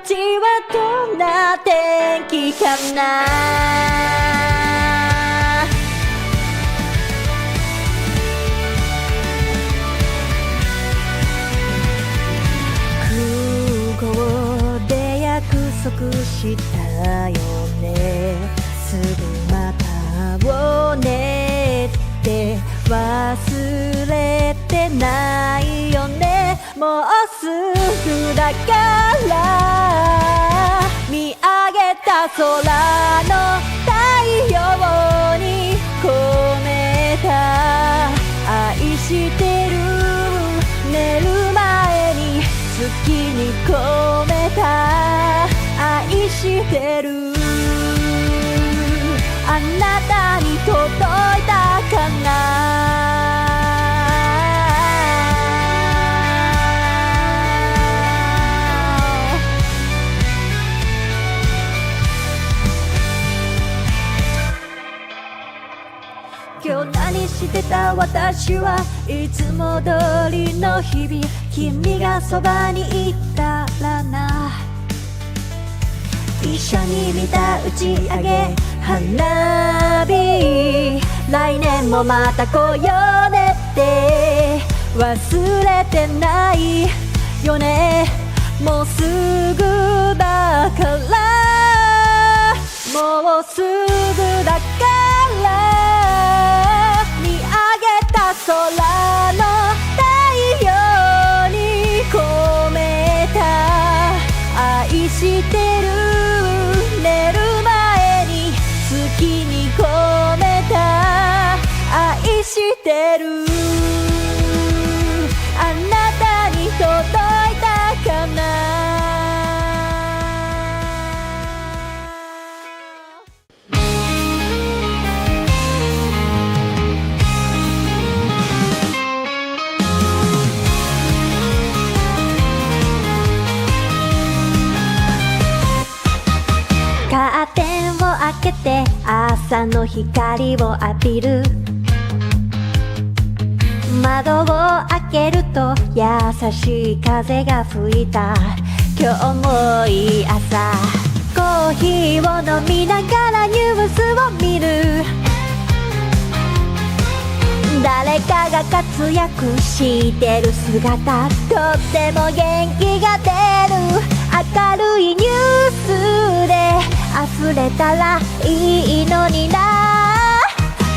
ちはどんな天気かな。空港で約束したよね。すぐまたをねって忘れてないよね。もうすぐだから見上げた空の太陽に込めた愛してる。寝る前に月に込めた愛してる。あなたに届いたかな。今日何してた私はいつも通りの日々。君がそばにいたらな。一緒に見た打ち上げ花火。来年もまた来ようねって忘れてないよね。もうすぐだからもうすぐだから見上げた空の太陽に込めた愛してる。寝る前に月に込めた愛してる。あなたに届いたかな。カーテンを開けて朝の光を浴びる。窓を開けると優しい風が吹いた。今日もいい朝。コーヒーを飲みながらニュースを見る。誰かが活躍してる姿、とっても元気が出る。明るいニュースで溢れたらいいのにな。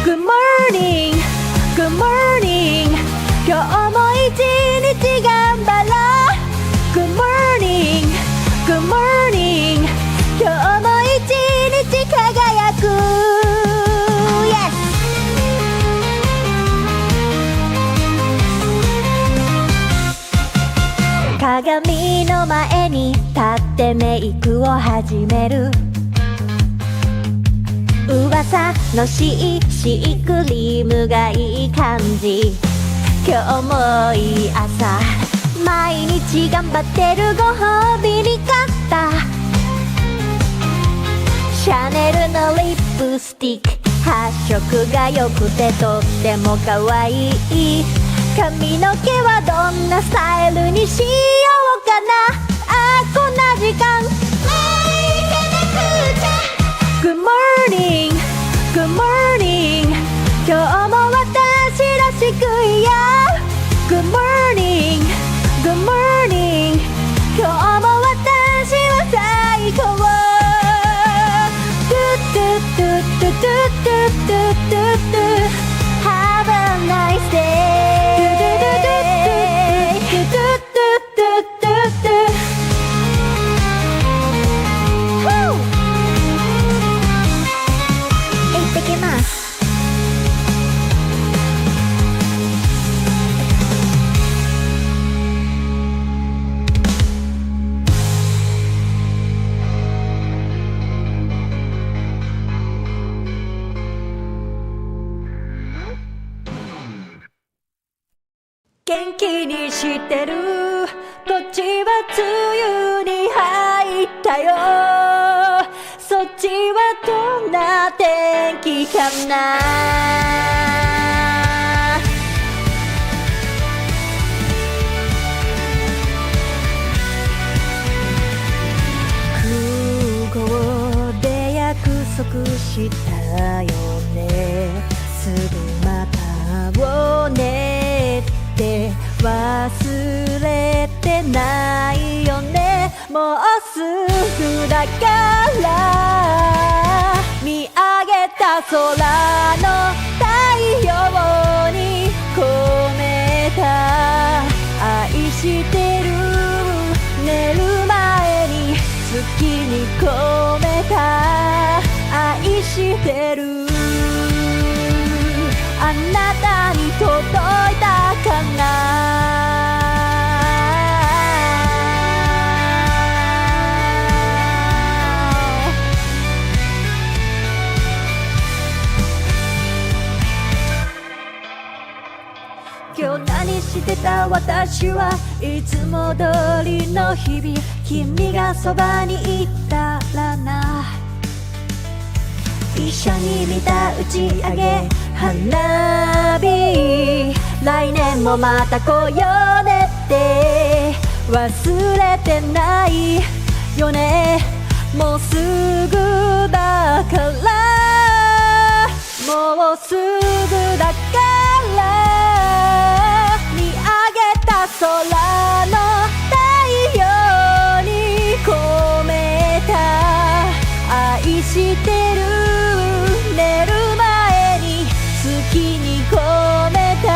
Good morning, good morning 今日も一日頑張ろう。 Good morning, good morning 今日も一日輝く。 Yes鏡の前に立ってメイクを始める。噂のシークリームがいい感じ。今日もいい朝。毎日頑張ってるご褒美に買ったシャネルのリップスティック。発色が良くてとっても可愛い。髪の毛はどんなスタイルにしようかな。あーこんな時間Good morning, good morning 今日も私らしくいよう。 Good morning, good morning 今日も私は最高。 Have a nice day元気にしてる。こっちは梅雨に入ったよ。そっちはどんな天気かな。したよね。すぐまたをねって忘れてないよね。もうすぐだから見上げた空の太陽に込めた愛してる。寝る前に月に込めた愛してる。あなたに届いたかな。今日何してた私はいつも通りの日々。君がそばにいたらな。一緒に見た打ち上げ花火。来年もまた来ようねって忘れてないよね。もうすぐだからもうすぐだから見上げた空の太陽に込めた愛してる。寝る前に月に込めた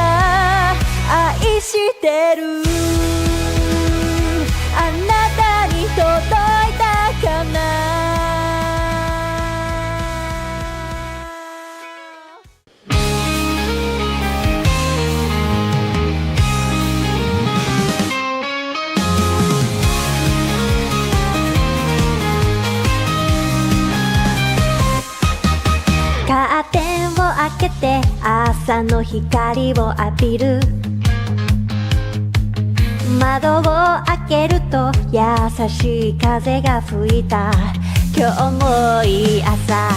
愛してる。あなたに届いたかな。カーテンを開けて朝の光を浴びる。窓を開けると優しい風が吹いた。今日もいい朝。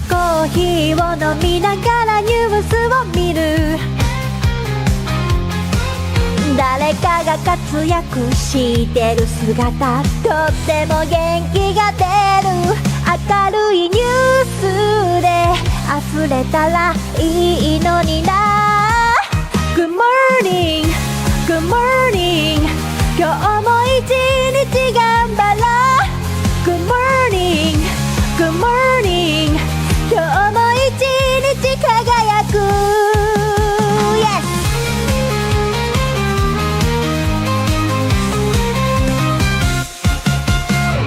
コーヒーを飲みながらニュースを見る。誰かが活躍してる姿、とっても元気が出る。明るいニュースで溢れたらいいのにな。 Good morning, good morning 今日も一日頑張ろう。 Good morning, good morning 今日も一日輝く。 Yes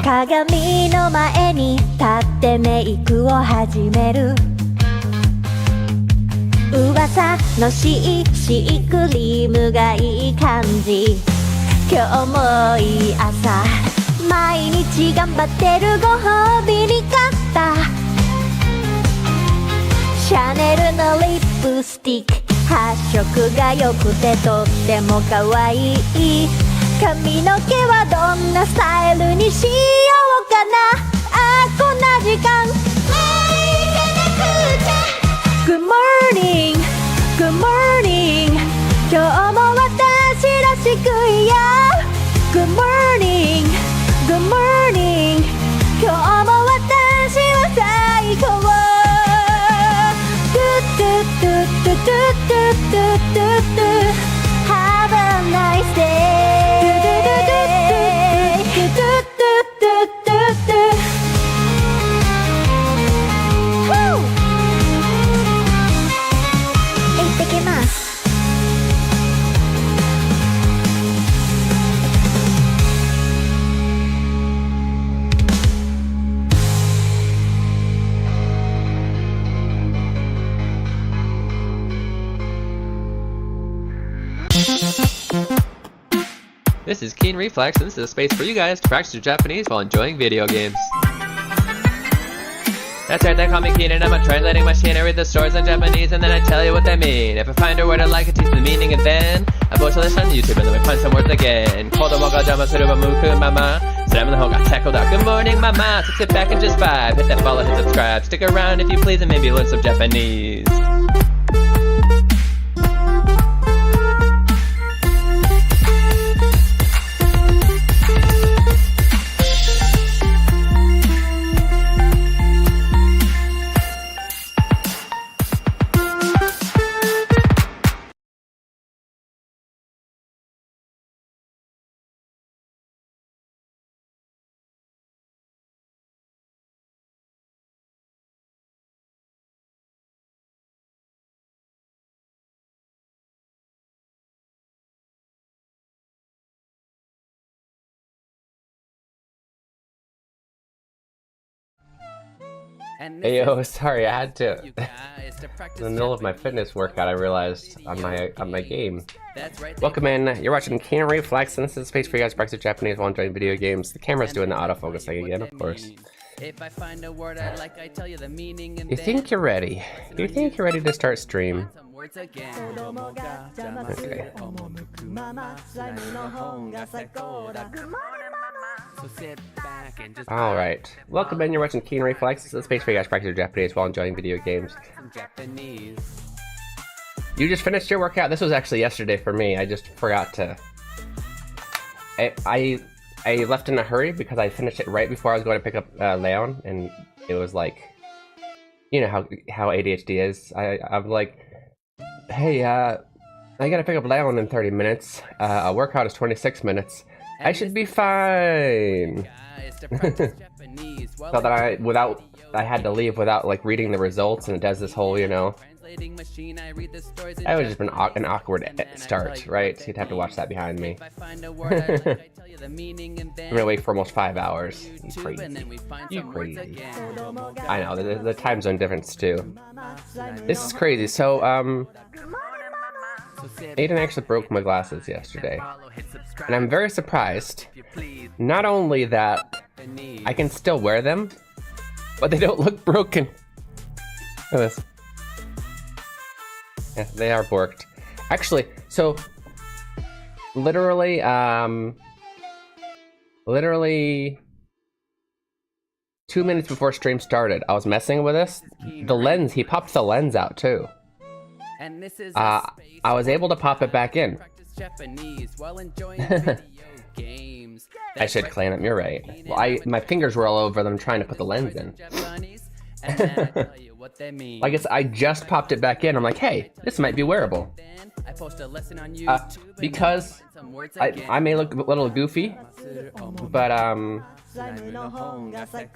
鏡の前に立ってメイクを始める。噂のシークリームがいい感じ。今日もいい朝。毎日頑張ってるご褒美に買ったシャネルのリップスティック。発色が良くてとっても可愛い。髪の毛はどんなスタイルにしようかな。あ、こんな時間Good morning, good morning 今日も私らしくいよう。 Good morning, good morning 今日も私は最高。 Have a nice day This is Keen Reflex, and this is a space for you guys to practice your Japanese while enjoying video games. That's right, they call me Keen and I'm a translating machine. I read the stories in Japanese and then I tell you what they mean. If I find a word I like, I teach the meaning and then I post this on YouTube and then we find some words again. Kodomo ga jama suru wa muku mama. Slam the got tackled out. Good morning, mama. So sit back and just vibe. Hit that follow, hit subscribe. Stick around if you please and maybe learn some Japanese. Hey yo, sorry, I had to. In the middle of my fitness workout, I realized on my game. Welcome in. You're watching Keen Reflex, and this is a space for you guys to practice Japanese while enjoying video games. The camera's doing the autofocusing again, of course. You think you're ready? You think you're ready to start stream? Okay. Alright. Welcome in, you're watching Keen Reflex. This is a space for you guys to practice Japanese while enjoying video games. You just finished your workout? This was actually yesterday for me. I just forgot to... I left in a hurry because I finished it right before I was going to pick up Leon, and it was like... You know how ADHD is. I'm like, hey, I gotta pick up Leon in 30 minutes. A workout is 26 minutes. I should be fine. So that I had to leave without like reading the results, and it does this whole, you know. That was just an awkward start, right? You'd have to watch that behind me. I'm gonna wait for almost 5 hours. You crazy. You crazy. I know, the time zone difference too. This is crazy. So, Aiden actually broke my glasses yesterday. And I'm very surprised. Not only that I can still wear them, but they don't look broken. Look at this. Yeah, they are borked. Actually, so literally 2 minutes before stream started, I was messing with this. The lens, he popped the lens out too. I was able to pop it back in. I should clean them, you're right. Well, my fingers were all over them trying to put the lens in. I guess I just popped it back in. I'm like, hey, this might be wearable. Because I may look a little goofy, but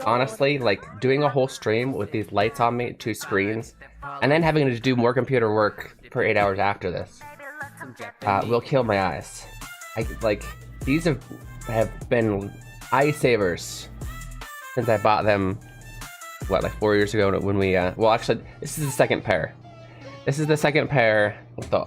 honestly, like doing a whole stream with these lights on me, 2 screens, and then having to do more computer work for 8 hours after this will kill my eyes. These have been eye savers since I bought them. What, like 4 years ago when we well, actually, this is the second pair. This is the second pair. What the?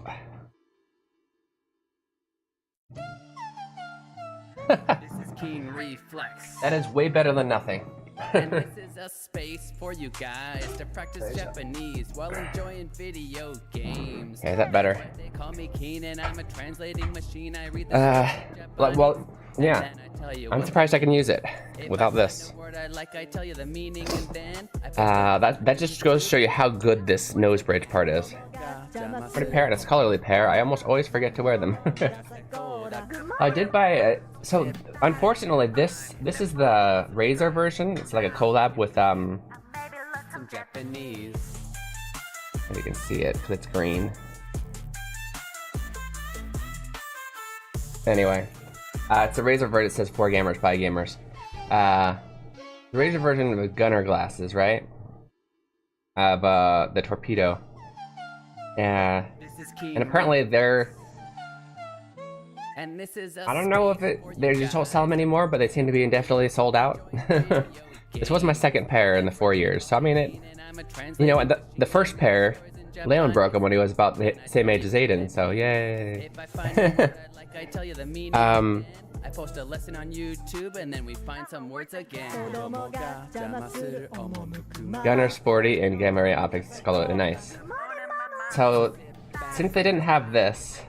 This is Keen Reflex. That is way better than nothing. And this is a space for you guys to practice Japanese while enjoying video games. Okay, is that better? They call me Keen and I'm a translating machine. I read well, yeah. I'm surprised I can use it without this. That just goes to show you how good this nose bridge part is. Pretty pair, and it's colorly pair. I almost always forget to wear them. I did buy so unfortunately this is the Razer version. It's like a collab with some Japanese. If you can see it because it's green. Anyway, it's a Razer version. It says for gamers by gamers. The Razer version with gunner glasses, right? Of the torpedo. And apparently they're. I don't know if they just don't sell them anymore, but they seem to be indefinitely sold out. This was my second pair in the 4 years, so I mean you know, the first pair, Leon broke them when he was about the same age as Aiden, so yay. I post a lesson on YouTube and then we find some words again. Gunner, sporty, and gamma ray optics color nice. So since they didn't have this,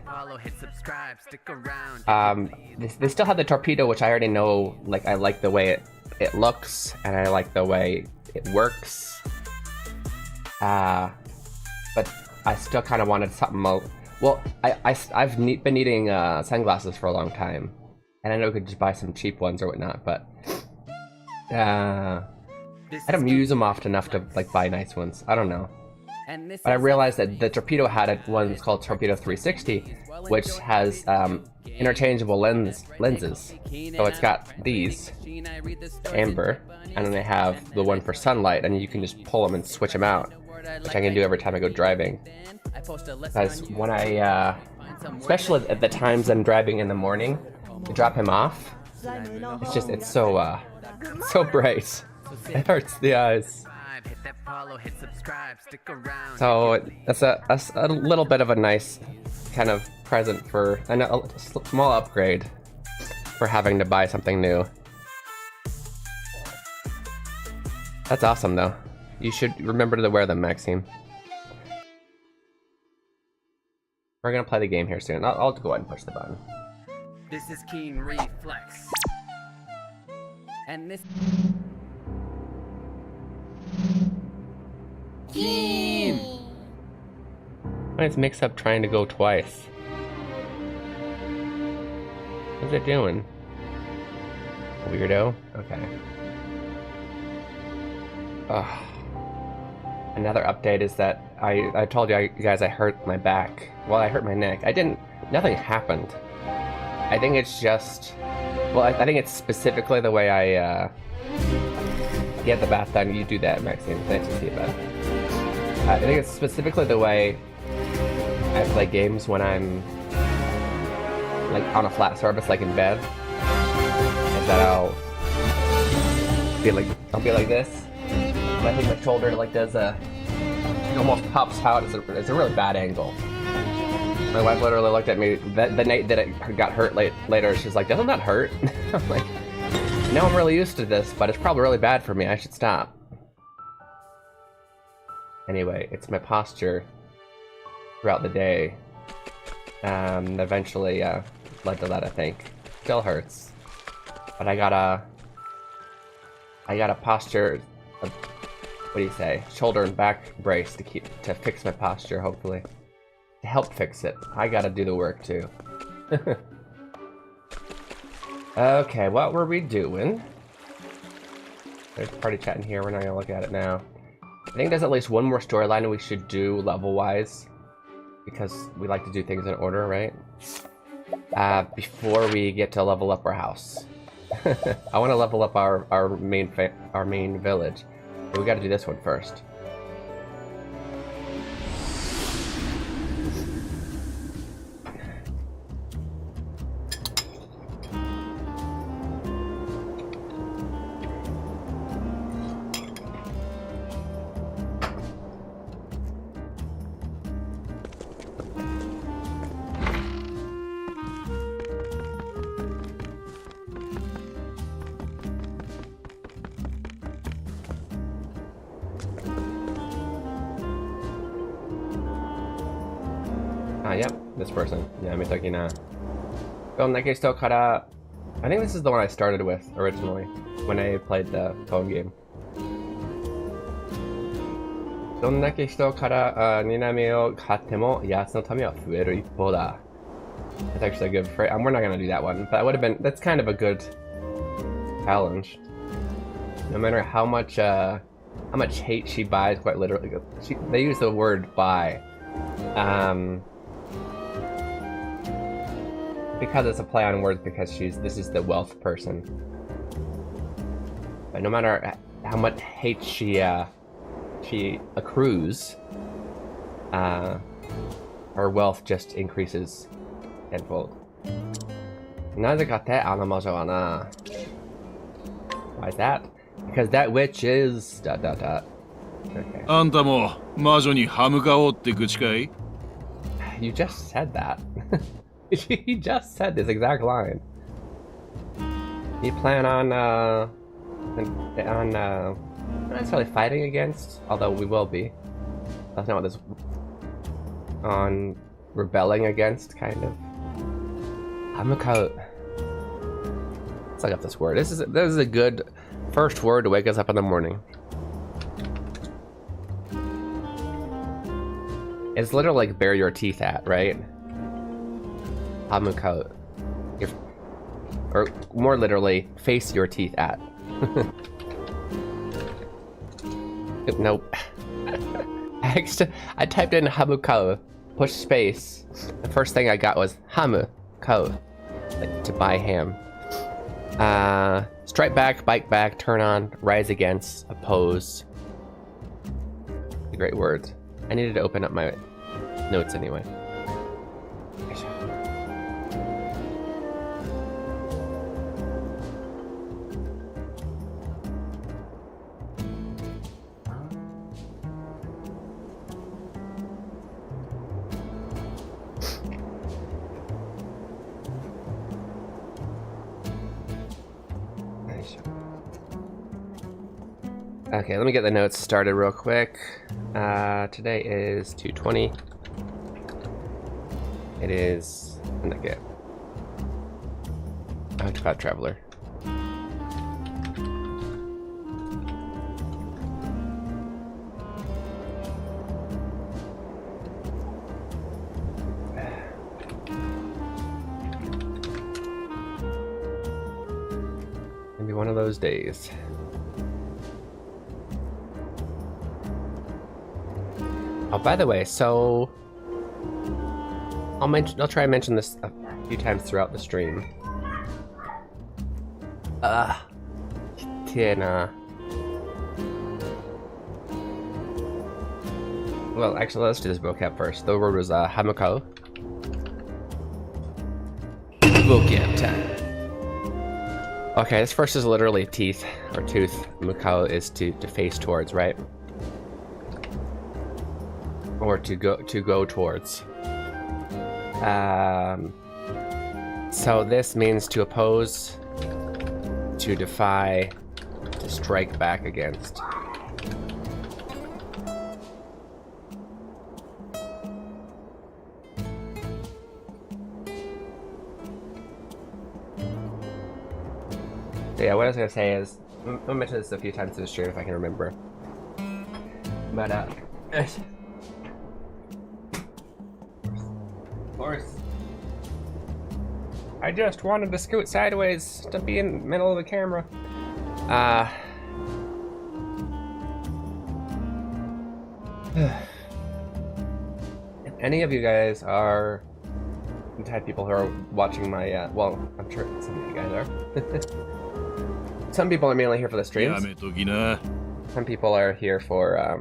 they still have the torpedo, which I already know. Like, I like the way it looks, and I like the way it works. But I still kind of wanted something. Well, I've been needing sunglasses for a long time, and I know I could just buy some cheap ones or whatnot, but I don't use them often enough to like buy nice ones. I don't know. But I realized that the torpedo had one that's called Torpedo 360, which has interchangeable lenses. So it's got these, amber, and then they have the one for sunlight, and you can just pull them and switch them out, which I can do every time I go driving. Because when especially at the times I'm driving in the morning, to drop him off, it's so bright. It hurts the eyes. live. Hit that follow, hit subscribe, stick around. So that's a little bit of a nice kind of present for a small upgrade for having to buy something new. That's awesome though. You should remember to wear them, Maxime. We're gonna play the game here soon. I'll go ahead and push the button. This is Keen Reflex. And this Keen! Why is Mix Up trying to go twice? What's it doing? Weirdo? Okay. Ugh. Another update is that I told you guys I hurt my back. Well, I hurt my neck. Nothing happened. I think it's just, well, I think it's specifically the way I get the bath done. You do that, Maxine. Nice to see you, bud. I think it's specifically the way I play games when I'm like on a flat surface, like in bed, and that I'll be like this. And I think my shoulder like does it almost pops out. It's a really bad angle. My wife literally looked at me the night that it got hurt later. She's like, "Doesn't that hurt?" I'm like, "No, I'm really used to this, but it's probably really bad for me. I should stop." Anyway, it's my posture throughout the day. Eventually led to that, I think. Still hurts, but I got a posture. What do you say? Shoulder and back brace to fix my posture, hopefully. To help fix it. I gotta do the work too. Okay, what were we doing? There's party chat in here, we're not gonna look at it now. I think there's at least one more storyline we should do level-wise. Because we like to do things in order, right? Before we get to level up our house. I want to level up our main village. But we gotta do this one first. Yep, this person. Yeah, Mitaki na. Nekisto kara. I think this is the one I started with originally when I played the phone game. Nekisto kara ninami o katte mo yatsu no tame wa fueru ippo da. That's actually a good phrase. We're not gonna do that one, but that would have been. That's kind of a good challenge. No matter how much hate she buys, quite literally. They use the word buy. Because it's a play on words, because this is the wealth person. But no matter how much hate she accrues, her wealth just increases tenfold. Why is that? Because that witch is ... Okay. あんたも魔女に歯向かおうって口かい? You just said that. You just said this exact line. You plan on not necessarily fighting against, although we will be. That's not what this. On rebelling against, kind of. Hamukau. Let's look up this word. This is a good first word to wake us up in the morning. It's literally like bare your teeth at, right? Hamukau. Or more literally, face your teeth at. Nope. I typed in Hamukau, push space. The first thing I got was Hamukau, like to buy ham. Strike back, bike back, turn on, rise against, oppose. Great words. I needed to open up my notes anyway. Okay, let me get the notes started real quick. Today is 2/20. It is... When did I get? Octopath Traveler. Maybe one of those days. Oh, by the way, so I'll try and mention this a few times throughout the stream. Well, actually, let's do this vocab first. The word was hamukau. Vocab time. Okay, this first is literally teeth or tooth. Mukau is to face towards, right? Or to go towards. So this means to oppose, to defy, to strike back against. So yeah, what I was gonna say is, I'll mention this a few times in the stream if I can remember. But of course, I just wanted to scoot sideways to be in the middle of the camera. If any of you guys are the type of people who are watching my, well, I'm sure some of you guys are. Some people are mainly here for the streams. Some people are here for, I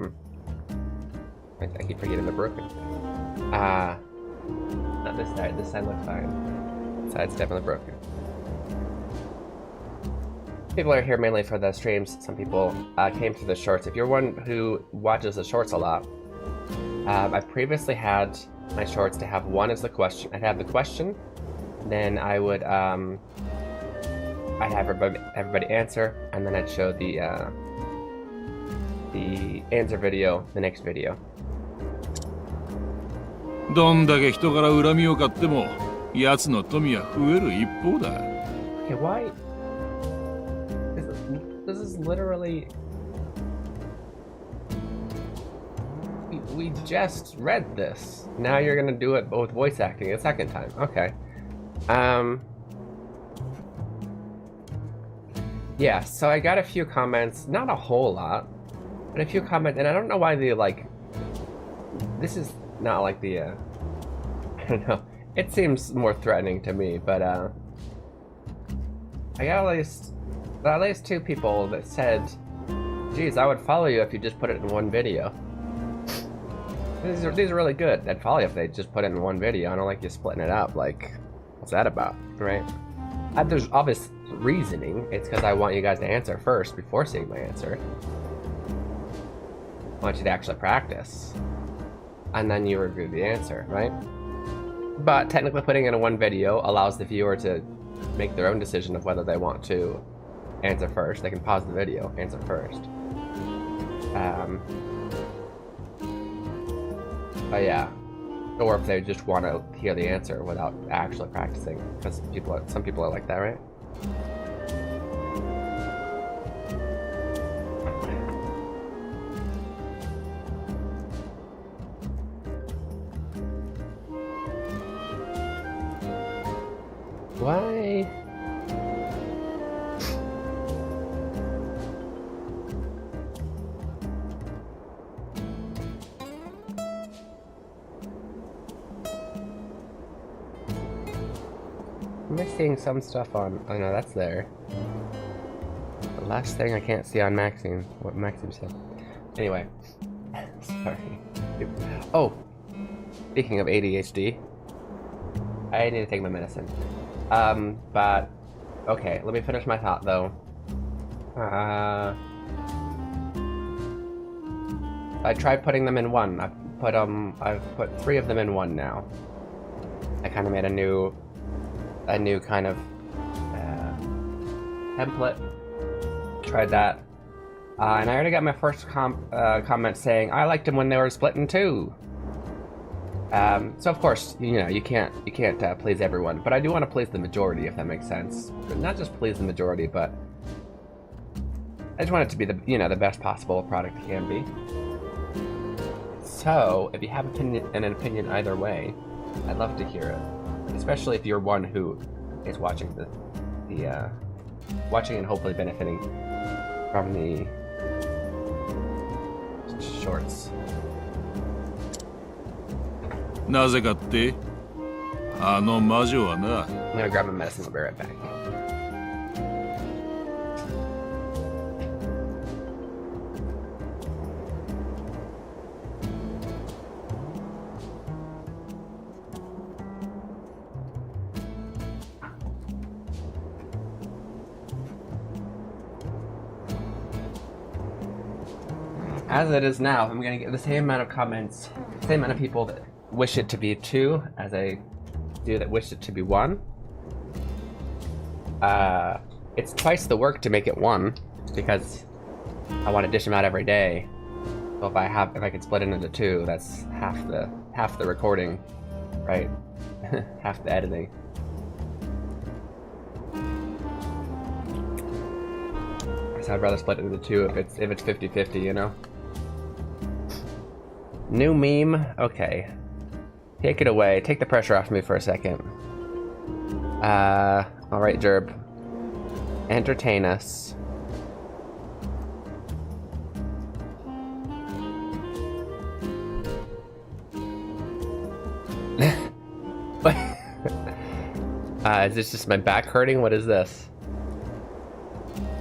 keep forgetting the broken. Not this side. This side looks fine. This side's definitely broken. People are here mainly for the streams. Some people came to the shorts. If you're one who watches the shorts a lot, I previously had my shorts to have one as the question. I'd have the question, then I would I'd have everybody answer, and then I'd show the answer video the next video. どんだけ人から恨みを買っても、奴の富は増える一方だ。 Okay, why? This is literally. We just read this. Now you're gonna do it with voice acting a second time. Okay. Yeah, so I got a few comments, not a whole lot, but a few comments, and I don't know why they like. This is not like the. I don't know. It seems more threatening to me, but I got at least two people that said, "Geez, I would follow you if you just put it in one video." These are really good. I'd follow you if they just put it in one video. I don't like you splitting it up. Like, what's that about, right? There's obvious reasoning. It's because I want you guys to answer first before seeing my answer. I want you to actually practice, and then you review the answer, right? But technically, putting it in one video allows the viewer to make their own decision of whether they want to answer first. They can pause the video, answer first. But yeah, or if they just want to hear the answer without actually practicing, because some people are like that, right? Why? Am I seeing some stuff on? Oh no, that's there. The last thing I can't see on Maxine. What Maxine said. Anyway, sorry. Oh, speaking of ADHD, I need to take my medicine. But okay, let me finish my thought though. I tried putting them in one. I've put 3 of them in one now. I kind of made a new kind of template. Tried that. And I already got my first comment saying I liked them when they were split in two. So of course, you can't please everyone, but I do want to please the majority, if that makes sense. Not just please the majority, but I just want it to be the best possible product it can be. So if you have an opinion either way, I'd love to hear it, especially if you're one who is watching watching and hopefully benefiting from the shorts. なぜかって、あの魔女はな。I'm gonna grab my medicine. I'll be right back. As it is now, I'm gonna get the same amount of comments, same amount of people that wish it to be 2 as I do that wish it to be 1. It's twice the work to make it 1 because I want to dish them out every day. So if I could split it into 2, that's half the recording, right? Half the editing. So I'd rather split it into 2 if it's 50-50, you know? New meme? Okay. Take it away. Take the pressure off me for a second. Alright, Jerb. Entertain us. Is this just my back hurting? What is this?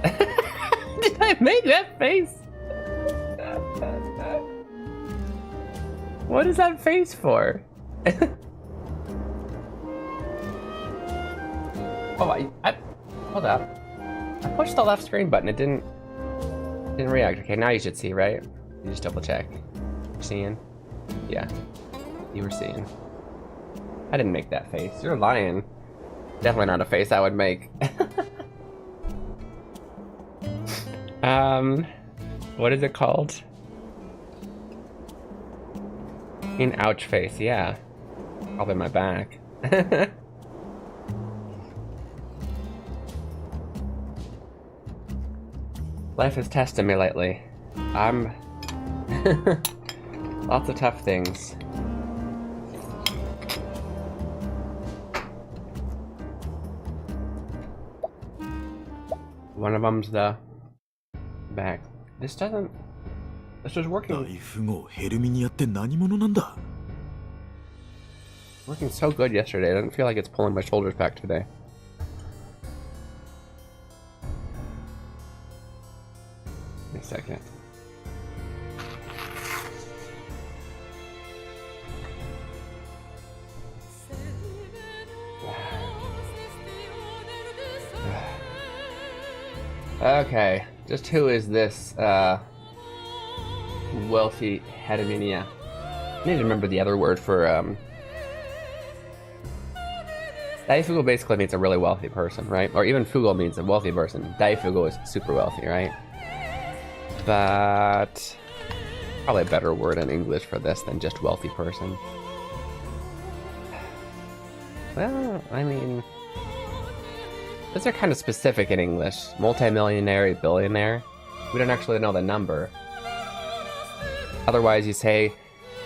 Did I make that face? What is that face for? Oh, I hold up. I pushed the left screen button. It didn't react. Okay, now you should see, right? You just double check. You're seeing? Yeah, you were seeing. I didn't make that face. You're lying. Definitely not a face I would make. What is it called? An ouch face, yeah. Probably my back. Life has tested me lately. I'm... Lots of tough things. One of them's the back. This was working. Working so good yesterday. I don't feel like it's pulling my shoulders back today. Give me a second. Okay, just who is this wealthy hedominia? I need to remember the other word for Daifugo basically means a really wealthy person, right? Or even fugo means a wealthy person. Daifugo is super wealthy, right? But probably a better word in English for this than just wealthy person. Well, I mean, those are kind of specific in English. Multimillionaire, billionaire. We don't actually know the number. Otherwise, you say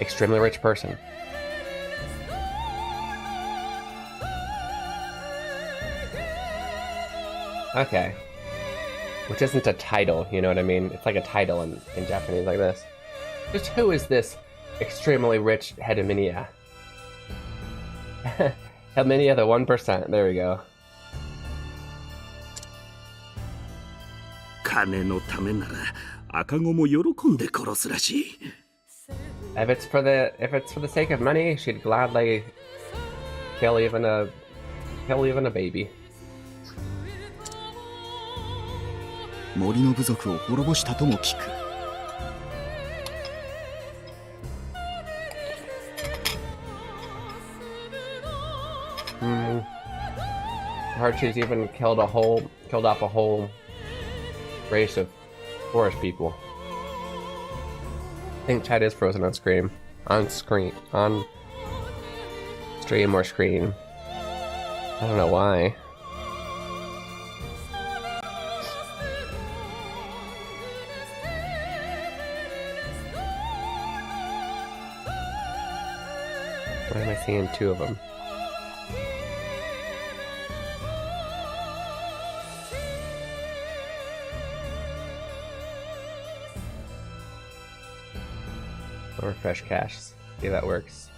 extremely rich person. Okay. Which isn't a title, you know what I mean? It's like a title in Japanese like this. Just who is this extremely rich hedominia? Hedominia, the 1%. There we go. If it's for the sake of money, she'd gladly kill even a baby. 森の部族を滅ぼしたとも聞く。Heard she's even killed off a whole race of Forest people. I think chat is frozen on screen. On screen. On stream or screen. I don't know why. Why am I seeing two of them? I'll refresh cache. See if that works.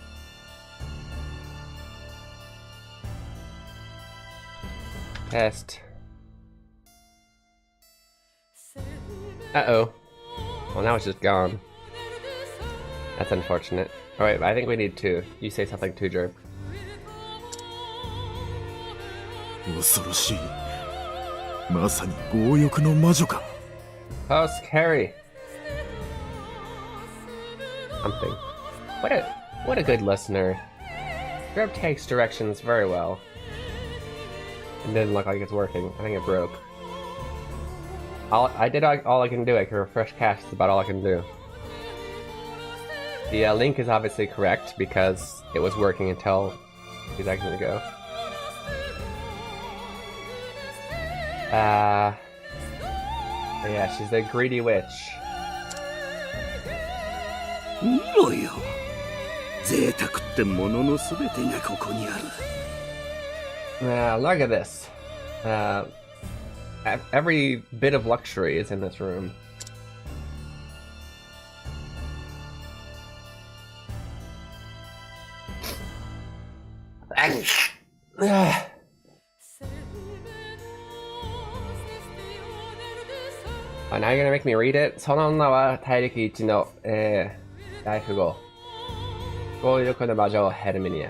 Test. Uh-oh. Well, now it's just gone. That's unfortunate. Alright, I think we need two. You say something too, Jerp. 恐ろしい。まさに強欲の魔女か。 Oh, scary. Something. What a good listener. Jerp takes directions very well. It didn't look like it's working. I think it broke. I did all I can do. I can refresh cache. That's about all I can do. The link is obviously correct because it was working until a few seconds ago. Yeah, she's the greedy witch. 見ろよ。贅沢ってもののすべてがここにある。Look at this. Every bit of luxury is in this room. Oh, now you're gonna make me read it? その女は大陸一の、大富豪。強欲の魔女ヘルミニア。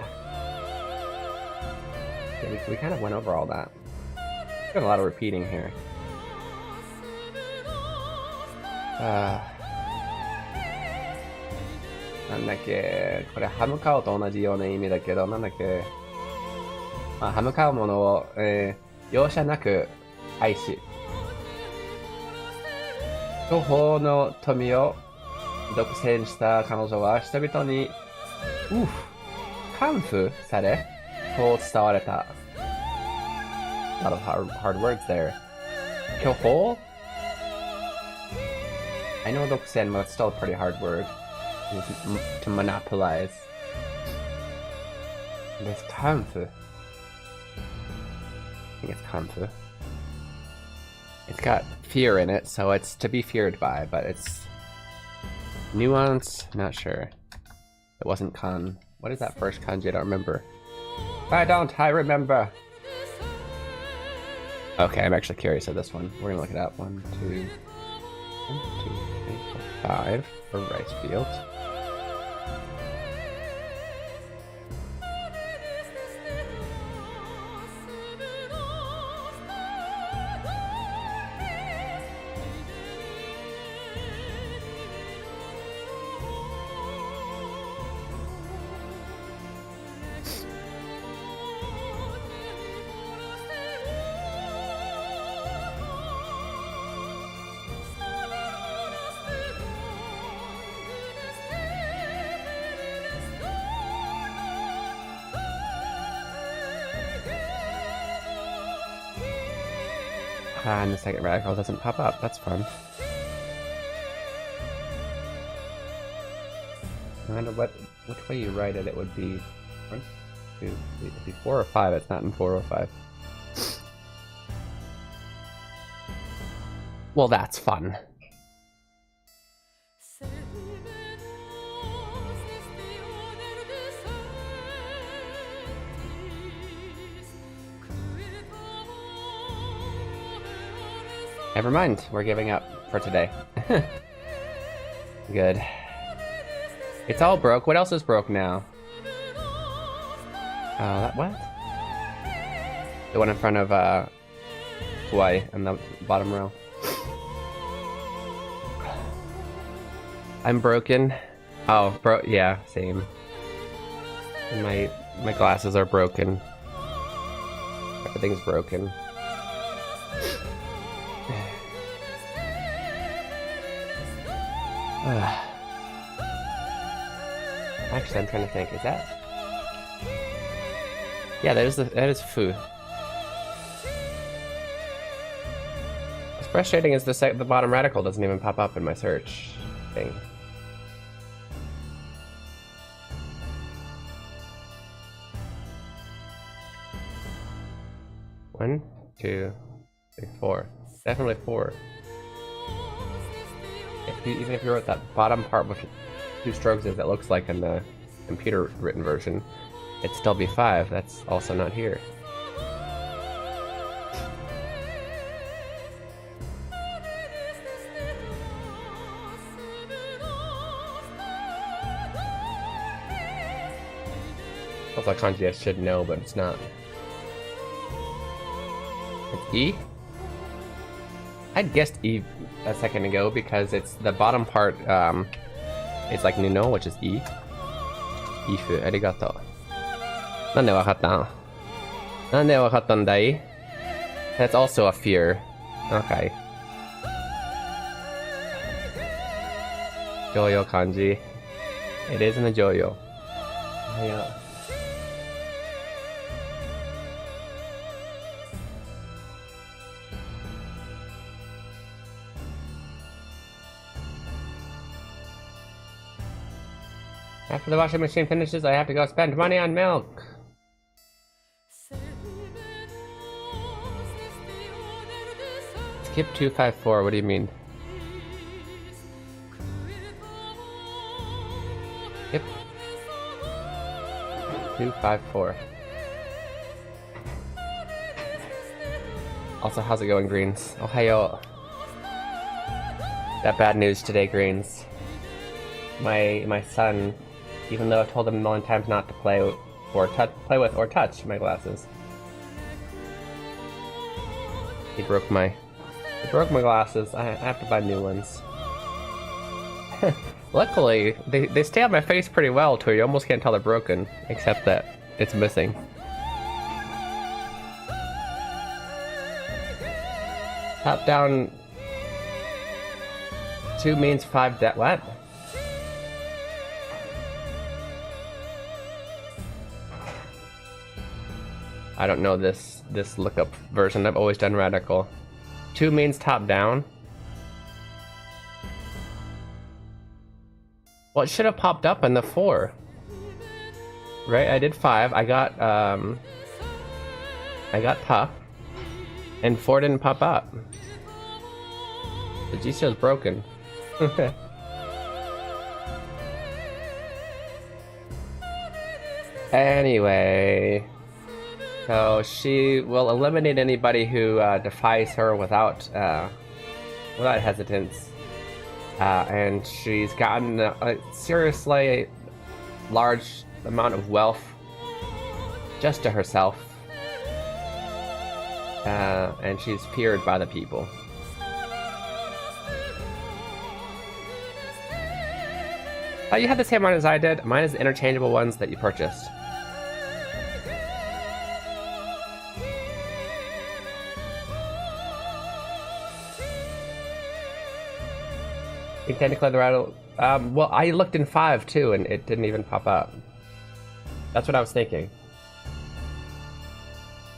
Yeah, we kind of went over all that. Got a lot of repeating here. なんだっけ、これハムカオと同じような意味だけど、なんだっけ、まあ、ハムカオものを、容赦なく愛し、巨峰の富を独占した彼女は人々にカンフされ、こう伝われた。A lot of hard words there. 巨峰? I know 独占, but it's still a pretty hard word to monopolize. There's Kampf. I think it's Kampf. It's got fear in it, so it's to be feared by, but it's nuance, not sure. It wasn't kan. What is that first kanji? I don't remember. Why don't I remember? Okay, I'm actually curious of this one. We're gonna look it up. 1, 2, 3, 4, 5 for rice fields. And the second radical doesn't pop up. That's fun. I wonder which way you write it. It would be 1, 2, 3. It'd be 4 or 5. It's not in 4 or 5. Well, that's fun. Never mind, we're giving up for today. Good. It's all broke. What else is broke now? What? The one in front of Hawaii on the bottom row. I'm broken. Oh, yeah, same. And my glasses are broken. Everything's broken. Actually, I'm trying to think. Is that? Yeah, that is foo. What's frustrating is the bottom radical doesn't even pop up in my search thing. One, two, three, four. Definitely 4. Even if you wrote that bottom part with 2 strokes as it looks like in the computer written version, it'd still be 5. That's also not here. Also, kanji I should know, but it's not. It's E? I guessed E a second ago because it's the bottom part, it's like Nuno, which is E. Ifu, arigato. Nande wakatta? Nande wakattandai? That's also a fear. Okay. Joyo kanji. It is in the Joyo. Yeah. After the washing machine finishes, I have to go spend money on milk. Skip 254, what do you mean? Skip 254. Also, how's it going, Greens? Ohayo. That bad news today, Greens. My son, even though I've told him a million times not to play with or touch my glasses, he broke my glasses. I have to buy new ones. Luckily, they stay on my face pretty well too. You almost can't tell they're broken, except that it's missing. Top down 2 means 5 what? I don't know this lookup version. I've always done radical. 2 means top down. Well, it should have popped up in the 4. Right? I did 5. I got puff. And 4 didn't pop up. The G-Show's broken. Anyway. So she will eliminate anybody who defies her without hesitance. And she's gotten a seriously large amount of wealth just to herself. And she's feared by the people. Oh, you had the same one as I did. Mine is the interchangeable ones that you purchased. Technically, the rattle. Well, I looked in 5 too, and it didn't even pop up. That's what I was thinking.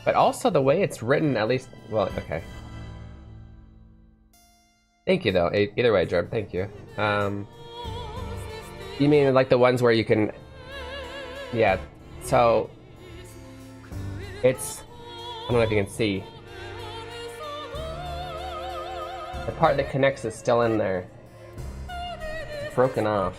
But also the way it's written, at least. Well, okay. Thank you, though. Either way, Jordan. Thank you. You mean like the ones where you can? Yeah. So it's. I don't know if you can see. The part that connects is still in there. Broken off.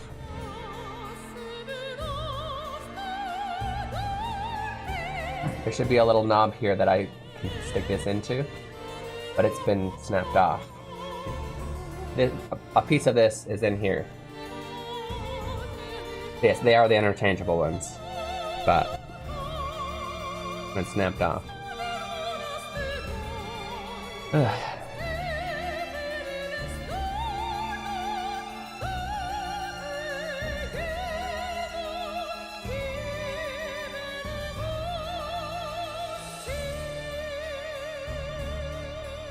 There should be a little knob here that I can stick this into, but it's been snapped off. A piece of this is in here. Yes, they are the interchangeable ones, but it's snapped off. Ugh.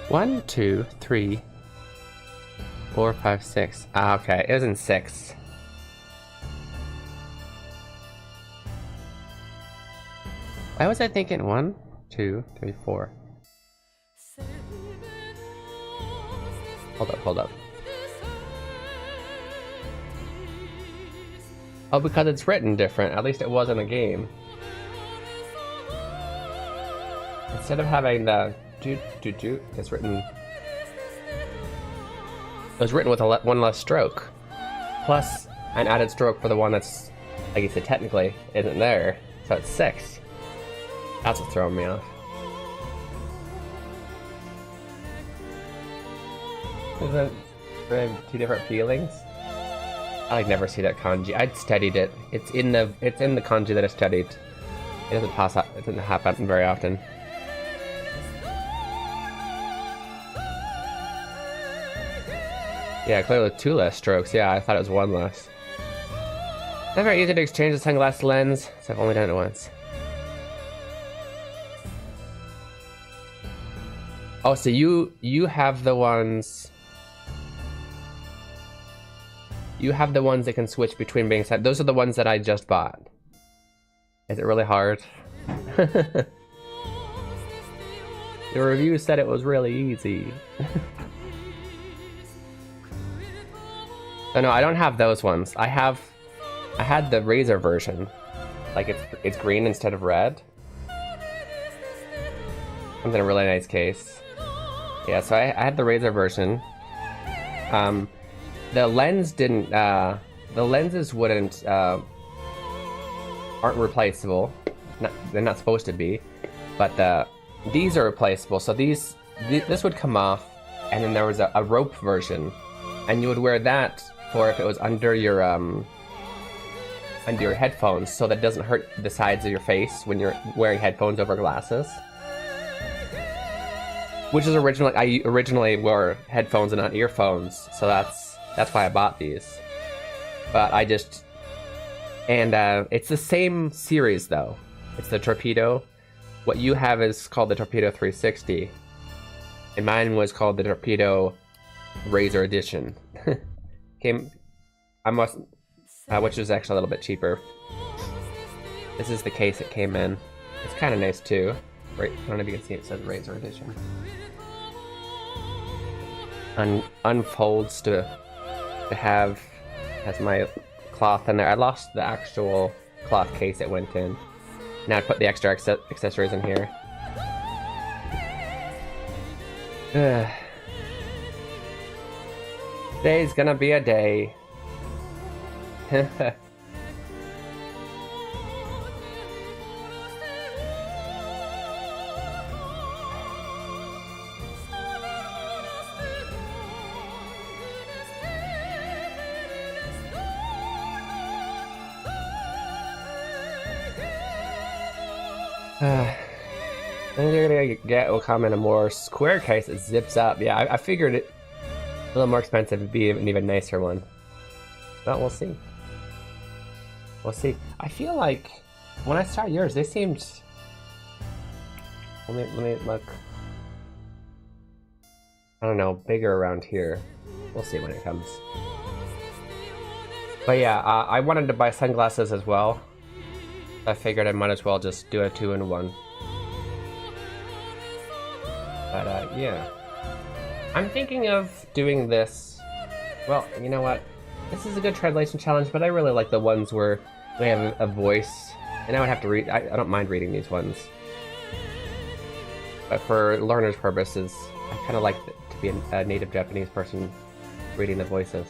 One, 2, 3, 4, 5, 6. Ah, okay. It was in 6. Why was I thinking 1, 2, 3, 4? Hold up. Oh, because it's written different. At least it was in a game. Instead of having the do, it's written. It was written with one less stroke, plus an added stroke for the one that's, like you said, technically isn't there. So it's 6. That's what's throwing me off. Isn't it two different feelings? I like never see that kanji. I'd studied it. It's in the kanji that I studied. It doesn't pass up. It doesn't happen very often. Yeah, clearly 2 less strokes. Yeah, I thought it was 1 less. Not very easy to exchange the sunglass lens, so I've only done it once. Oh, so you have the ones. You have the ones that can switch between being set. Those are the ones that I just bought. Is it really hard? The review said it was really easy. Oh no, I don't have those ones. I had the Razor version. Like it's green instead of red. Comes in a really nice case. Yeah, so I had the Razor version. The lens didn't, the lenses wouldn't, aren't replaceable. They're not supposed to be. But these are replaceable. So this would come off, and then there was a rope version. And you would wear that for if it was under your headphones, so that doesn't hurt the sides of your face when you're wearing headphones over glasses. Which is I originally wore headphones and not earphones, so that's why I bought these. But I just... And it's the same series, though. It's the Torpedo. What you have is called the Torpedo 360. And mine was called the Torpedo Razor Edition. Which is actually a little bit cheaper. This is the case it came in. It's kind of nice, too. Right, I don't know if you can see it says Razor Edition. Unfolds to have, has my cloth in there. I lost the actual cloth case it went in. Now I put the extra accessories in here. Today's gonna be a day. Then you're gonna will come in a more square case that zips up. Yeah, I figured it a little more expensive would be an even nicer one. But we'll see. We'll see. I feel like when I saw yours, they seemed. Let me look. I don't know, bigger around here. We'll see when it comes. But yeah, I wanted to buy sunglasses as well. I figured I might as well just do a 2-in-1. But yeah. I'm thinking of doing this. Well, you know what? This is a good translation challenge, but I really like the ones where we have a voice. And I would have to read. I don't mind reading these ones. But for learners' purposes, I kind of like to be a native Japanese person reading the voices.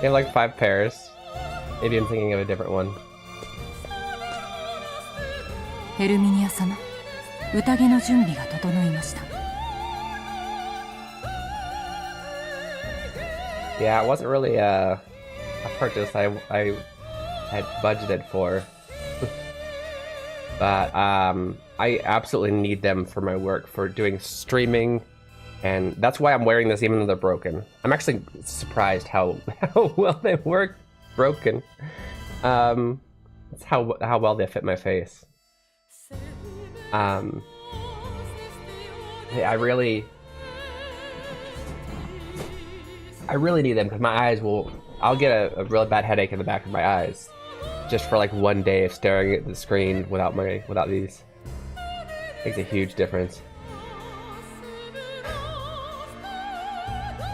They have like 5 pairs. Maybe I'm thinking of a different one. ヘルミニア様、宴の準備が整いました。 Yeah, it wasn't really a purchase I had budgeted for. But I absolutely need them for my work, for doing streaming, and that's why I'm wearing this even though they're broken. I'm actually surprised how well they work broken. That's how well they fit my face. Yeah, I really I really need them because my eyes will... I'll get a really bad headache in the back of my eyes just for like one day of staring at the screen without these. Makes a huge difference.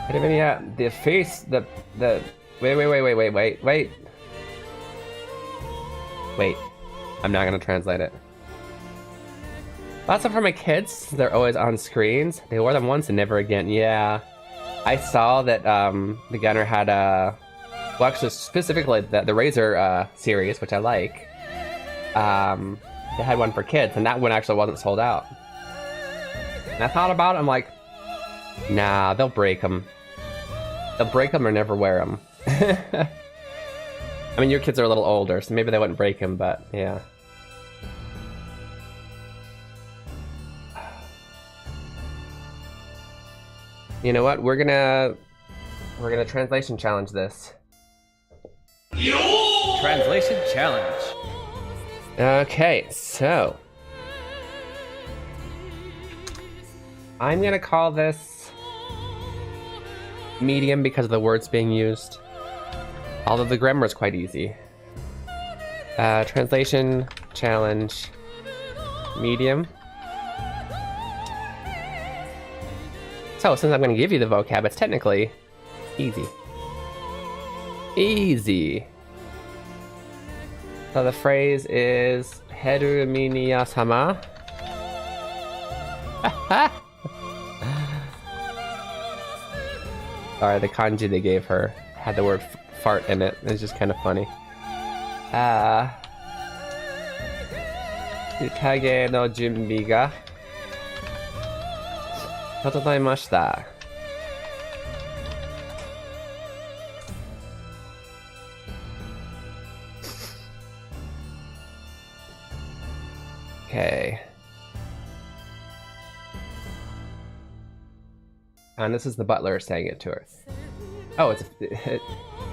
I mean, yeah, the face, wait. I'm not gonna translate it. Lots of for my kids, they're always on screens. They wore them once and never again. Yeah. I saw that the Gunner had well, actually specifically the Razer series, which I like. They had one for kids, and that one actually wasn't sold out. And I thought about it, I'm like, nah, they'll break them. They'll break them or never wear them. I mean, your kids are a little older, so maybe they wouldn't break them, but yeah. You know what? We're gonna translation challenge this. Translation challenge. Okay, so I'm gonna call this medium because of the words being used. Although the grammar is quite easy. Translation challenge medium. So since I'm going to give you the vocab, it's technically easy. Easy. So the phrase is Heru Minya sama. Sorry, the kanji they gave her had the word fart in it. It's just kind of funny. Utage no junbi ga totoroimashita. Okay. And this is the butler saying it to her. Oh, it's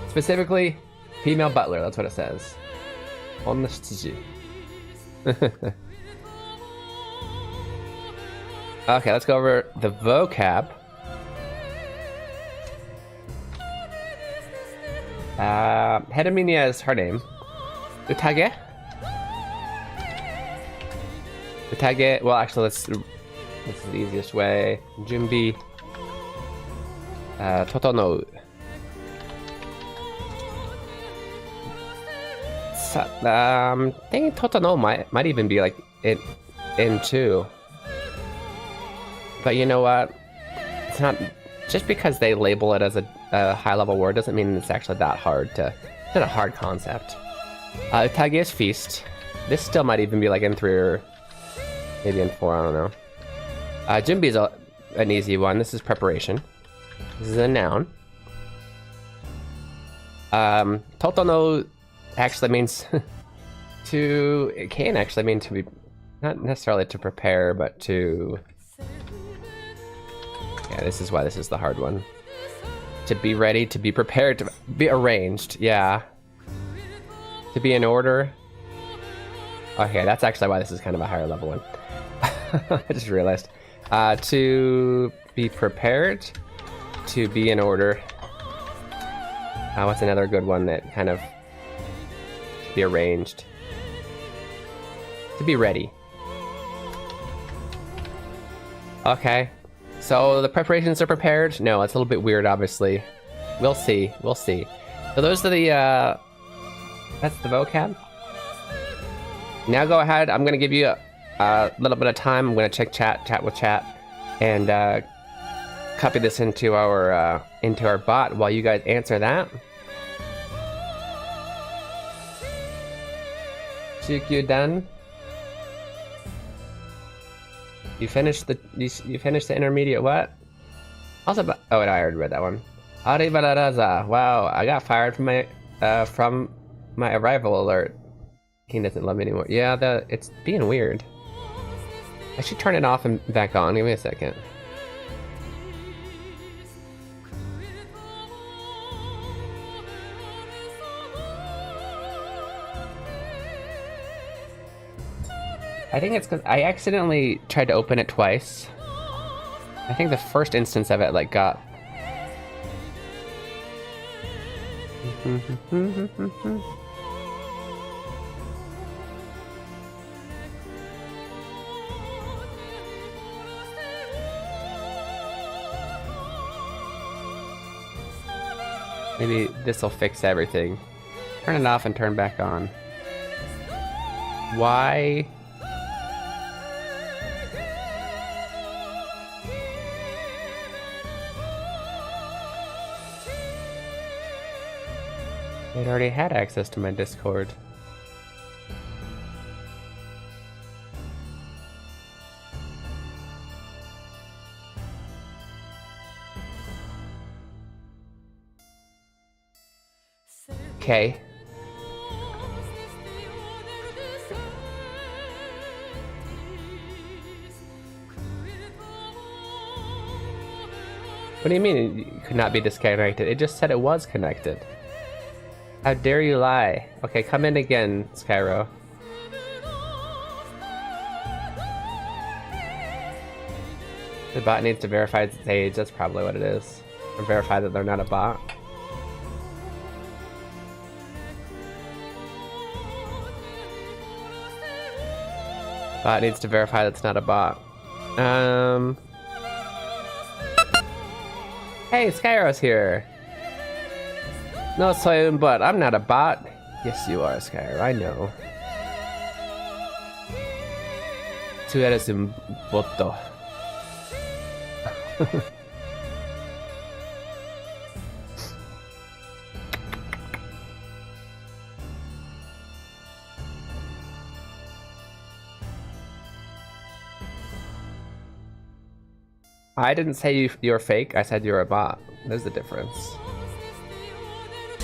specifically female butler, that's what it says. On the shiji. Okay, let's go over the vocab. Hedaminia is her name. Utage? Utage, well actually this is the easiest way. Junbi. Totonou. I think Totonou might even be like in too. But you know what? It's not just because they label it as a high-level word doesn't mean it's actually that hard to. It's not a hard concept. Utage is feast. This still might even be like in 3 or maybe in 4. I don't know. Junbi is an easy one. This is preparation. This is a noun. Totonou actually means to. It can actually mean to be, not necessarily to prepare, but to. Yeah, this is why this is the hard one. To be ready, to be prepared, to be arranged. Yeah. To be in order. Okay, that's actually why this is kind of a higher level one. I just realized. To be prepared. To be in order. What's another good one that kind of... To be arranged. To be ready. Okay. So the preparations are prepared? No, it's a little bit weird, obviously. We'll see. We'll see. So those are the, that's the vocab. Now go ahead. I'm going to give you a little bit of time. I'm going to check chat with chat, and copy this into our bot while you guys answer that. Chukyu done. You finished the intermediate what? Also, oh, and I already read that one. Aribaraza. Wow, I got fired from my arrival alert. Keen doesn't love me anymore. Yeah, it's being weird. I should turn it off and back on. Give me a second. I think it's because I accidentally tried to open it twice. I think the first instance of it like got Maybe this'll fix everything. Turn it off and turn back on. Why? It already had access to my Discord. Okay. What do you mean it could not be disconnected? It just said it was connected. How dare you lie? Okay, come in again, Skyro. The bot needs to verify its age, that's probably what it is. Or verify that they're not a bot. Bot needs to verify that's not a bot. Hey, Skyro's here! No, soy un bot. I'm not a bot. Yes, you are, Skyro. I know. Tú eres un boto. I didn't say you're fake. I said you're a bot. There's the difference.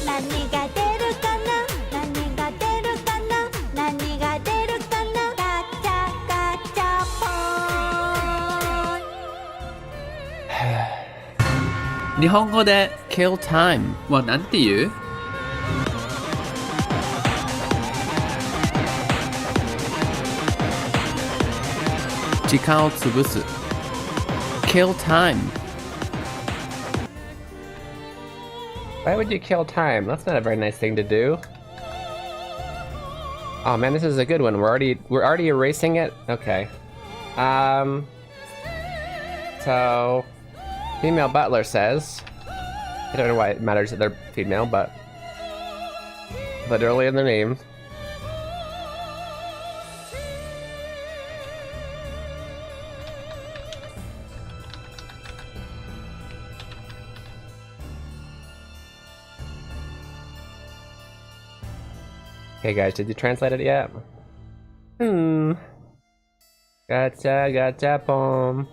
何が出るかな何が出るかな何が出るかなガチャガチャポーン日本語で kill time はなんて言う？時間を潰す kill time Why would you kill time? That's not a very nice thing to do. Oh man, this is a good one. We're already erasing it? Okay. So female butler says, I don't know why it matters that they're female, but literally in their name. Okay guys, did you translate it yet? Gotcha, gotcha, boom.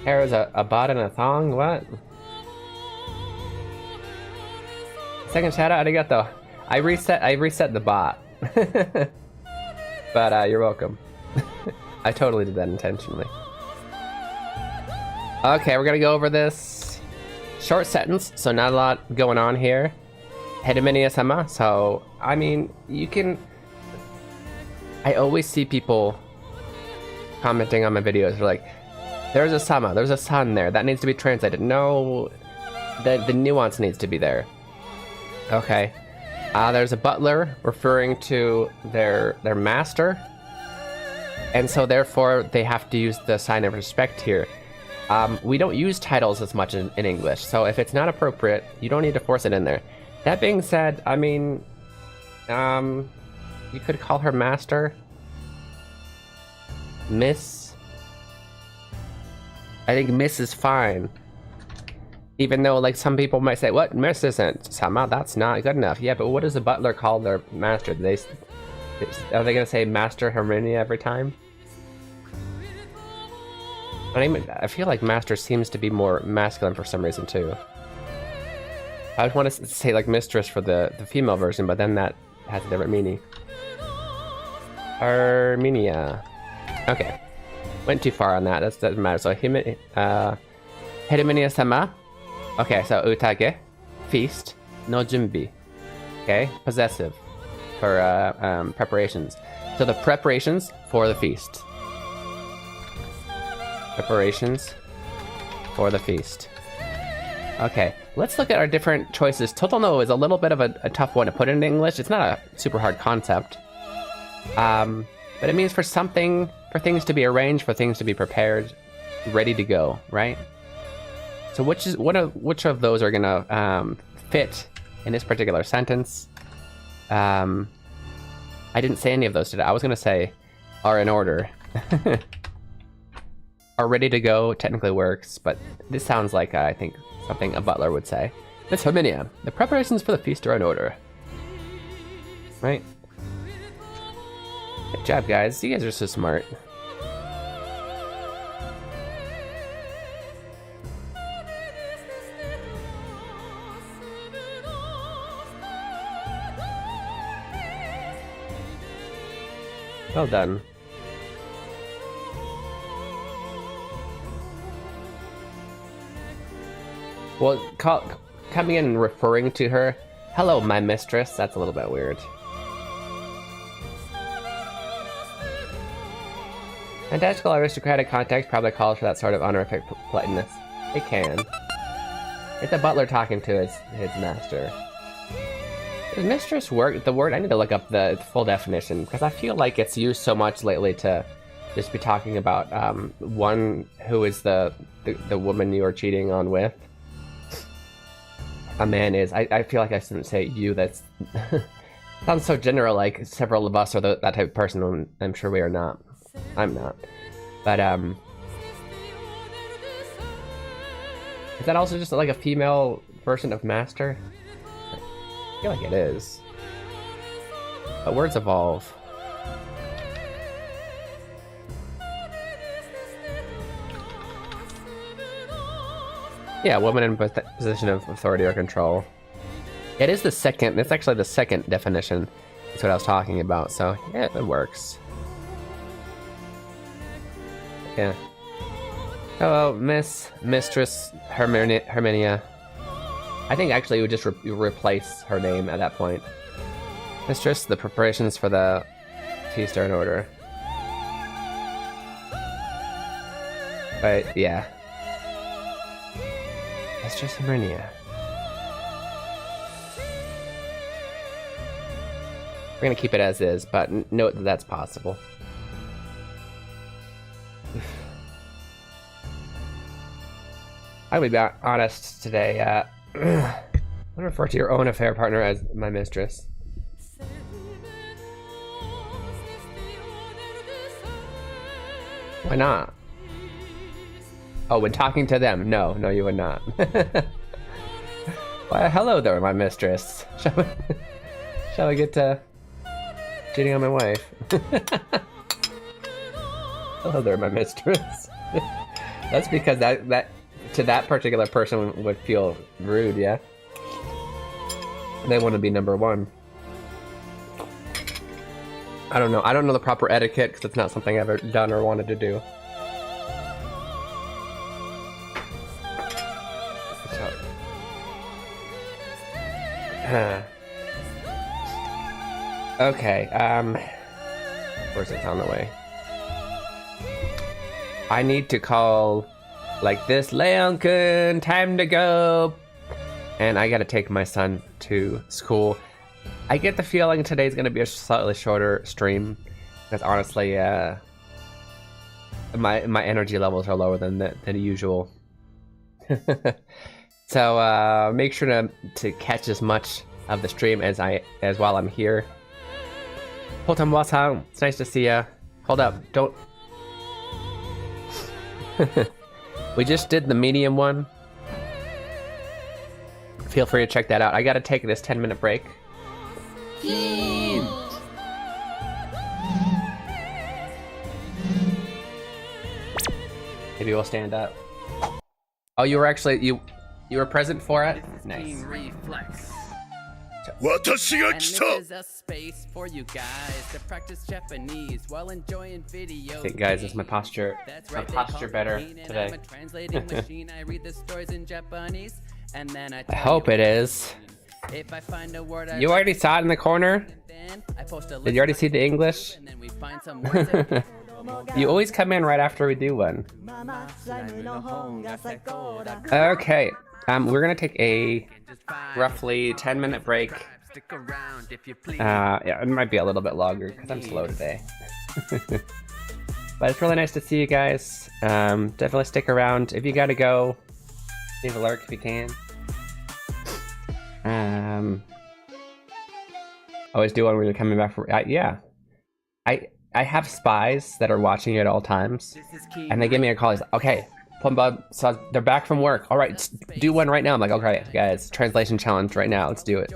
Arrow's a bot and a thong? What? Second shout out, arigato. I reset the bot. But you're welcome. I totally did that intentionally. Okay, we're gonna go over this. Short sentence, so not a lot going on here. Hedemenia-sama, so, I mean, you can... I always see people commenting on my videos, they're like, there's a sama, there's a sun there, that needs to be translated. No, the nuance needs to be there. Okay. There's a butler referring to their master, and so therefore they have to use the sign of respect here. We don't use titles as much in English, so if it's not appropriate, you don't need to force it in there. That being said, I mean, you could call her master, Miss. I think Miss is fine. Even though, like, some people might say, what, Miss isn't, Sama, that's not good enough. Yeah, but what does the butler call their master? Are they gonna say Master Herminia every time? I feel like master seems to be more masculine for some reason too. I would want to say like mistress for the female version, but then that has a different meaning. Armenia. Okay. Went too far on that. That doesn't matter. So Hedemenia-sama. Okay, so utage, feast, no junbi. Okay, possessive for preparations. So the preparations for the feast. Preparations for the feast. Okay, let's look at our different choices. Totono is a little bit of a tough one to put into English. It's not a super hard concept. But it means for things to be arranged, for things to be prepared, ready to go, right? So which of those are gonna fit in this particular sentence? I didn't say any of those today. I was gonna say are in order. Are ready to go technically works, but this sounds like I think something a butler would say. Miss Herminia, the preparations for the feast are in order. Right? Good job, guys. You guys are so smart. Well done. Well, coming in and referring to her, hello, my mistress, that's a little bit weird. Fantastical aristocratic context probably calls for that sort of honorific politeness. It can. It's a butler talking to his master. Does mistress work? The word, I need to look up the full definition, because I feel like it's used so much lately to just be talking about one who is the woman you are cheating on with. A man is. I feel like I shouldn't say you. That's sounds so general. Like several of us are that type of person. I'm sure we are not. I'm not. But is that also just like a female version of master? I feel like it is. But words evolve. Yeah, woman in position of authority or control. It is the second, it's actually the second definition. That's what I was talking about, so yeah, it works. Yeah. Hello, Mistress Herminia. I think actually you would just replace her name at that point. Mistress, the preparations for the feast are in order. But yeah. Mistress Herminia. We're gonna keep it as is, but note that that's possible. I'll be honest today. I refer to your own affair partner as my mistress. Why not? Oh, when talking to them? No, you would not. Why, hello there, my mistress. Shall we get to cheating on my wife? Hello there, my mistress. That's because that to that particular person would feel rude, yeah? They want to be number one. I don't know. I don't know the proper etiquette because it's not something I've ever done or wanted to do. Okay, where's it on the way? I need to call like this, Leon-kun, time to go. And I gotta take my son to school. I get the feeling today's gonna be a slightly shorter stream because honestly, my energy levels are lower than usual. So make sure to catch as much of the stream as while I'm here. Hotam-wa-san, it's nice to see ya. Hold up, don't. We just did the medium one. Feel free to check that out. I gotta take this 10-minute break. Keen! Maybe we'll stand up. Oh, you were actually you were present for it? Nice. Keen Reflex. 私が And 来 this た is a space for you guys to practice Japanese while enjoying video. Okay, guys, is my posture That's my right, they posture call better me Keen, and today? I'm a translating machine. I read the stories in Japanese, and then I I hope it is. If I find a word I You already saw it in the corner? then I post a Did you already see the English? and then we find some words that You always come in right after we do one. Okay, we're gonna take a roughly 10-minute break. Yeah, it might be a little bit longer because I'm slow today. But it's really nice to see you guys. Definitely stick around. If you gotta go, leave a lurk if you can. Always do one when you're coming back from. Yeah, I have spies that are watching you at all times, and they give me a call. He's like, okay, so they're back from work. All right, do one right now. I'm like, okay, guys, translation challenge right now. Let's do it.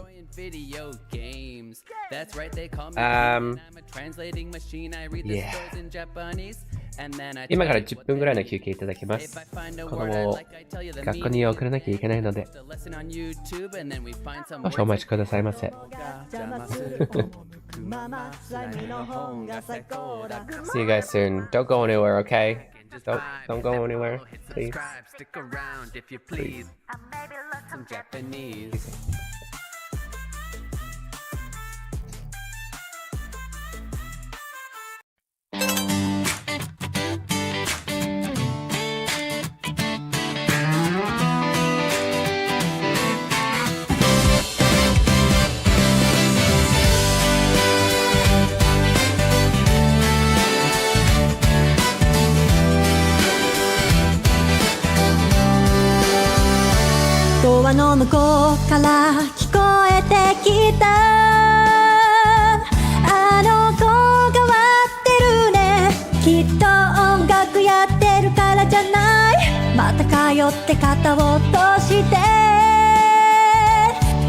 That's right, they call me I'm a translating machine. I read the stories in Japanese and then I 今から10分ぐらいの休憩いただきます。子供を学校に送らなきゃいけないので、少々お待ちくださいませ。See you guys soon. Don't go anywhere, okay? Don't go anywhere, please. Stick around if you please. Some Japanese. ドアの向こうから聞こえてきたあの子が割ってるねきっと音楽やってるからじゃないまた通って肩を落として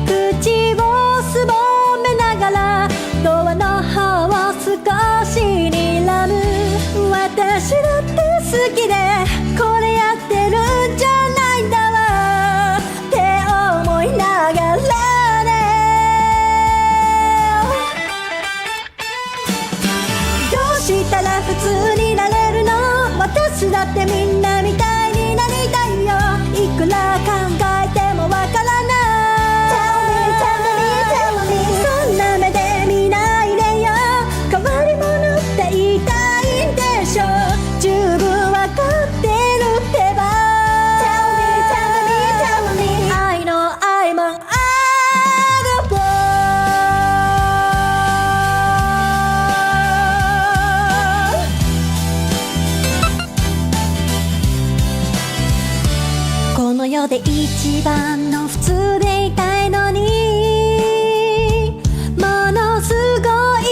口をすぼめながらドアの方を少し睨む私だって好きでこれやってるんじゃないんだわ思いながらねどうしたら普通になれるの私だってみんなみたいになりたいよいくら考えてもわからない Tell me, tell me, tell me そんな目で見ないでよ変わり者って言いたいんでしょ十分わかってるってばこの世で一番の普通でいたいのにものすごい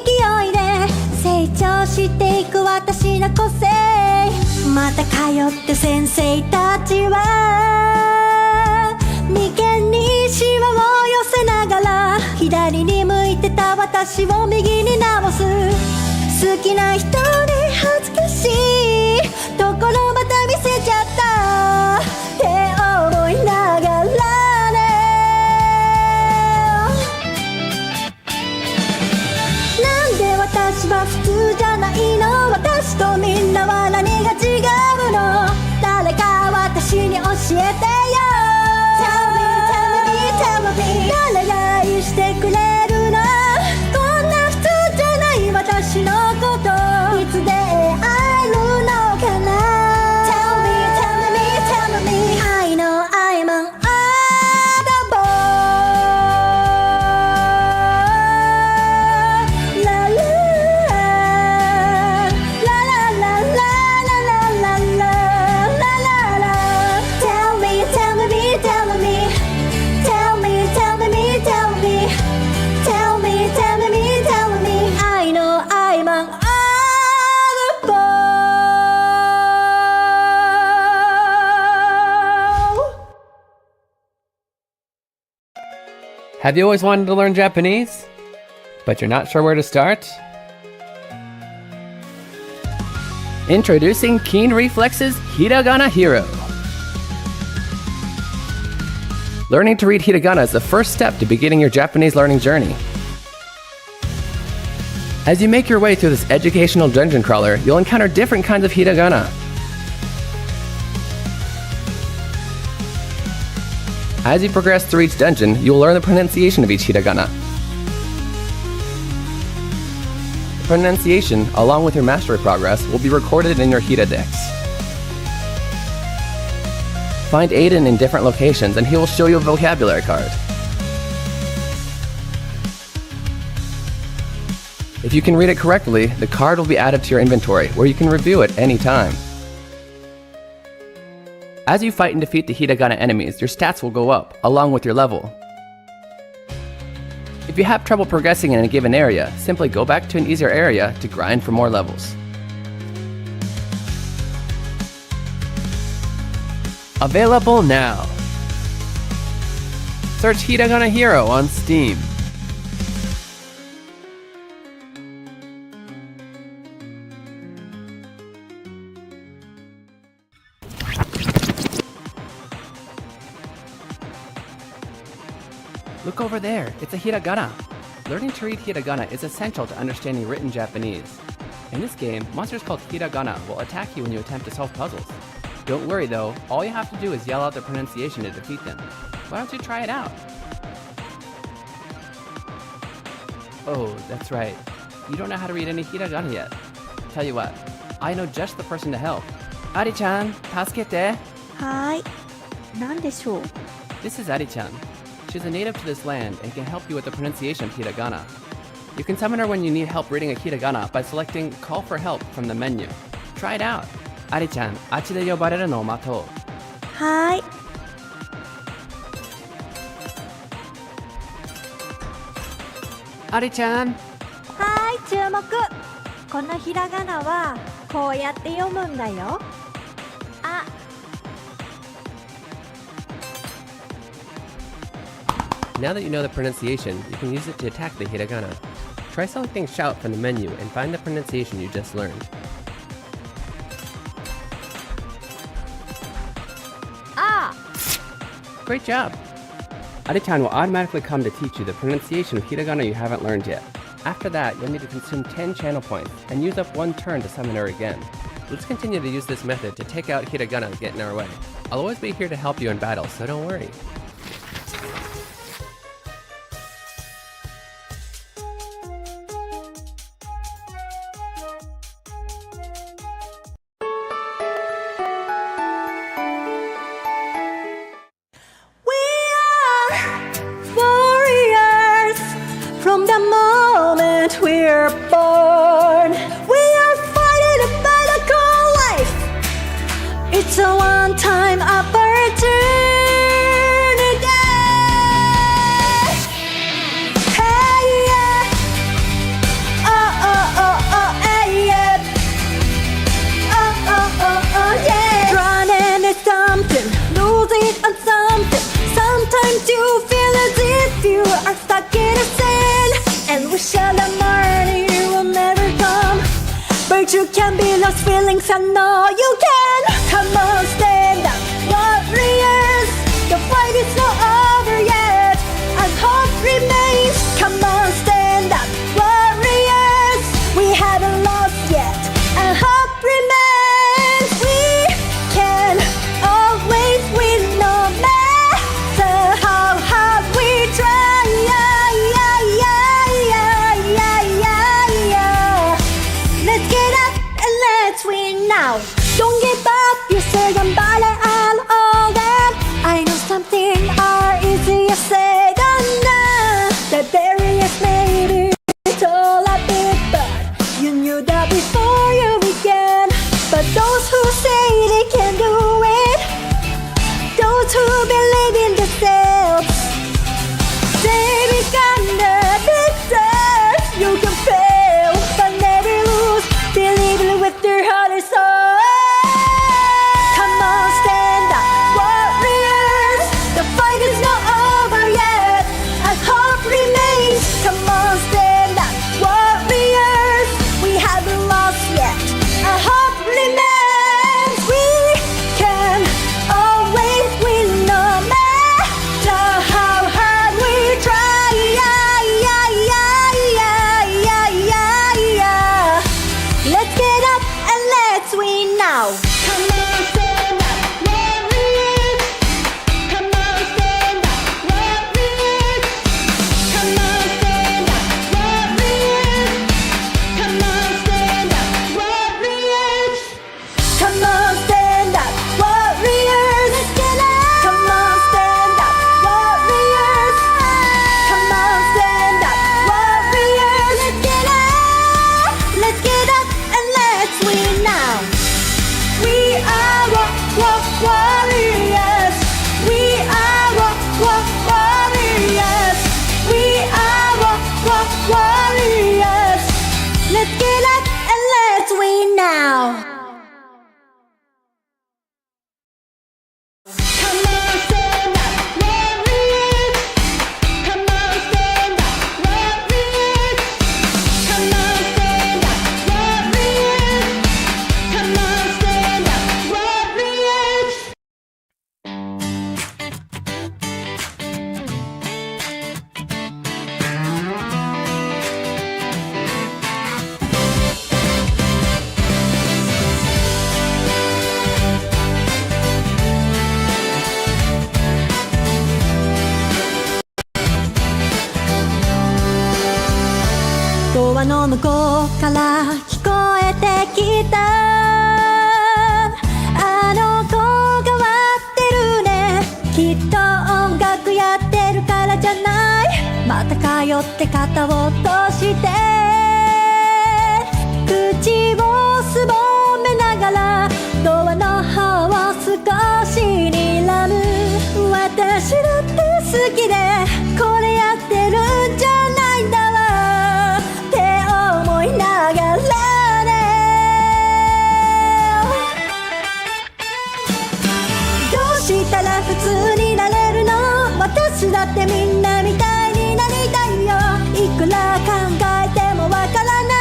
勢いで成長していく私の個性また通って先生たちは眉間にシワを寄せながら左に向いてた私を右に直す好きな人に恥ずかしいところまた見せちゃったって思いながらねなんで私は普通じゃないの私とみんなは何が違うの誰か私に教えてよ Tell me, tell me, tell me 誰が愛してくれるのこんな普通じゃない私のこといつで会えるのかな Tell me, tell me, tell me I know I'm an oddball La la la la la la la la la la la Tell me, tell me, tell me Tell me, tell me, tell me Tell me, tell me, tell me I know I'm an oddball Have you always wanted to learn Japanese, but you're not sure where to start? Introducing Keen Reflex's Hiragana Hero. Learning to read hiragana is the first step to beginning your Japanese learning journey. As you make your way through this educational dungeon crawler, you'll encounter different kinds of hiragana. As you progress through each dungeon, you will learn the pronunciation of each hiragana. Pronunciation, along with your mastery progress, will be recorded in your Hitadex. Find Aiden in different locations and he will show you a vocabulary card. If you can read it correctly, the card will be added to your inventory, where you can review it anytime. As you fight and defeat the Hiragana enemies, your stats will go up, along with your level. If you have trouble progressing in a given area, simply go back to an easier area to grind for more levels. Available now! Search Hiragana Hero on Steam. Look over there, it's a hiragana. Learning to read hiragana is essential to understanding written Japanese. In this game, monsters called hiragana will attack you when you attempt to solve puzzles. Don't worry though, all you have to do is yell out the pronunciation to defeat them. Why don't you try it out? Oh, that's right. You don't know how to read any hiragana yet. Tell you what, I know just the person to help. Ari-chan, tasukete. はーい。何でしょう? This is Ari-chan. She's a native to this land and can help you with the pronunciation of hiragana. You can summon her when you need help reading a hiragana by selecting Call for Help from the menu. Try it out. Ari-chan, あっちで呼ばれるのを待とう。はーい。Ari-chan! はーい、注目。このひらがなはこうやって読むんだよ。あ、Now that you know the pronunciation, you can use it to attack the hiragana. Try selecting Shout from the menu and find the pronunciation you just learned. Ah! Great job! Ari-chan will automatically come to teach you the pronunciation of hiragana you haven't learned yet. After that, you'll need to consume 10 channel points and use up 1 turn to summon her again. Let's continue to use this method to take out hiragana that get in our way. I'll always be here to help you in battle, so don't worry. From the moment we're born, we are fighting a battle called life. It's a one-time opportunity. Hey yeah, oh oh oh oh hey yeah, oh oh oh oh yeah. Running is something, losing on something. Sometimes you feel as if you are stuck in a sin, and wish all the morning will never come. But you can be lost feelings, I know you can. Come on, stand up, warriors. The fight is not over yet, and hope remains. Come on, stand up, warriors. We haven't lost yet, and hope remains. We can always win no matter how hard we try. Let's get up and let's win now. Don't give up, you say ganbare and all that. I know something are easier said than done. The barriers maybe it's all a bit, but you knew that before you began. But those who say they can do it, those who believe in themselves, they become the victors. You can fail, but never lose. Believe it with your heart and soul. Come on, の向こうから聞こえてきたあの子変わってるねきっと音楽やってるからじゃないまた通って肩を落として口をすぼめながらドアの方を少し睨む私だって好きでこれやってるんじゃないんだわって思いながらねどうしたら普通になれるの私だってみんなみたいになりたいよいくら考えてもわからない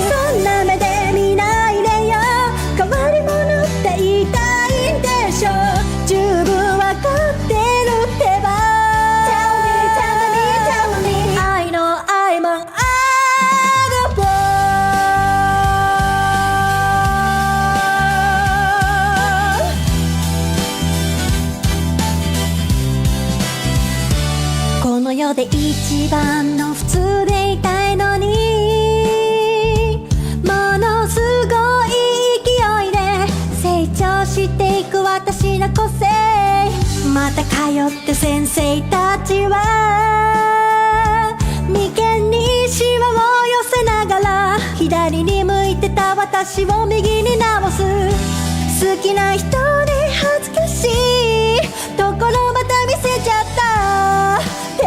そんな目で見ないでよ変わり者って言いたいんでしょ十分わかってるってば Tell me I know I'm an oddball この世で一番の普通でいたいのにものすごい勢いで成長していく私の個性また通って先生たちは眉間にシワを寄せながら左に向いてた私を右に直す好きな人に恥ずかしいところまた見せちゃったって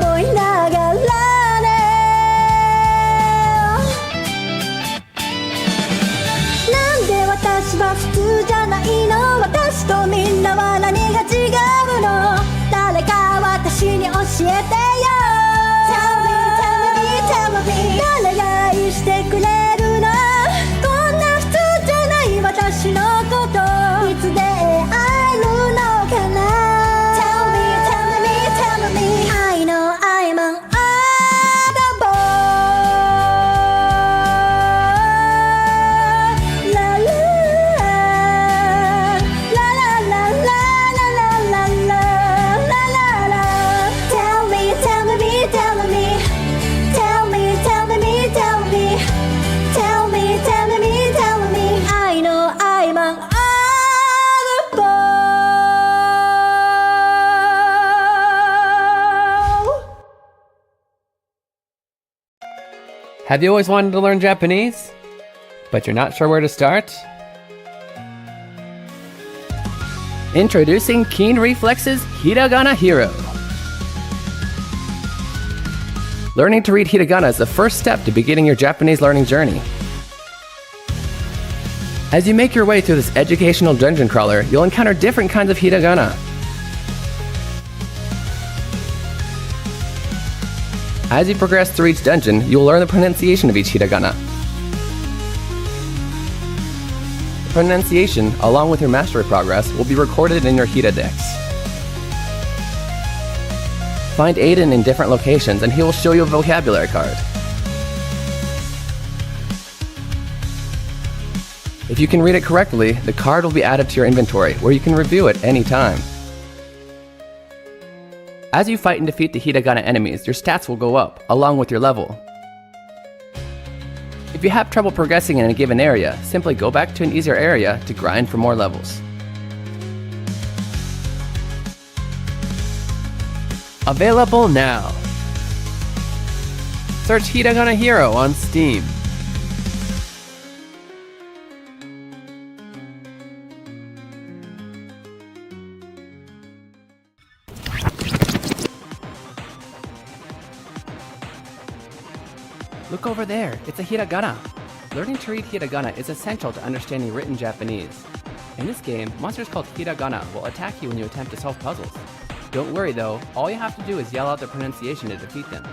思いながらねなんで私は普通じゃないの私とみんなは何が違うの誰か私に教えてよ Tell me 誰が愛してくれるのこんな普通じゃない私のこといつで会えるのかな Tell me I know I'm an oddball La la la la la la la la la la la Tell me Tell me Tell me Tell me Tell me Tell me Tell me Tell me Tell me I know I'm an oddball Have you always wanted to learn Japanese, but you're not sure where to start? Introducing Keen Reflex's Hiragana Hero. Learning to read hiragana is the first step to beginning your Japanese learning journey. As you make your way through this educational dungeon crawler, you'll encounter different kinds of hiragana. As you progress through each dungeon, you will learn the pronunciation of each hiragana. The pronunciation, along with your mastery progress, will be recorded in your Hiradex. Find Aiden in different locations and he will show you a vocabulary card. If you can read it correctly, the card will be added to your inventory, where you can review it anytime. As you fight and defeat the hiragana enemies, your stats will go up, along with your level. If you have trouble progressing in a given area, simply go back to an easier area to grind for more levels. Available now! Search Hiragana Hero on Steam. Look over there, it's a hiragana. Learning to read hiragana is essential to understanding written Japanese. In this game, monsters called hiragana will attack you when you attempt to solve puzzles. Don't worry though, all you have to do is yell out the pronunciation to defeat them.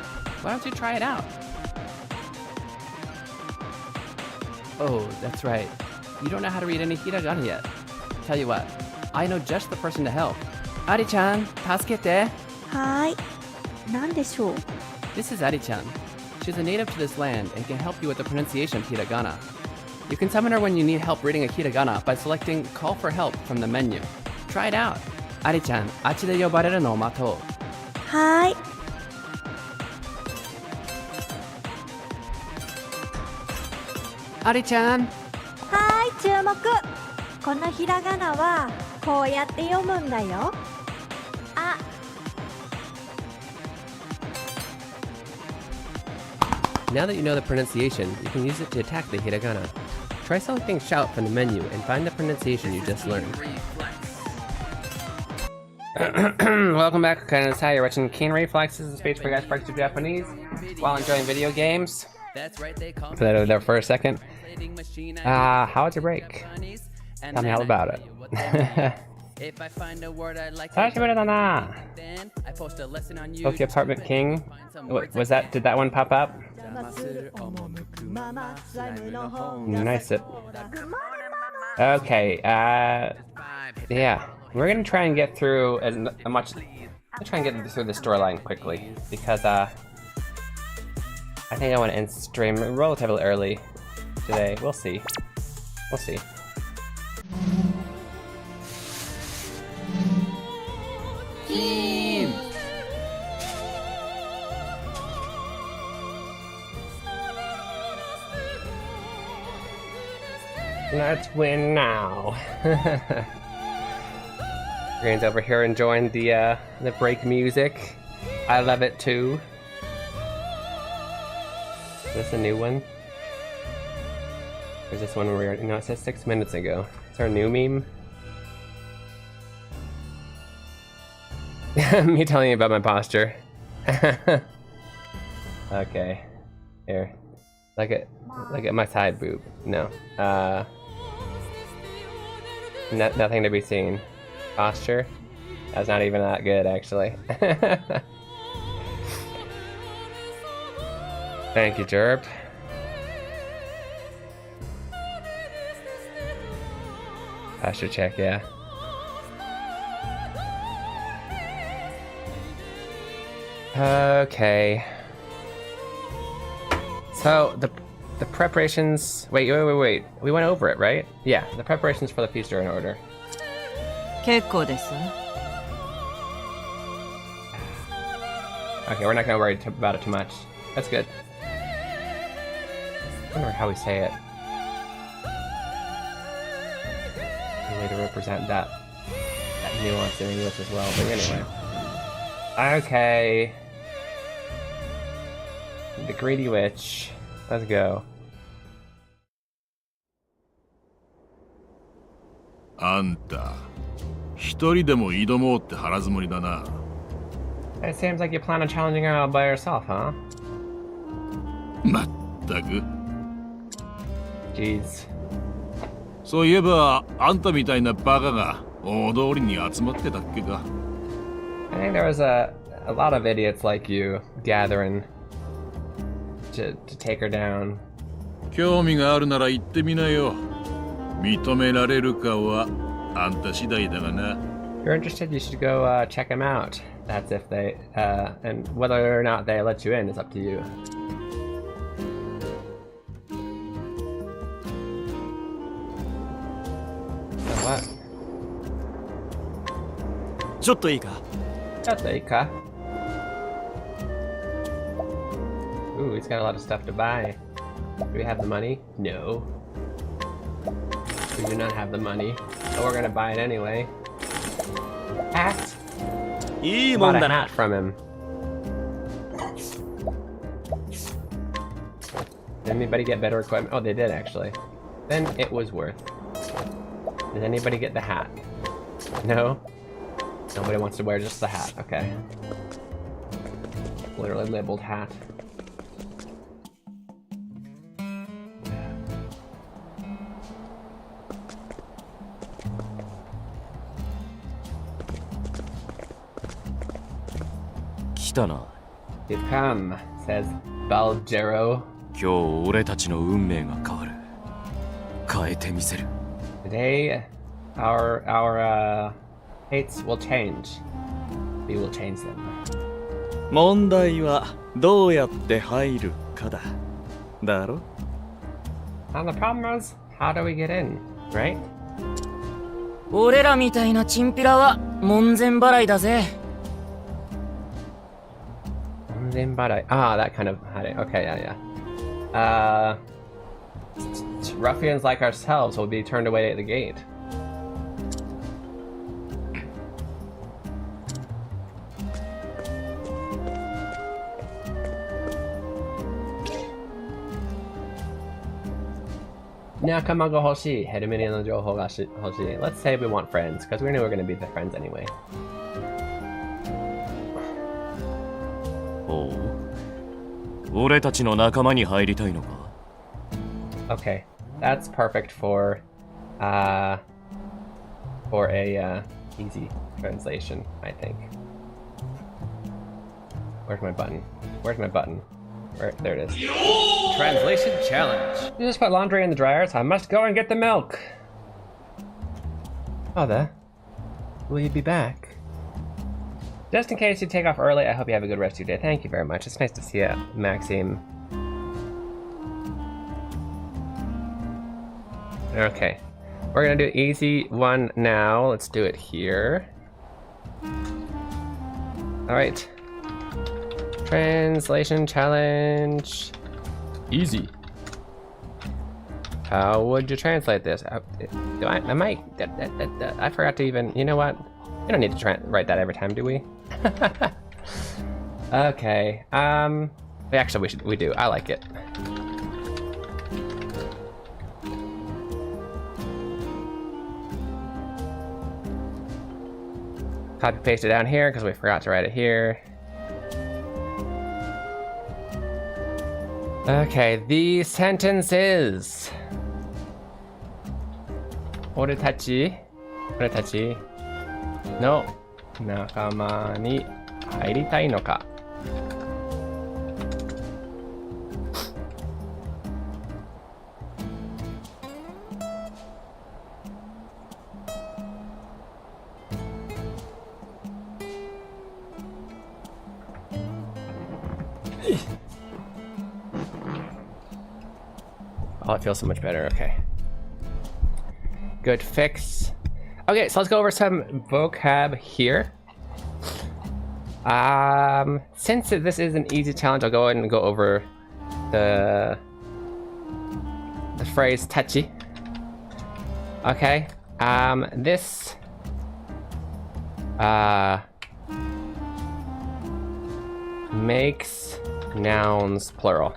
Why don't you try it out? Oh, that's right. You don't know how to read any hiragana yet. Tell you what, I know just the person to help. Ari-chan, tasukete. はーい。なんでしょう。 This is Ari-chan. She's a native to this land and can help you with the pronunciation of hiragana. You can summon her when you need help reading a hiragana by selecting Call for Help from the menu. Try it out. Ari-chan, あっちで呼ばれるのを待とう。はーい。アリちゃん。はい注目。このひらがなはこうやって読むんだよ。あ、 Now that you know the pronunciation, you can use it to attack the hiragana. Try selecting shout from the menu and find the pronunciation you just learned. Welcome back, Kanasai. You're watching Keen Reflex. This is a speech for guys who practice Japanese while enjoying video games. That's right, they call me Put that over there for a second. translating machine. How was your break? Tell me all about it. If I find a word I like, Then I post a lesson on YouTube. Tokyo Apartment King. Was that? Did that one pop up? Nice it. Okay. Yeah. We're gonna try and get through as much. I'll try and get through the storyline quickly because I think I want to end stream relatively early today. We'll see. We'll see. Keen! Let's win now. Green's over here enjoying the break music. I love it too. Is this a new one? Or is this one where we already... No, it says 6 minutes ago. Is there a new meme? Me telling you about my posture. Okay. Here. Look at my side boob. No. Nothing to be seen. Posture? That's not even that good, actually. Thank you, Jerp. Posture check, yeah. Okay. So, the preparations... Wait. We went over it, right? Yeah, the preparations for the feast are in order. 結構です Okay, we're not gonna worry about it too much. That's good. I wonder how we say it. A way to represent that nuance in English as well, but anyway. Okay. The Greedy Witch. Let's go. あんた、一人でも挑もうって腹積もりだな。It seems like you plan on challenging her all by yourself, huh? まったく。Jeez. そういえば、あんたみたいなバカが大通りに集まってたっけか。I think there was a lot of idiots like you gathering to take her down. 興味があるなら行ってみなよ。認められるかはあんた次第だがな。If you're interested, you should go check them out. That's if they, and whether or not they let you in is up to you. So what? ちょっといいか。 Ika. Ooh, he's got a lot of stuff to buy. Do we have the money? No. We do not have the money. But we're gonna buy it anyway. Hat! いいもん Bought だ a な。 hat from him. Did anybody get better equipment? Oh, they did actually. Then it was worth. Did anybody get the hat? No? Nobody wants to wear just the hat. Okay. Literally labeled hat. You've come, says Baldero. 今日俺たちの運命が変わる。変えてみせる。 Today, our fates will change. We will change them. 問題はどうやって入るかだ。だろ？ And the problem is, how do we get in, right? 俺らみたいなチンピラは門前払いだぜ。Ah, that kind of had it. Okay, yeah. ruffians like ourselves will be turned away at the gate. Nakama ga hoshii. Herumini no jouhou ga hoshii. Let's say we want friends, because we knew we were going to be the friends anyway. Oh. 俺たちの仲間に入りたいのか? Okay, that's perfect for a easy translation, I think. Where's my button? Where's my button? There it is. Translation challenge. You just put laundry in the dryer, so I must go and get the milk. Mother, will you be back? Just in case you take off early, I hope you have a good rest of your day. Thank you very much. It's nice to see you, Maxime. Okay, we're gonna do easy one now. Let's do it here. All right. Translation challenge. Easy. How would you translate this? I forgot to even, you know what? We don't need to write that every time, do we? Okay. Actually, we do. I like it. Copy paste it down here because we forgot to write it here. Okay, the sentence is 俺たちの仲間に入りたいのか? Oh, it feels so much better. Okay. Good fix. Okay, so let's go over some vocab here. Since this is an easy challenge, I'll go ahead and go over the phrase tachi. Okay. This makes nouns plural.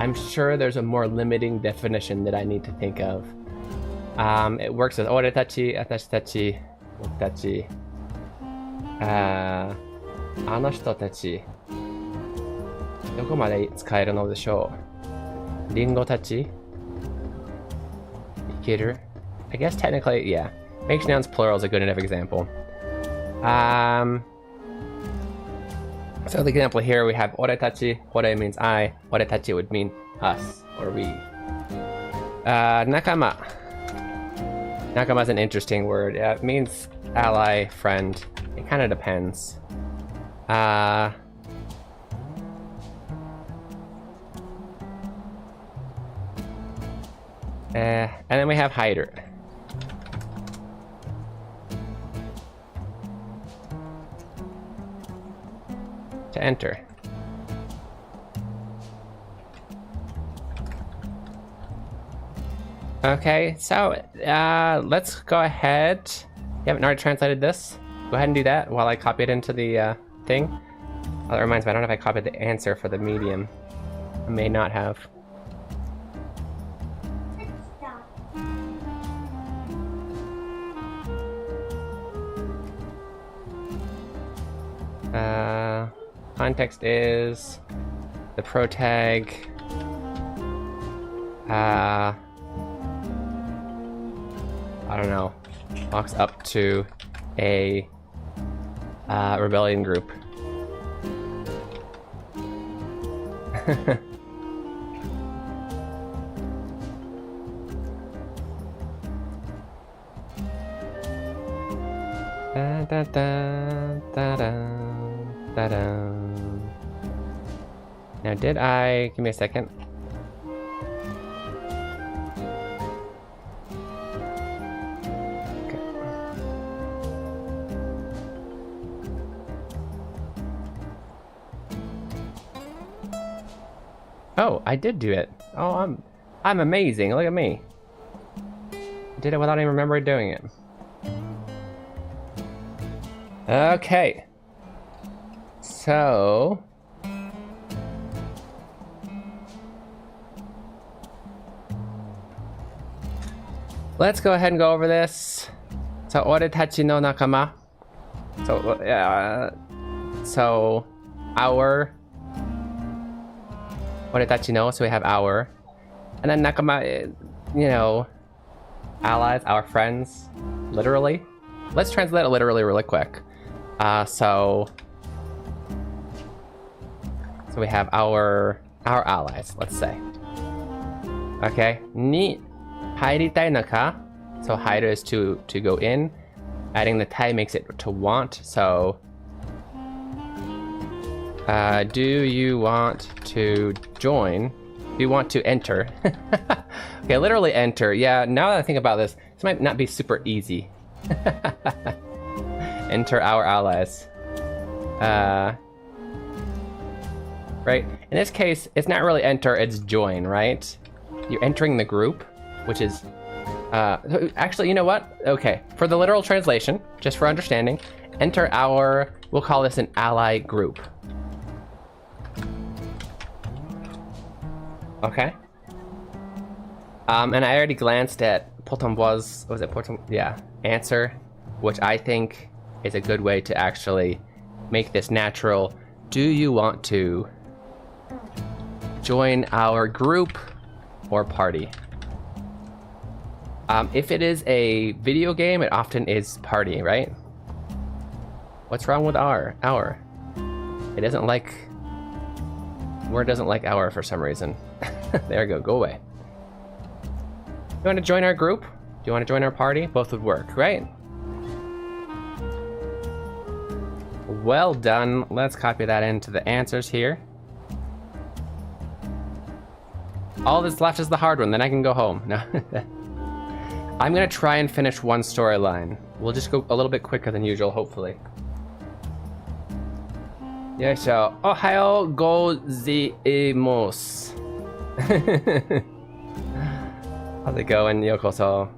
I'm sure there's a more limiting definition that I need to think of. It works as oretachi, atashitachi, bokudachi, あの人たち。どこまで使えるのでしょう。リンゴたち。いける。I guess technically, yeah. Makes nouns plural is a good enough example. So the example here we have oretachi. Ore means I. Oretachi would mean us or we. Nakama. Nakama is an interesting word. It means ally, friend. It kind of depends. And then we have hider. To enter. Okay, so let's go ahead. You haven't already translated this? Go ahead and do that while I copy it into the thing. Oh, that reminds me, I don't know if I copied the answer for the medium. I may not have. Context is the pro tag. I don't know. Walks up to a rebellion group. Da, da, da, da, da, da, da. Now, did I... Give me a second. Okay. Oh, I did do it. Oh, I'm amazing. Look at me. Did it without even remembering doing it. Okay. So... let's go ahead and go over this. So, oretachi no nakama. So, our... oretachi no, so we have our. And then nakama, you know, allies, our friends, literally. Let's translate it literally really quick. So we have our allies, let's say. Okay, ni hairitai no ka? So hairu is to go in. Adding the tai makes it to want. So do you want to join? Do you want to enter? Okay, literally enter. Yeah, now that I think about this might not be super easy. Enter our allies. Right? In this case, it's not really enter, it's join, right? You're entering the group, which is... actually, you know what? Okay, for the literal translation, just for understanding, enter our... we'll call this an ally group. Okay. And I already glanced at Potombo's... was it Potom... yeah, answer, which I think is a good way to actually make this natural. Do you want to join our group or party? If it is a video game, it often is party, right? What's wrong with our? It doesn't like... Word doesn't like our for some reason. There you go, go away. You want to join our group? Do you want to join our party? Both would work, right? Well done. Let's copy that into the answers here. All that's left is the hard one, then I can go home. No. I'm gonna try and finish one storyline. We'll just go a little bit quicker than usual, hopefully. Yeah, so Ohayo gozaimasu. How's it going, Yokoso?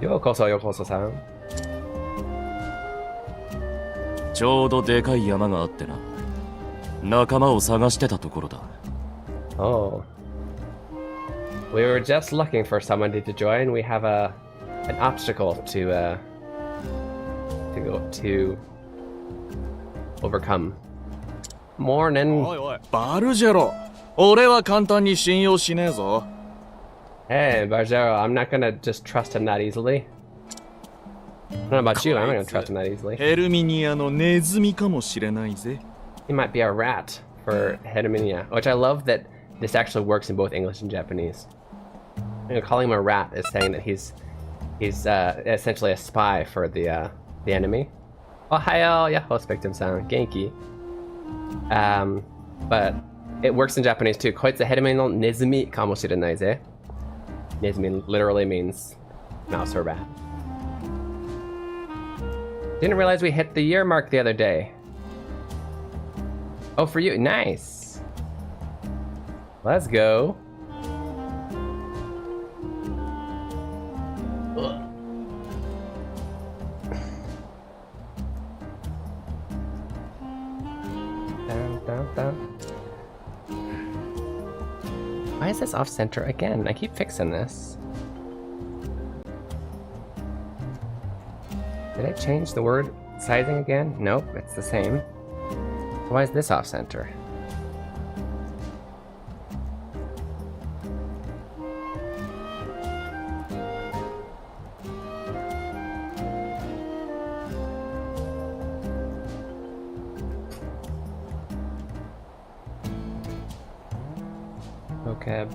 Yokoso-san. ちょうどでかい山があってな。仲間を探してたところだ。Oh. We were just looking for someone to join. We have an obstacle to overcome. Morning. おいおい、バルジェロ。俺は簡単に信用しねえぞ。Hey, Barjero, I'm not gonna just trust him that easily. I don't know about you, I'm not gonna trust him that easily. ヘルミニアのネズミかもしれないぜ。 He might be a rat for Herminia, which I love that this actually works in both English and Japanese. You know, calling him a rat is saying that he's essentially a spy for the enemy. Ohayo, yeah, host victim sound, Genki. But it works in Japanese too. Koitsu herimi no nezumi kamoshirenai ze. Nezumi literally means mouse or rat. Didn't realize we hit the year mark the other day. Oh, for you, nice. Let's go. Why is this off center again? I keep fixing this. Did I change the word sizing again? Nope, it's the same. So why is this off center? Okay.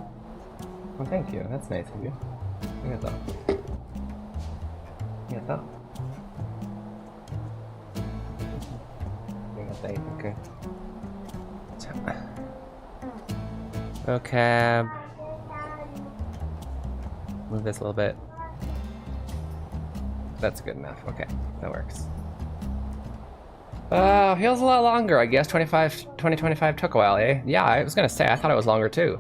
Well, thank you. That's nice of you. Okay. Okay. Move this a little bit. That's good enough. Okay, that works. Feels a lot longer, I guess. 2025 took a while, eh? Yeah, I was gonna say, I thought it was longer too.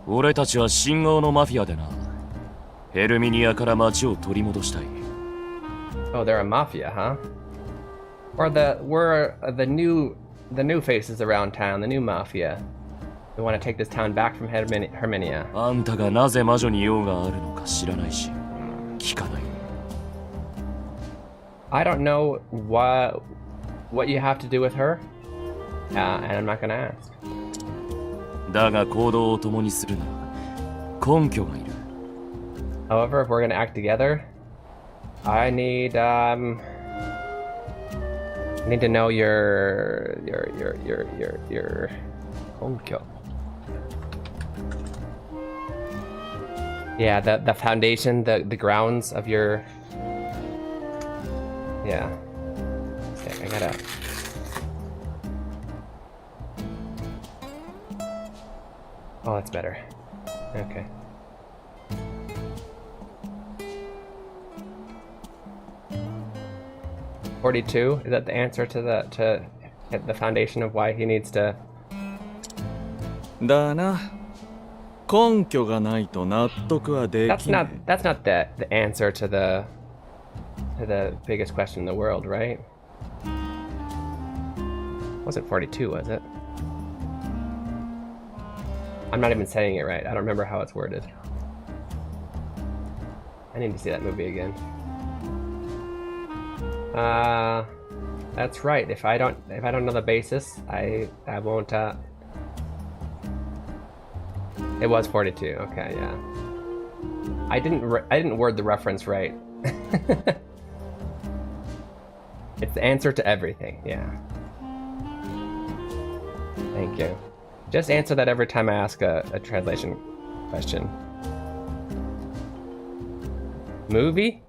俺たちは信号のマフィアでな。ヘルミニアから街を取り戻したい。Oh, they're a mafia, huh? We're the new faces around town, the new mafia. We want to take this town back from Herminia. あんたがなぜ魔女に用があるのか知らないし、聞かない。I don't know what you have to do with her, and I'm not gonna ask. だが行動を共にするなら根拠がいる。However, if we're gonna act together, I need to know your konkyo. Yeah, the foundation, the grounds of your. Yeah. Okay, I gotta. Oh, that's better. Okay. $42? Is that the answer to the foundation of why he needs to? だな。根拠がないと納得はできない。That's not the answer to the biggest question in the world, right? Wasn't 42, was it? I'm not even saying it right. I don't remember how it's worded. I need to see that movie again. That's right. If I don't know the basis, I won't. It was 42. Okay, yeah. I didn't word the reference right. It's the answer to everything. Yeah. Thank you. Just answer that every time I ask a translation question. Movie?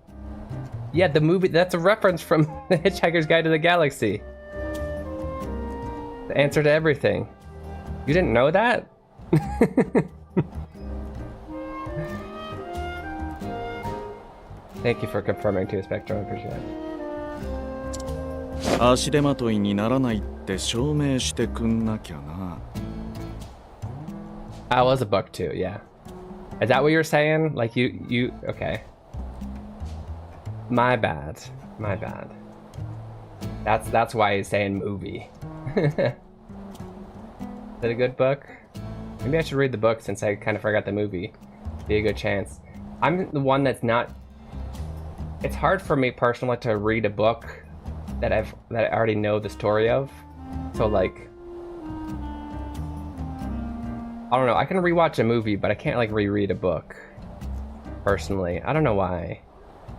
Yeah, the movie. That's a reference from The Hitchhiker's Guide to the Galaxy. The answer to everything. You didn't know that? Thank you for confirming too, Spectrum. I appreciate it. 足手まといにならないって証明してくんなきゃな。I was a book too, yeah. Is that what you're saying? Like you okay. My bad. That's why he's saying movie. Is it a good book? Maybe I should read the book since I kind of forgot the movie. Be a good chance. I'm the one that's not. It's hard for me personally to read a book that I already know the story of. So like, I don't know. I can rewatch a movie, but I can't like reread a book. Personally, I don't know why.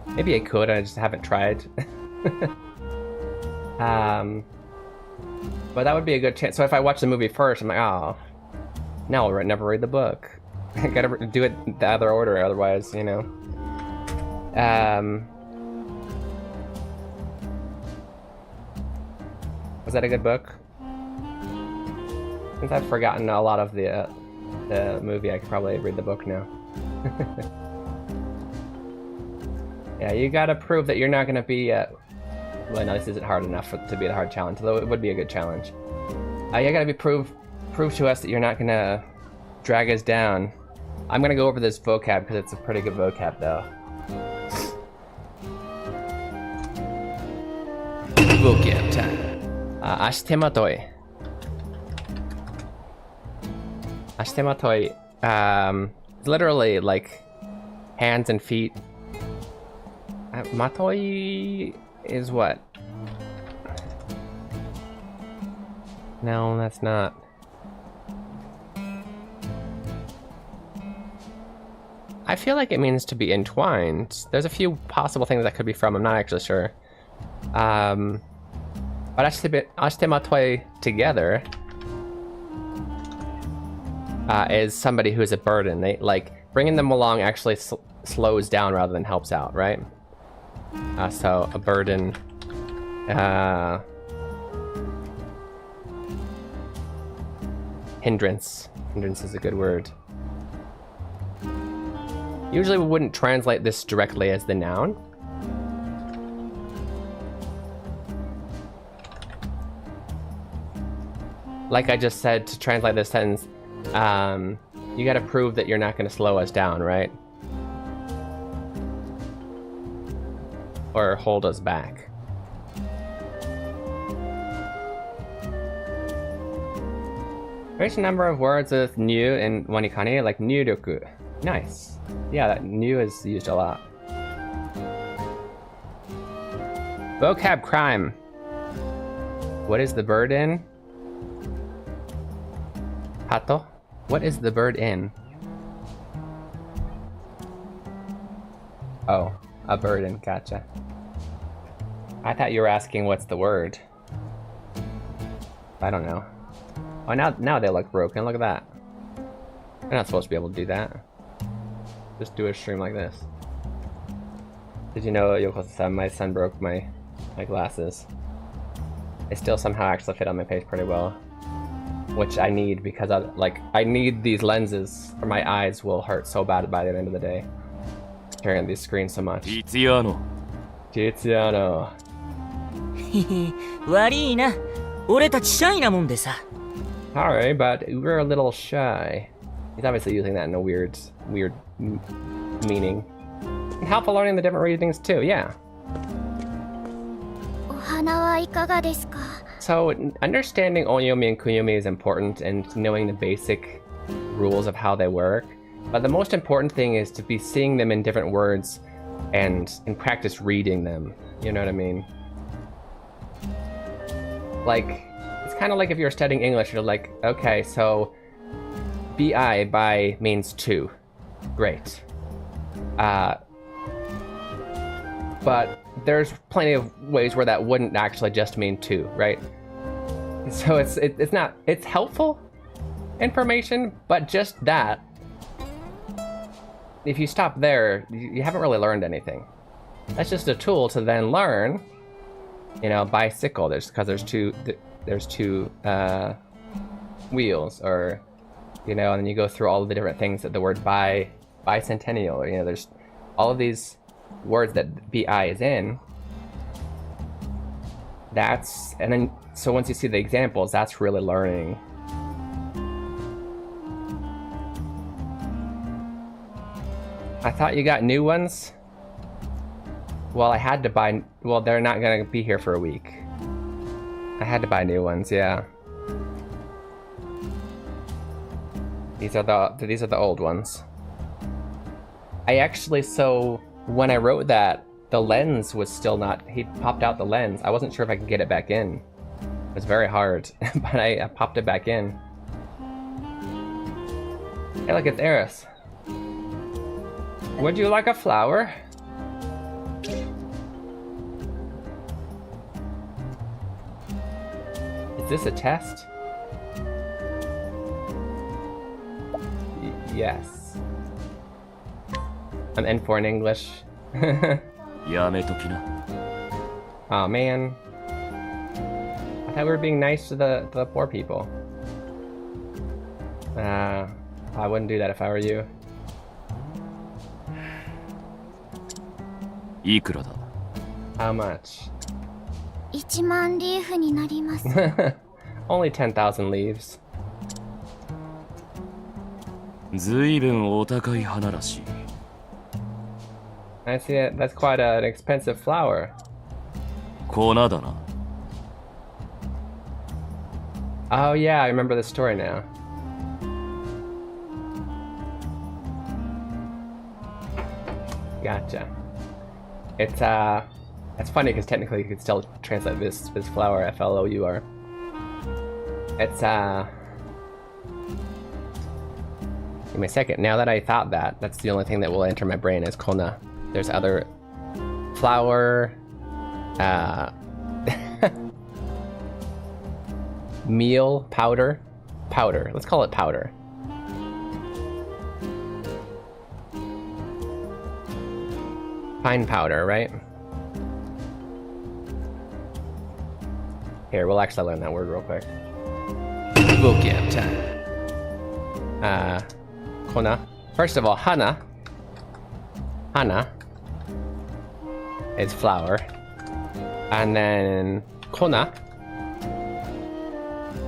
Maybe I could. I just haven't tried. But that would be a good chance. So if I watch the movie first, I'm like, oh, now I'll never read the book. I gotta do it the other order, otherwise, you know. Was that a good book? Since I've forgotten a lot of the movie, I could probably read the book now. Yeah, you gotta prove that you're not gonna be. Well, no, this isn't hard enough to be a hard challenge, although it would be a good challenge. You gotta prove to us that you're not gonna drag us down. I'm gonna go over this vocab because it's a pretty good vocab, though. Vocab time. Ashitematoi. Ashitematoi. Literally like hands and feet. Matoi is what? No, that's not. I feel like it means to be entwined. There's a few possible things that could be from. I'm not actually sure. But ashitematoi together is somebody who's a burden. They like bringing them along actually slows down rather than helps out, right? So a burden. Hindrance. Hindrance is a good word. Usually we wouldn't translate this directly as the noun. like I just said to translate this sentence, you gotta prove that you're not gonna slow us down, right? Or hold us back. There's a number of words with new in wanikane, like nyuryoku. Nice. Yeah, that new is used a lot. Vocab crime. What is the bird in? Hato? What is the bird in? Oh, a bird in, gotcha. I thought you were asking what's the word. I don't know. Oh, now they look broken, look at that. They're not supposed to be able to do that. Just do a stream like this. Did you know, Yoko-san, my son broke my glasses. They still somehow actually fit on my face pretty well. Which I need because I need these lenses or my eyes will hurt so bad by the end of the day. Staring at these screens so much. Tiziano. Alright, but we're a little shy. He's obviously using that in a weird meaning. And helpful learning the different readings too, yeah. So, understanding onyomi and kunyomi is important and knowing the basic rules of how they work. But the most important thing is to be seeing them in different words and practice reading them. You know what I mean? Like, it's kind of like if you're studying English, you're like, okay, so by means two. Great. But there's plenty of ways where that wouldn't actually just mean two, right? So it's helpful information, but just that. If you stop there, you haven't really learned anything. That's just a tool to then learn, you know, bicycle. Because there's two wheels, or, you know, and then you go through all of the different things that the word bicentennial, or, you know, there's all of these words that bi is in. And then so once you see the examples, that's really learning. I thought you got new ones? Well, I had to buy... Well, they're not gonna be here for a week. I had to buy new ones, yeah. These are the old ones. I actually, so when I wrote that, the lens was still not... He popped out the lens. I wasn't sure if I could get it back in. It was very hard, but I popped it back in. Hey, look, it's Eris. Would you like a flower? Is this a test? Yes. I'm N4 in English. Oh man. I thought we were being nice to the poor people. I wouldn't do that if I were you. How much? Only 10,000 leaves. I see it. That's quite an expensive flower. Oh yeah, I remember the story now. Gotcha. It's funny because technically you could still translate this flower, F-L-O-U-R. It's give me a second. Now that I thought that, that's the only thing that will enter my brain is kona. There's other flour, meal, powder. Let's call it powder. Pine powder, right? Here, we'll actually learn that word real quick. Vocab time. Kona. First of all, hana. Hana is flour. And then kona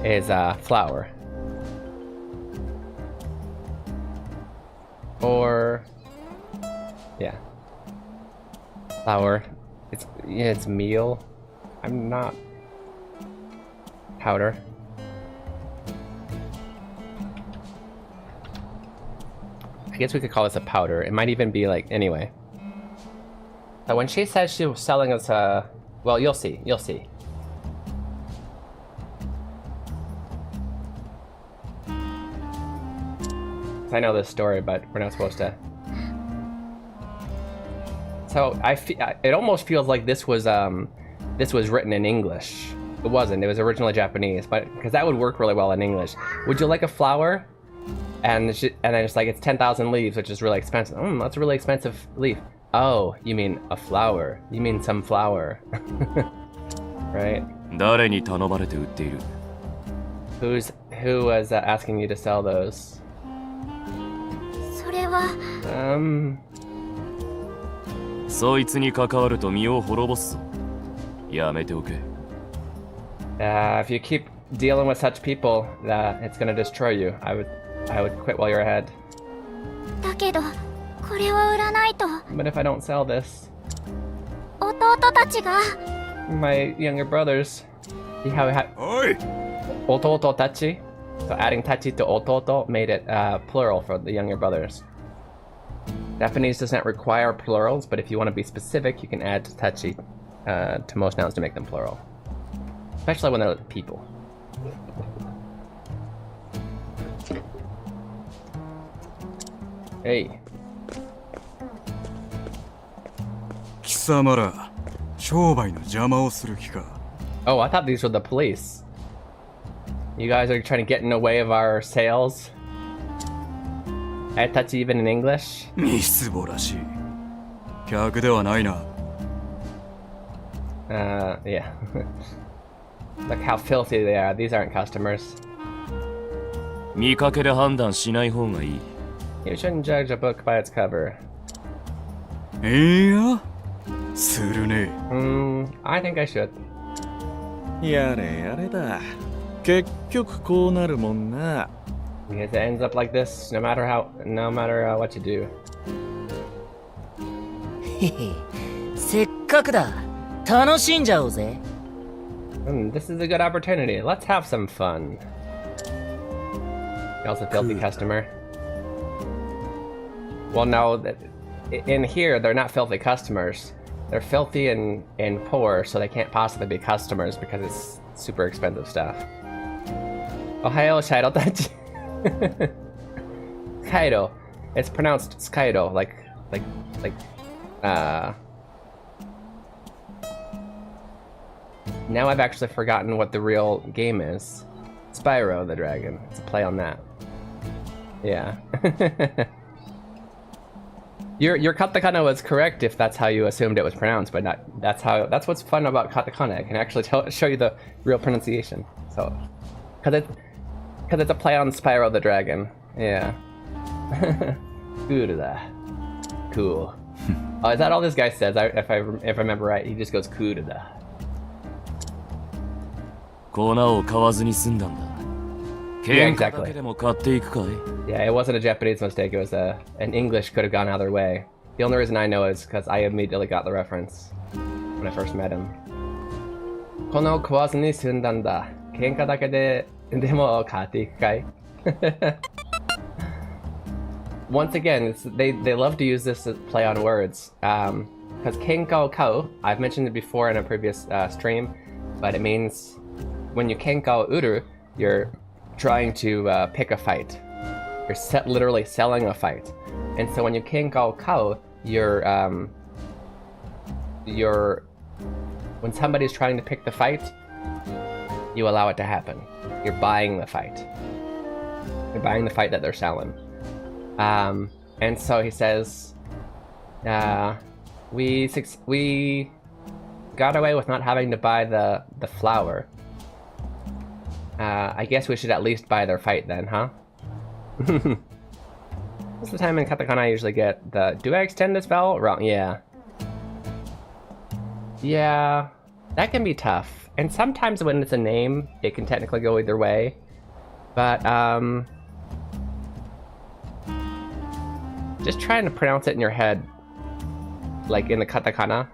is flower. Or yeah, flour. It's meal. I'm not powder. I guess we could call this a powder. It might even be like anyway. So when she says she was selling us well, you'll see. You'll see. I know this story, but we're not supposed to. So it almost feels like this was written in English. It wasn't. It was originally Japanese, but because that would work really well in English. Would you like a flower? And then it's like it's 10,000 leaves, which is really expensive. That's a really expensive leaf. Oh, you mean a flower? You mean some flower, right? 誰に頼まれて売っている? Who was asking you to sell those? それはそいつに関わると身を滅ぼすぞ。やめておけ。If you keep dealing with such people, it's gonna destroy you. I would quit while you're ahead. だけどこれを売らないと But if I don't sell this, 弟たちが my younger brothers. See how we have ototo tachi? So adding tachi to ototo made it plural for the younger brothers. Japanese doesn't require plurals, but if you want to be specific, you can add tachi to most nouns to make them plural. Especially when they're people. Hey. 貴様ら、商売の邪魔をする気か。 Oh, I thought these were the police. You guys are trying to get in the way of our sales? Add touch even in English? みすぼらしい。客ではないな。Yeah. Look how filthy they are. These aren't customers. 見かけで判断しない方がいい。You shouldn't judge a book by its cover. いや、するね。I think I should. やれやれだ。結局こうなるもんな。Because it ends up like this, no matter what you do. へへ、せっかくだ。楽しんじゃおうぜ。This is a good opportunity. Let's have some fun. You're also a filthy customer. Well, no, in here they're not filthy customers. They're filthy and poor, so they can't possibly be customers because it's super expensive stuff. Ohayo Shaido Tachi. Kaido. It's pronounced Skaido, like Now I've actually forgotten what the real game is. Spyro the Dragon. It's a play on that. Yeah. Your katakana was correct if that's how you assumed it was pronounced, but not that's what's fun about katakana. I can actually show you the real pronunciation. So, cause it's a play on Spyro the Dragon. Yeah. Cool. Oh, is that all this guy says? If I remember right, he just goes "Kuda." 粉を買わずに済んだんだ。 Yeah, 喧嘩だけでも買っていくかい? Yeah, it wasn't a Japanese mistake. It was an English could have gone either way. The only reason I know is because I immediately got the reference when I first met him. 粉を買わずに済んだんだ。喧嘩だけでも買っていくかい? Once again, they love to use this to play on words. Because kenka o kau, I've mentioned it before in a previous stream, but it means when you kenka o uru, you're trying to pick a fight. You're literally selling a fight. And so when you kenka o kau, when somebody's trying to pick the fight, you allow it to happen. You're buying the fight. You're buying the fight that they're selling. And so he says, we got away with not having to buy the flower. I guess we should at least buy their fight then, huh? What's the time in katakana I usually get the, do I extend this vowel? Wrong, yeah. Yeah, that can be tough. And sometimes when it's a name, it can technically go either way. But, just trying to pronounce it in your head, like in the katakana,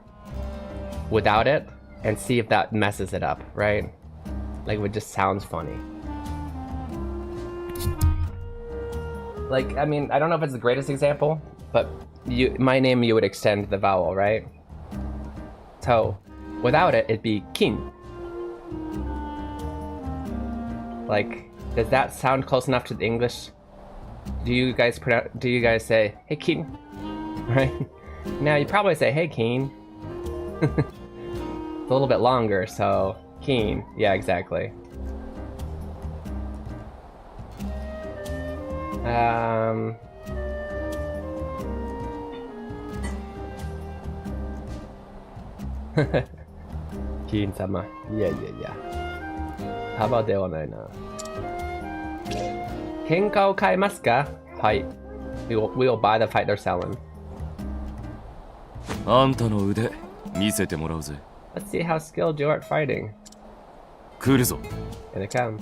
without it, and see if that messes it up, right? Like, it just sounds funny. Like, I mean, I don't know if it's the greatest example, but my name, you would extend the vowel, right? So, without it, it'd be Keen. Like, does that sound close enough to the English? Do you guys say, hey Keen? Right? Now you probably say, hey Keen. It's a little bit longer, so Keen. Yeah, exactly. Keen-sama. Yeah. How about ではないな。喧嘩を買いますか? Fight. We will buy the fight they're selling. あんたの腕見せてもらうぜ。 Let's see how skilled you are at fighting. 来るぞ。 Here they come.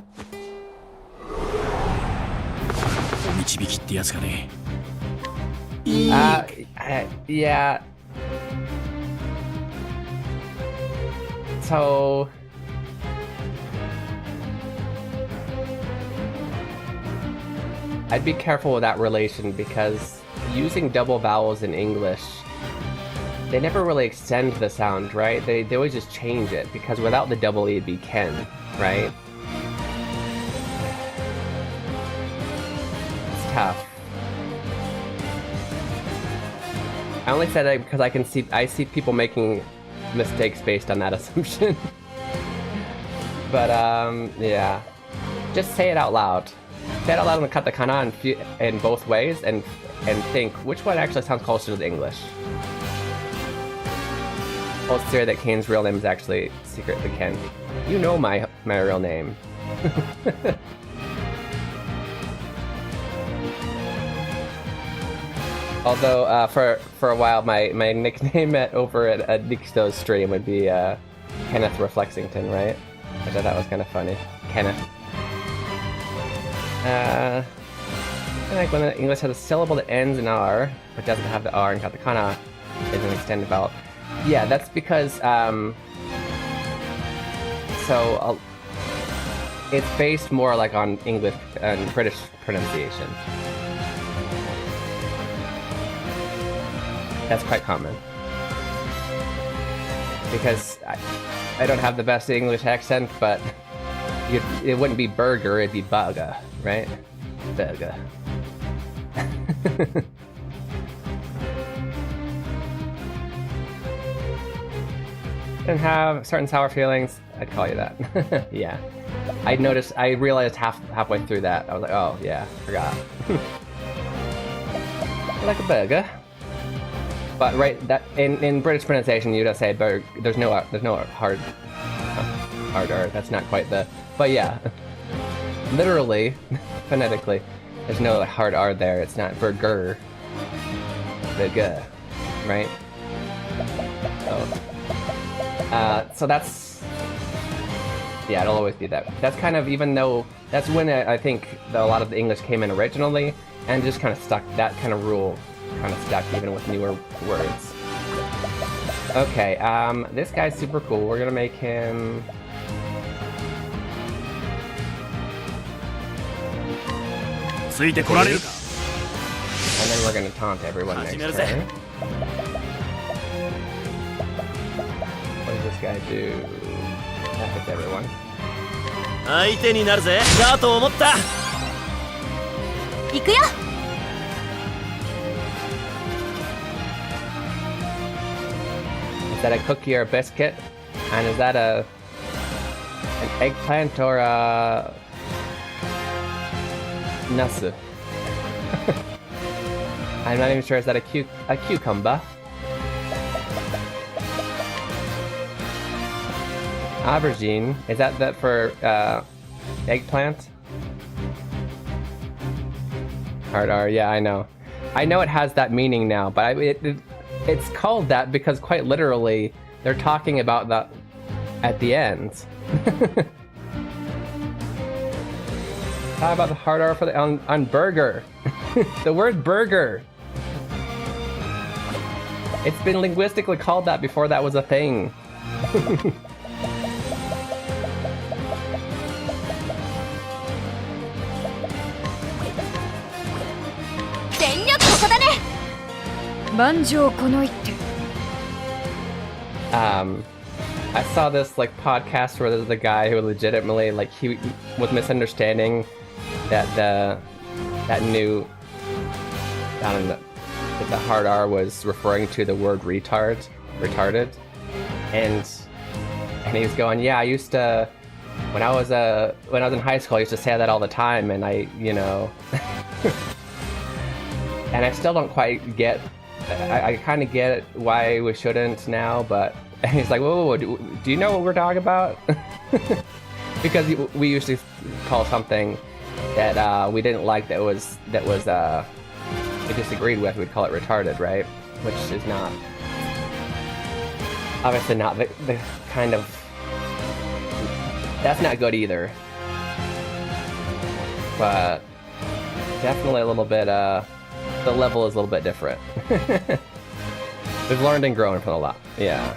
お導きってやつかね。Yeah. So I'd be careful with that relation because using double vowels in English, they never really extend the sound, right? They always just change it because without the double E it'd be Ken, right? It's tough. I only said that because I see people making mistakes based on that assumption. But yeah, just say it out loud. Say it out loud in the katakana in both ways, and think which one actually sounds closer to the English. Holds theory that Kane's real name is actually secretly Ken. You know my real name. Although for a while my nickname over at Nikito's stream would be Kenneth Reflexington, right? Which I thought was kind of funny. Kenneth. I like when the English has a syllable that ends in R, but doesn't have the R in katakana, is an extended vowel. Yeah, that's because it's based more like on English and British pronunciation. That's quite common. Because I don't have the best English accent, but it wouldn't be burger, it'd be burger, right? Burger. And have certain sour feelings, I'd call you that. Yeah. I realized halfway through that, I was like, oh yeah, forgot. I like a burger. But right, that in British pronunciation, you don't say burger. There's no hard R. That's not quite the. But yeah, literally, phonetically, there's no hard R there. It's not burger. Burger, right? So that's. Yeah, it'll always be that. That's kind of, even though that's when I think a lot of the English came in originally, and just kind of stuck. That kind of rule kind of stuck even with newer words. Okay, this guy's super cool. We're gonna make him. And then we're gonna taunt everyone next turn. What does this guy do? That hits everyone. Is that a cookie or a biscuit? And is that an eggplant or a nasu? I'm not even sure. Is that a cucumber? Aubergine. Is that for eggplant? Hard R. Yeah, I know. I know it has that meaning now, but it's called that because quite literally they're talking about at the end. How about the hard R for the on burger? The word burger. It's been linguistically called that before that was a thing. I saw this like podcast where there's a guy who legitimately like he was misunderstanding that that new, I don't know, that the hard R was referring to the word retarded, and he was going, yeah, I used to when I was in high school I used to say that all the time, and I, you know, and I still don't quite get. I kind of get why we shouldn't now, but he's like, whoa, do you know what we're talking about? Because we used to call something that we didn't like that was we disagreed with, we'd call it retarded, right? Which is not, obviously not the kind of, that's not good either. But definitely a little bit, the level is a little bit different. We've learned and grown from a lot. Yeah.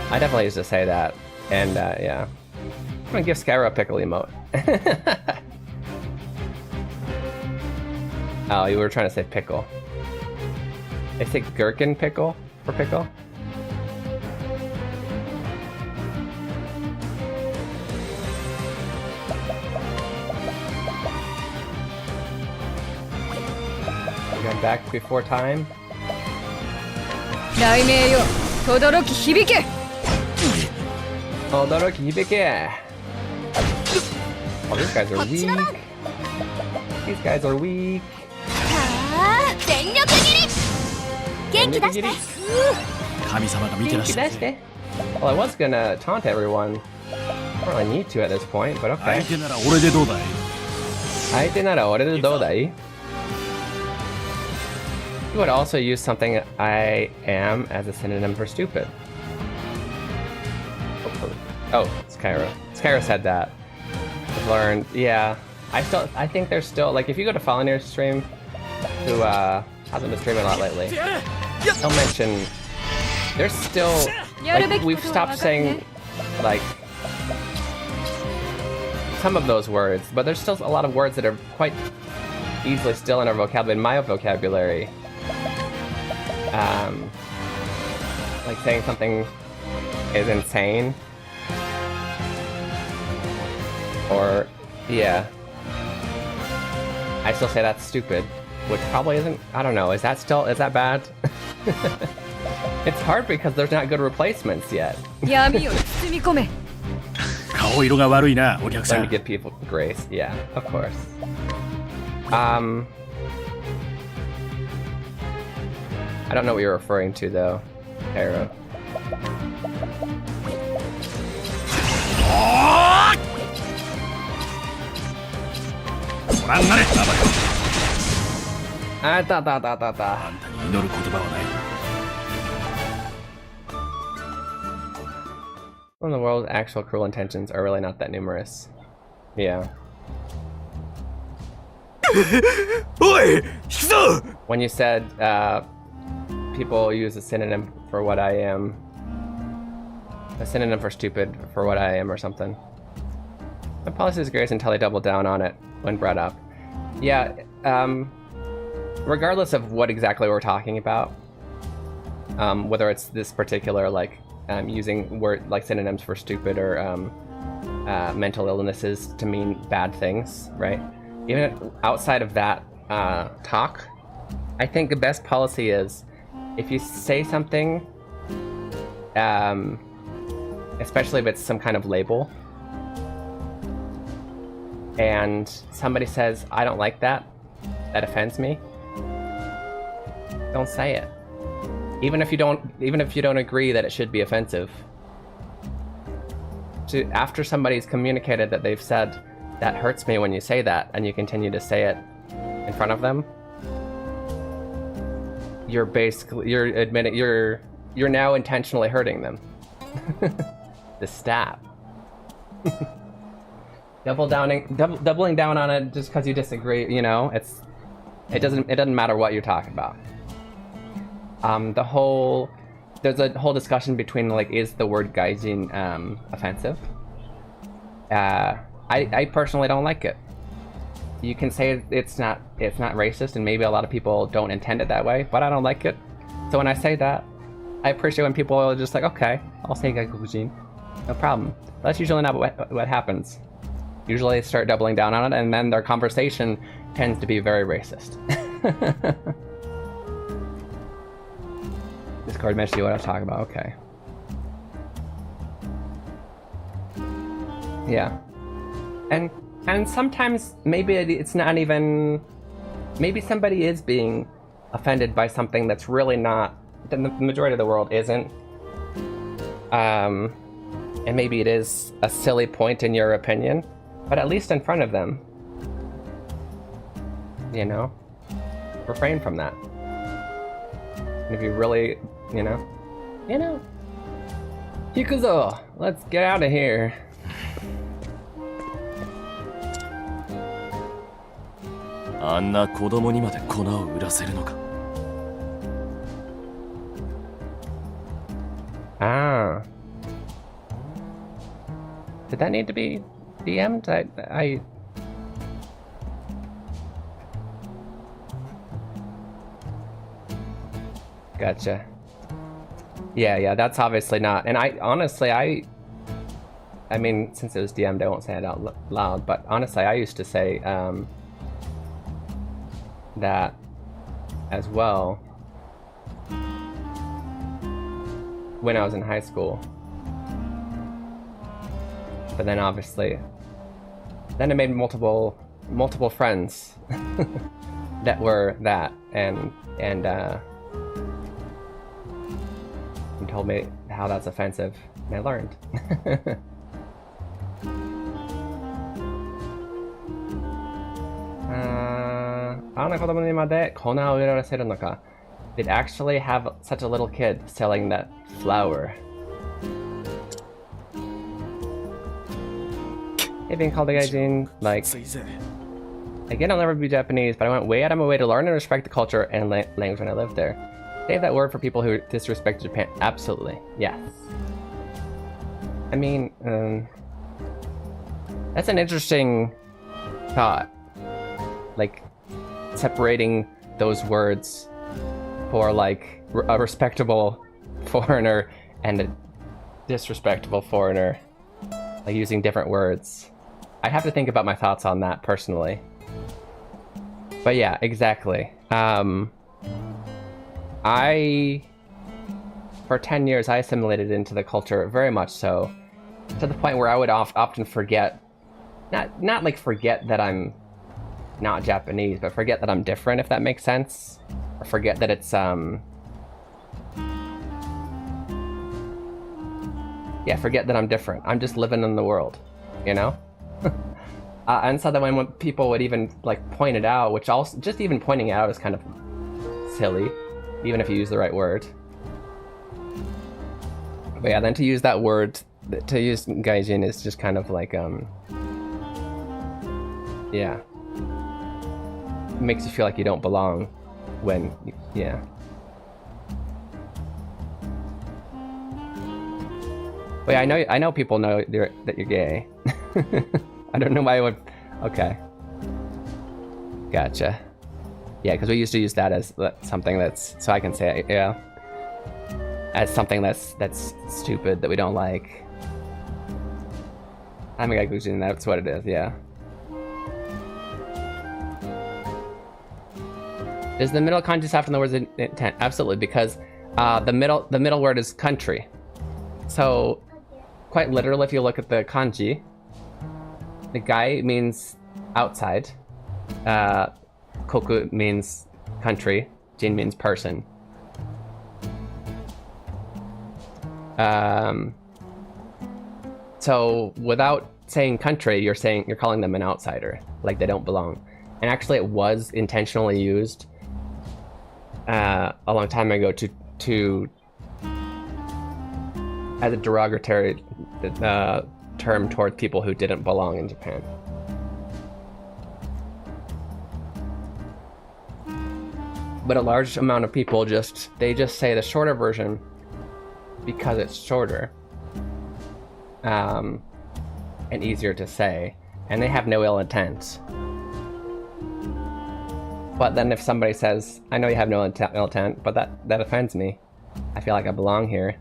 I definitely used to say that. And yeah. I'm gonna give Skyra a pickle emote. Oh, you were trying to say pickle. They say gherkin pickle for pickle? Got back before time. Todoroki hibike! Oh, these guys are weak. These guys are weak. Well, I was gonna taunt everyone. I don't really need to at this point, but okay. You would also use something I am as a synonym for stupid. Oh, Skyra. Skyra said that. I've learned, yeah. I think there's still, like, if you go to Fallenier's stream, who hasn't been streaming a lot lately, he'll mention, there's still, like, we've stopped saying, like, some of those words, but there's still a lot of words that are quite easily still in our vocabulary, in my vocabulary. Like saying something is insane. Or, yeah. I still say that's stupid, which probably isn't, I don't know, is that bad? It's hard because there's not good replacements yet. Trying to give people grace, yeah, of course. I don't know what you're referring to though, Arrow. When the world's actual cruel intentions are really not that numerous. Yeah. When you said people use a synonym for what I am, a synonym for stupid for what I am or something. My policy is grace until I double down on it when brought up. Yeah, regardless of what exactly we're talking about, whether it's this particular, like, using word like synonyms for stupid or mental illnesses to mean bad things, right? Even outside of that talk, I think the best policy is if you say something, especially if it's some kind of label, and somebody says, I don't like that, that offends me, don't say it. Even if you don't agree that it should be offensive. After somebody's communicated that they've said, that hurts me when you say that, and you continue to say it in front of them, you're admitting, you're now intentionally hurting them. the stab. Doubling down on it just because you disagree, you know, it doesn't matter what you're talking about. There's a whole discussion between like, is the word gaijin offensive? I personally don't like it. You can say it's not racist, and maybe a lot of people don't intend it that way, but I don't like it. So when I say that, I appreciate when people are just like, okay, I'll say gaijin, no problem. That's usually not what happens. Usually they start doubling down on it, and then their conversation tends to be very racist. Discord mentioned what I was talking about, okay. Yeah. And sometimes maybe it's not even... Maybe somebody is being offended by something that's really not... The majority of the world isn't. And maybe it is a silly point in your opinion, but at least in front of them, you know, refrain from that. And if you really, you know, Hikuzo, let's get out of here. Ah. Did that need to be DM'd? I... Gotcha. Yeah, that's obviously not. And honestly, I mean, since it was DM'd, I won't say it out loud, but honestly, I used to say that as well when I was in high school. But then obviously, then I made multiple friends that were that, and told me how that's offensive, and I learned. Did actually have such a little kid selling that flower. Hey, being called a gaijin, like, again, I'll never be Japanese, but I went way out of my way to learn and respect the culture and language when I lived there. Save that word for people who disrespect Japan. Absolutely, yes. I mean, that's an interesting thought. Like, separating those words for, like, a respectable foreigner and a disrespectable foreigner. Like, using different words. I have to think about my thoughts on that, personally. But yeah, exactly. For 10 years, I assimilated into the culture very much so, to the point where I would often forget, not like forget that I'm not Japanese, but forget that I'm different, if that makes sense. Or forget that it's, yeah, forget that I'm different. I'm just living in the world, you know? And so then when people would even, like, point it out, which also, just even pointing it out is kind of silly, even if you use the right word. But yeah, then to use that word, to use gaijin is just kind of like, yeah. It makes you feel like you don't belong when, yeah. But yeah, I know people know that you're gay. I don't know why I would, okay. Gotcha. Yeah, because we used to use that as something that's, so I can say it, yeah. As something that's stupid, that we don't like. I mean, that's what it is, yeah. Is the middle kanji soft in the word's intent? Absolutely, because the middle word is country. So, quite literally, if you look at the kanji, the gai means outside. Koku means country. Jin means person. So without saying country, you're calling them an outsider, like they don't belong. And actually, it was intentionally used a long time ago to as a derogatory term towards people who didn't belong in Japan. But a large amount of people they just say the shorter version because it's shorter and easier to say, and they have no ill intent. But then if somebody says, I know you have no ill intent, but that offends me, I feel like I belong here,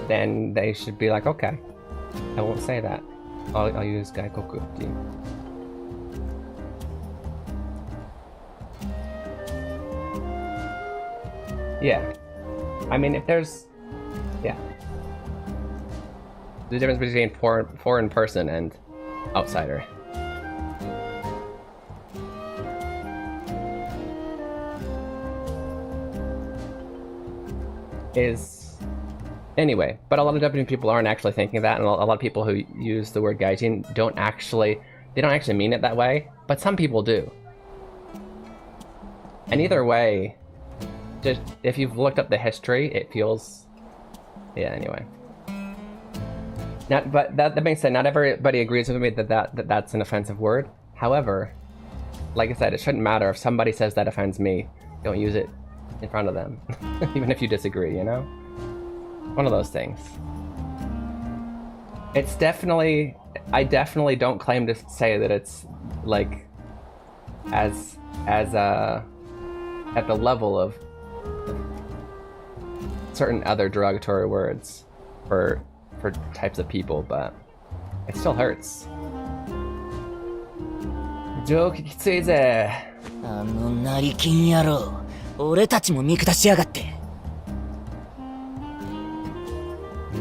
then they should be like, okay, I won't say that. I'll use gaikoku. Yeah. I mean, if there's... Yeah. The difference between foreign person and outsider. Is... Anyway, but a lot of Japanese people aren't actually thinking that, and a lot of people who use the word gaijin don't actually mean it that way, but some people do. And either way, just if you've looked up the history, it feels... Yeah, anyway. But that being said, not everybody agrees with me that's an offensive word. However, like I said, it shouldn't matter if somebody says that offends me. Don't use it in front of them, even if you disagree, you know? One of those things. It's definitely... I definitely don't claim to say that it's, like, as at the level of certain other derogatory words for types of people, but it still hurts. Joke きついぜ。成金野郎、俺たちも見下しやがって。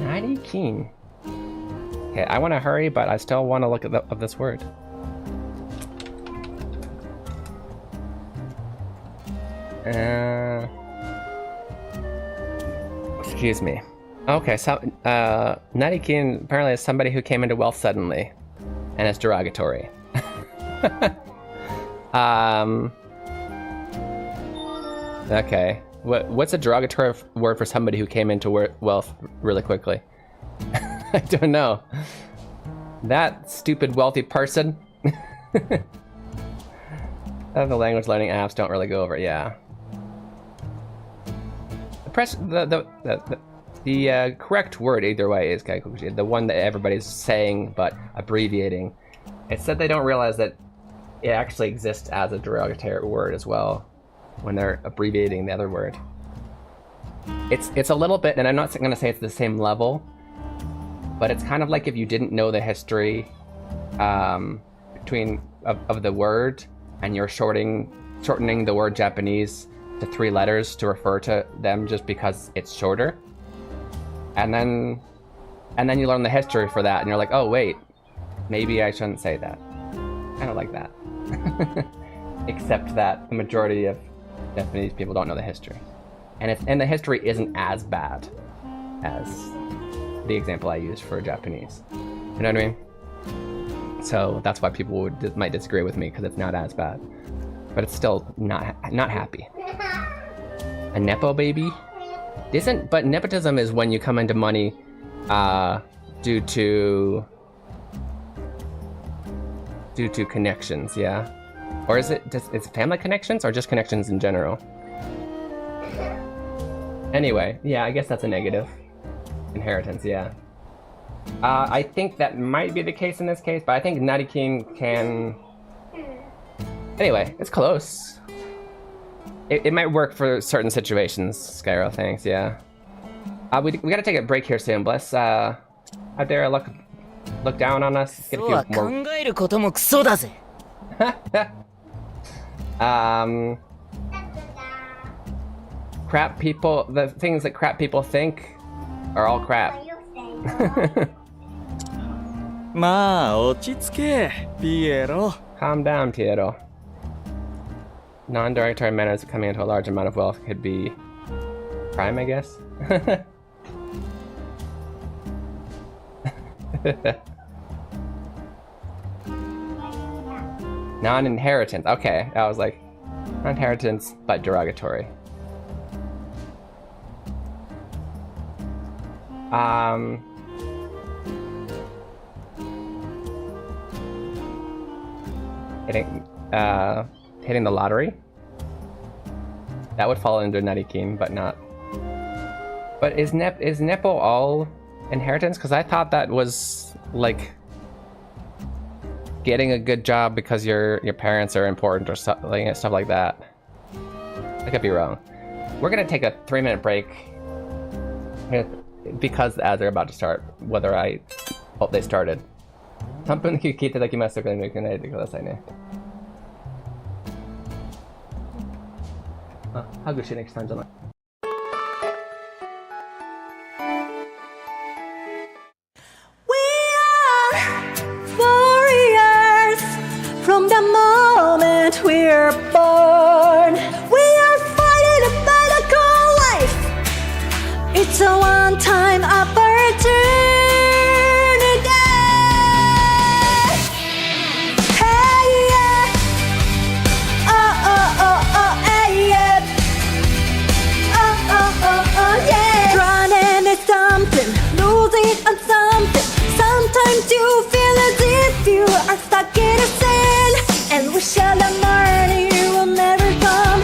Nari Keen. Okay, I want to hurry, but I still want to look at this word. Excuse me. Okay, so Nari Keen apparently is somebody who came into wealth suddenly, and it's derogatory. Okay. What's a derogatory word for somebody who came into wealth really quickly? I don't know. That stupid wealthy person. The language learning apps don't really go over it, yeah. The correct word either way is gaikokuji, the one that everybody's saying but abbreviating. It's that they don't realize that it actually exists as a derogatory word as well when they're abbreviating the other word. It's a little bit, and I'm not going to say it's the same level, but it's kind of like if you didn't know the history of the word, and you're shortening the word Japanese to 3 letters to refer to them just because it's shorter, and then you learn the history for that, and you're like, oh wait, maybe I shouldn't say that. Kind of like that. Except that the majority of Japanese people don't know the history, and the history isn't as bad as the example I used for Japanese. You know what I mean? So that's why people might disagree with me, because it's not as bad, but it's still not happy. A nepo baby? But nepotism is when you come into money due to connections, yeah? Or is it family connections or just connections in general? Anyway, yeah, I guess that's a negative. Inheritance, yeah. I think that might be the case in this case, but I think Narikin can... Anyway, it's close. It might work for certain situations, Skyro, thanks, yeah. We gotta take a break here soon, bless. Out there, look down on us. Get a few more... crap people, the things that crap people think are all crap. Calm down, Piero. Non-derogatory manners coming into a large amount of wealth could be crime, I guess. Non-inheritance. Okay, I was like, non-inheritance, but derogatory. Hitting the lottery. That would fall under Nutty Keen, but not. But is Nepo all inheritance? Because I thought that was like getting a good job because your parents are important or stuff like that. I could be wrong. We're gonna take a 3-minute break because the ads are about to start. Whether I hope they started. 3分聞いていただきますとか抜けないでくださいね。あ、ハグしに来たんじゃない。From the moment we're born, we are fighting a battle called life. It's a one-time opportunity. Hey yeah, oh oh oh oh hey yeah, oh oh oh oh yeah. Trying is something, losing on something. Sometimes you feel as if you are stuck in a sin. And wish all the morning will never come.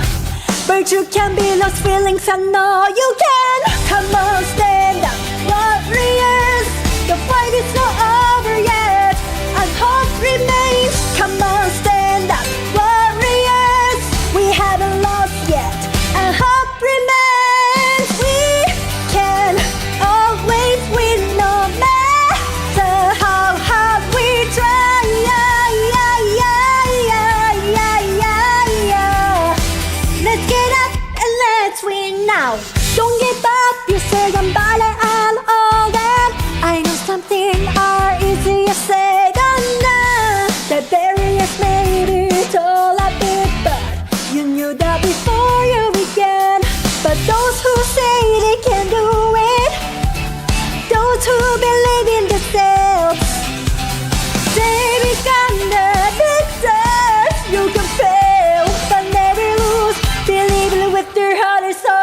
But you can be lost feelings, I know you can. Come on, stand up, warriors. The fight is not over yet, and hope remains. Come on, stand up, warriors. We haven't lost yet, and hope remains. We can always win no matter how hard we try. Now, don't give up, you say ganbare and all that. I know some things are easier said than done. The barriers maybe tall a bit, but you knew that before you began. But those who say they can do it, those who believe in themselves, they become the victors. You can fail, but never lose. Believe it with your heart and soul.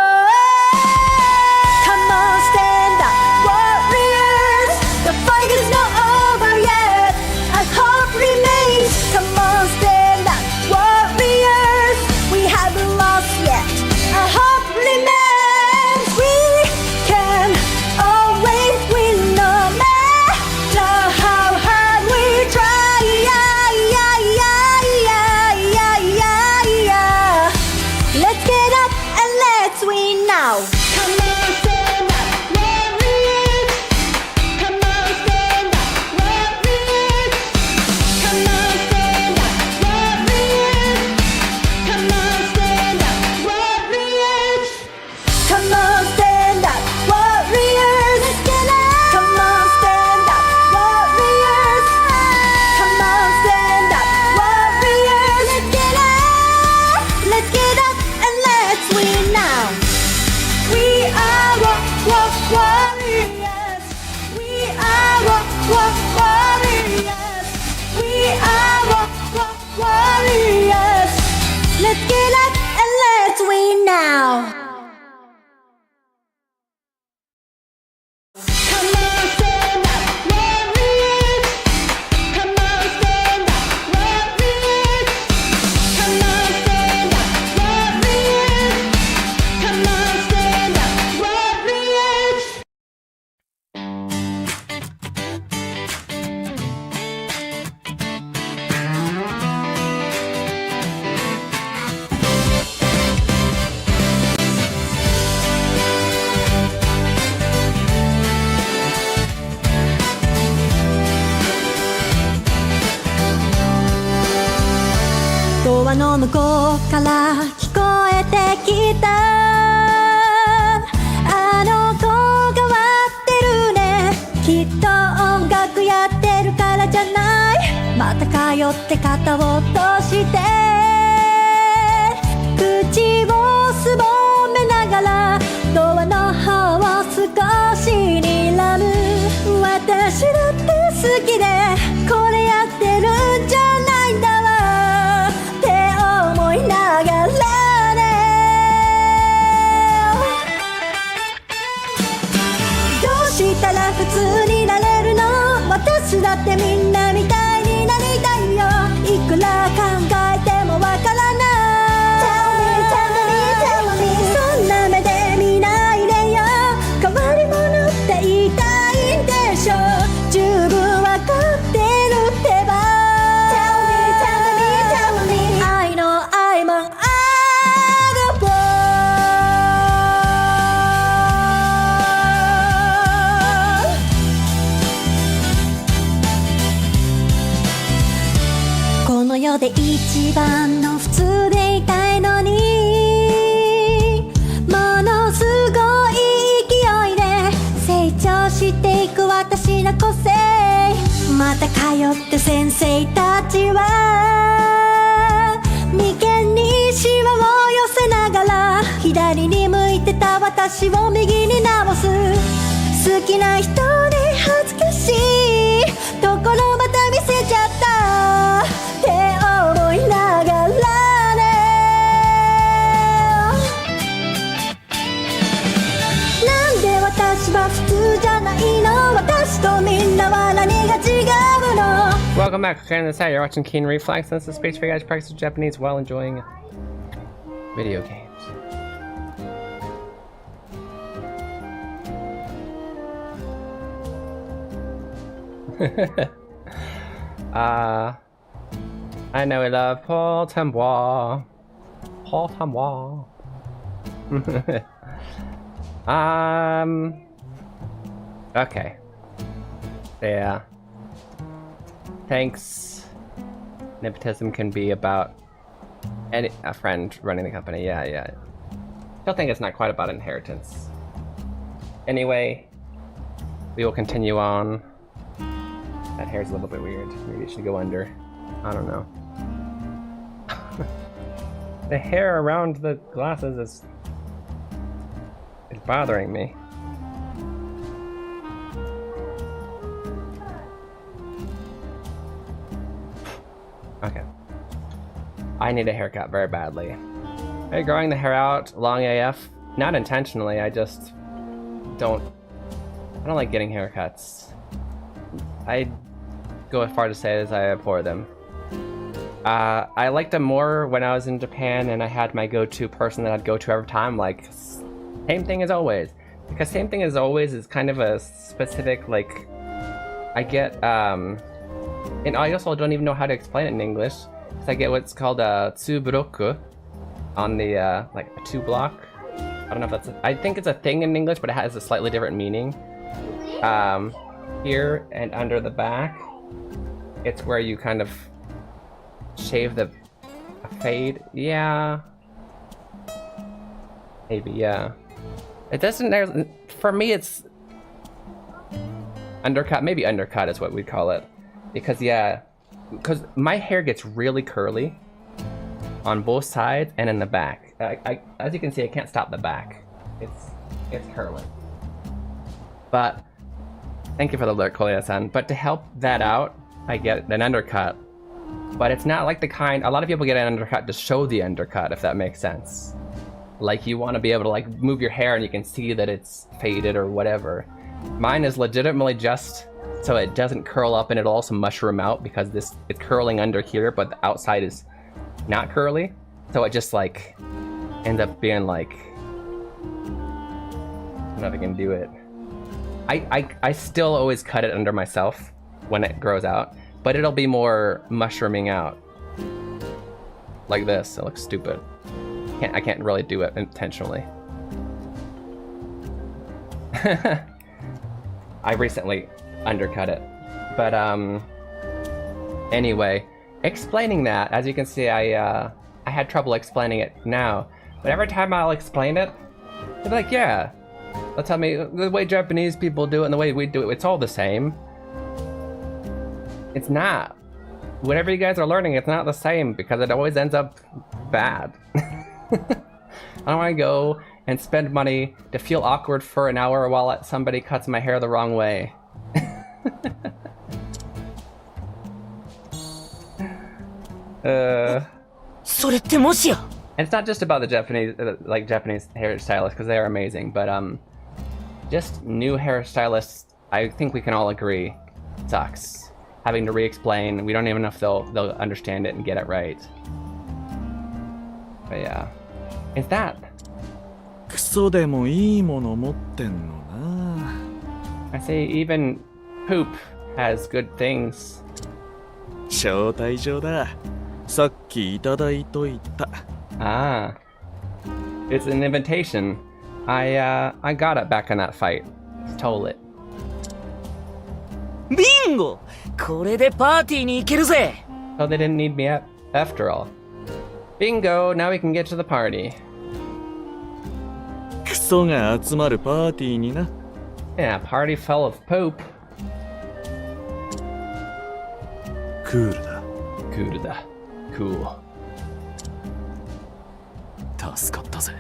Let's get up and let's win now. Come on, stand up, warriors. Come on, stand up, warriors. Come on, stand up, warriors. Come on, stand up, warriors. ドアの向こうから聞こえてきたあの子変わってるねきっと音楽やってるからじゃないまた通って肩を落として口をすぼめながらドアの方を少し睨む私だって好きでこれやってるんじゃないんだわって思いながらねどうしたみんなみたいになりたいよいくら考えてもわからない Tell me, tell me, tell me そんな目で見ないでよ変わり者って言いたいんでしょ十分わかってるってば Tell me, tell me, tell me I know I'm an Oddball この世で一番の普通でいたいのにものすごい勢いで成長していく私の個性また通って先生たちは眉間にシワを寄せながら左に向いてた私を右に直す好きな人で恥ずかしいところまた見せちゃったって思いながらねなんで私は普通じゃないの私とみんなは何が違うの Welcome back, Keen Reflex. You're watching Keen Reflex. This is a space for you guys to practice Japanese while enjoying video games. I know we love Paul Tambois. Paul Tambois. Okay. Yeah. Thanks. Nepotism can be about a friend running the company. Yeah. Still think it's not quite about inheritance. Anyway, we will continue on. That hair's a little bit weird. Maybe it should go under. I don't know. The hair around the glasses is bothering me. Okay. I need a haircut very badly. Are you growing the hair out long AF? Not intentionally, I just don't like getting haircuts. I go as far to say as I abhor them. I liked them more when I was in Japan and I had my go-to person that I'd go to every time, like, same thing as always. Because same thing as always is kind of a specific, like, I get, and I also don't even know how to explain it in English. Because I get what's called a tsuburoku on the, like, a 2-block. I don't know if that's, I think it's a thing in English, but it has a slightly different meaning. Here and under the back, it's where you kind of shave the fade. Yeah. Maybe, yeah. It doesn't, for me it's undercut, maybe undercut is what we'd call it. Because, yeah, because my hair gets really curly on both sides and in the back. As you can see, I can't stop the back. It's curling. But, thank you for the alert, Kolia-san. But to help that out, I get an undercut. But it's not like the kind, a lot of people get an undercut to show the undercut, if that makes sense. Like, you want to be able to, like, move your hair and you can see that it's faded or whatever. Mine is legitimately just so it doesn't curl up and it'll also mushroom out because it's curling under here, but the outside is not curly. So it just, like, ends up being like, I don't know if I can do it. I still always cut it under myself when it grows out, but it'll be more mushrooming out. Like this, it looks stupid. I can't really do it intentionally. I recently undercut it. But anyway, explaining that, as you can see, I had trouble explaining it now. But every time I'll explain it, they're like, yeah, they'll tell me the way Japanese people do it and the way we do it, it's all the same. It's not. Whatever you guys are learning, it's not the same because it always ends up bad. I don't want to go and spend money to feel awkward for an hour while somebody cuts my hair the wrong way. And it's not just about the Japanese, Japanese hairstylists, because they are amazing, but just new hairstylists, I think we can all agree, sucks. having to re-explain. We don't even know if they'll understand it and get it right. But yeah. Is that? クソでもいいもの持ってんのな。I say even poop has good things. 招待状だ。さっきいただいといた。Ah. It's an invitation. I got it back in that fight. Stole it. ビンゴ！これでパーティーに行けるぜ！ Oh, they didn't need me after all. Bingo! Now we can get to the party. クソが集まるパーティーにな。Yeah, party full of poop. クールだ。クールだ。Cool. 助かったぜ。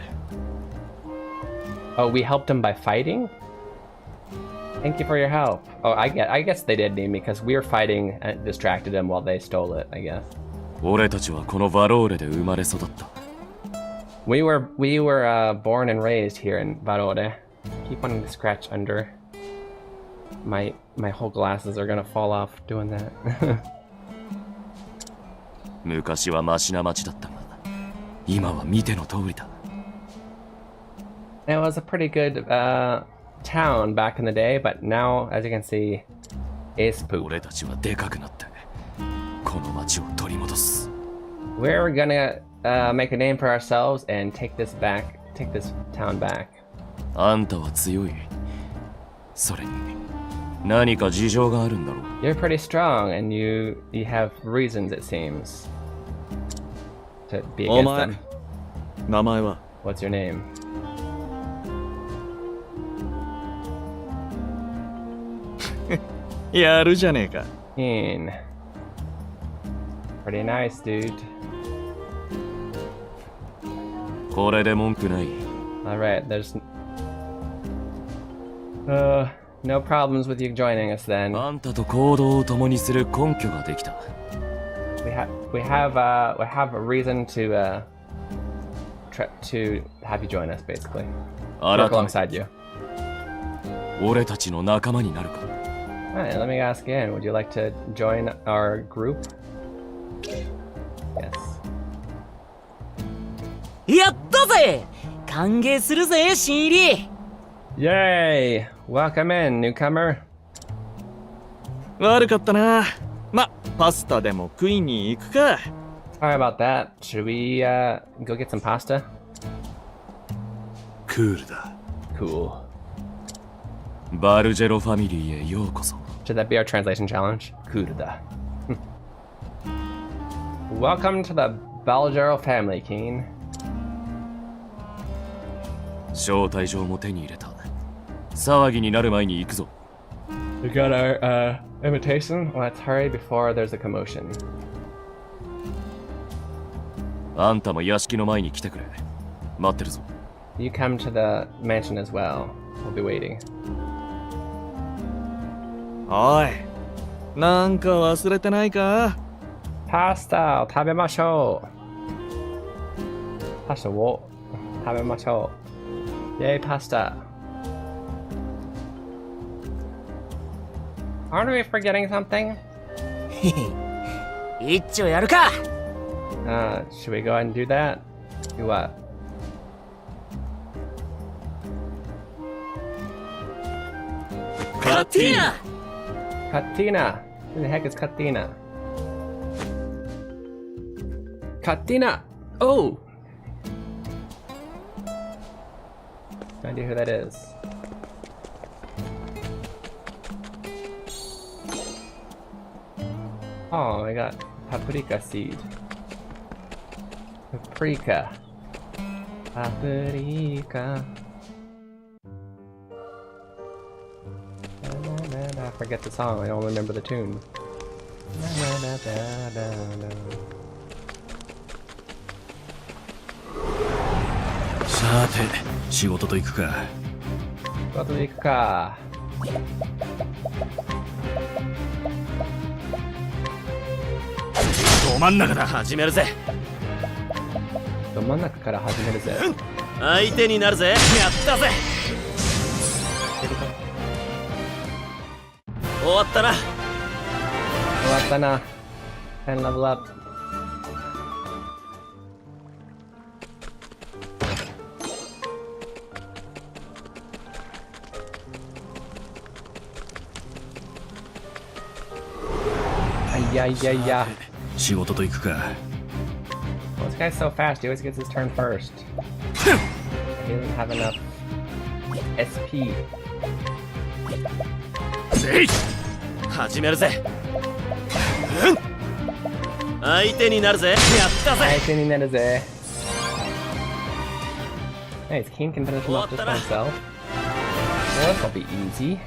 Oh, we helped him by fighting? Thank you for your help. Oh, I guess they did need me because we were fighting and distracted him while they stole it, I guess. 俺たちはこのバローレで生まれ育った。We were born and raised here in Varore. Keep wanting to scratch under. My whole glasses are gonna fall off doing that. 昔はマシな町だったが、今は見ての通りだ。It was a pretty good town back in the day, but now, as you can see, it's poop. 俺たちはでかくなって、この町を取り戻す。We're gonna make a name for ourselves and take this town back. あんたは強い。それに何か事情があるんだろう。You're pretty strong, and you have reasons, it seems, to be against them. 名前は What's your name? やるじゃねえか。Keen. Pretty nice, dude. これで文句ない。Alright, there's no problems with you joining us then. あんたと行動を共にする根拠ができた。We have a reason to have you join us, basically. Work alongside you. 俺たちの仲間になるか。Alright, let me ask again. Would you like to join our group? Yes. やったぜ！歓迎するぜ、新入り！ Yay! Welcome in, newcomer. 悪かったな。ま、パスタでも食いに行くか。Sorry about that. Should we go get some pasta? クールだ。Cool. バルジェロファミリーへようこそ。 Should that be our translation challenge? Cool. Welcome to the Baljero family, Keen. 招待状も手に入れた。騒ぎになる前に行くぞ。We got our invitation. Let's hurry before there's a commotion. あんたも屋敷の前に来てくれ。待ってるぞ。You come to the mansion as well. We'll be waiting. おい、なんか忘れてないか？パスタを食べましょう。パスタを食べましょう。Yay, pasta. Aren't we forgetting something? 一丁やるか！ Should we go ahead and do that? Do what? Katina! Katina! Who the heck is Katina? Katina! Oh! No idea who that is. Oh, I got paprika seed. Paprika. Paprika. I forget the song, I don't remember the tune.さて、仕事と行くか。仕事行くか。ど真ん中だ。始めるぜ。ど真ん中から始めるぜ。相手になるぜ。やったぜ。終わったな。up, Anna. And level up. Yeah. 仕事と行くか。 Well, this guy's so fast, he always gets his turn first. He doesn't have enough SP. せい始めるぜ。相手になるぜ。やったぜ。相手になるぜ。Nice, Keen can finish him off just by himself. Well, this will be easy.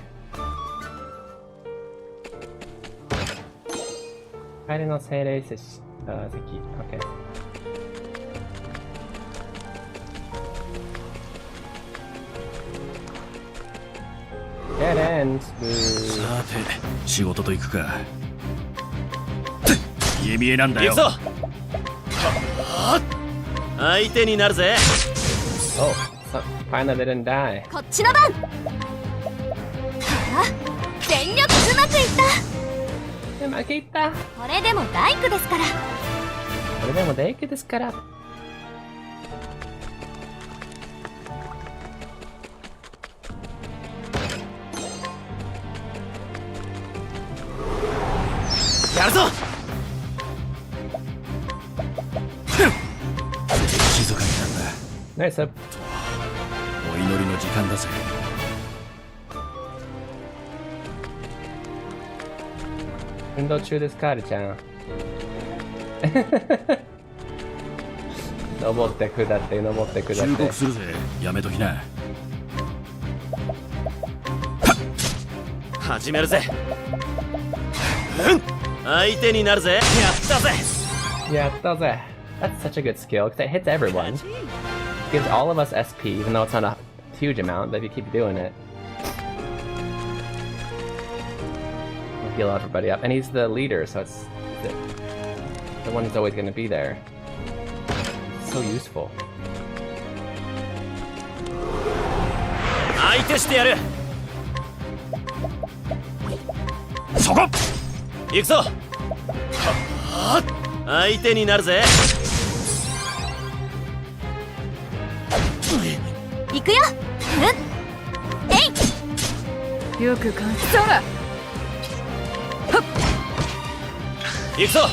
帰りの精霊石、席。Okay. Dead ends. さて、仕事と行くか。見え見えなんだよ。行くぞ。相手になるぜ。Oh, finally they didn't die. こっちの番。全力うまくいった。うまくいった。これでも大工ですから。これでも大工ですから。やるぞ。静かになんだ。ナイス。お祈りの時間だぜ。運動中ですか、あるちゃん。登って下って登って下って。忠告するぜ。やめときな。始めるぜ。相手になるぜ。やったぜ。やったぜ。That's such a good skill because it hits everyone. It gives all of us SP, even though it's not a huge amount, but if you keep doing it, it'll heal everybody up. And he's the leader, so it's the one who's always going to be there. It's so useful. 相手してやる。そこ。行くぞ。相手になるぜ。行くよ。えい。よく感じそうだ。行くぞ。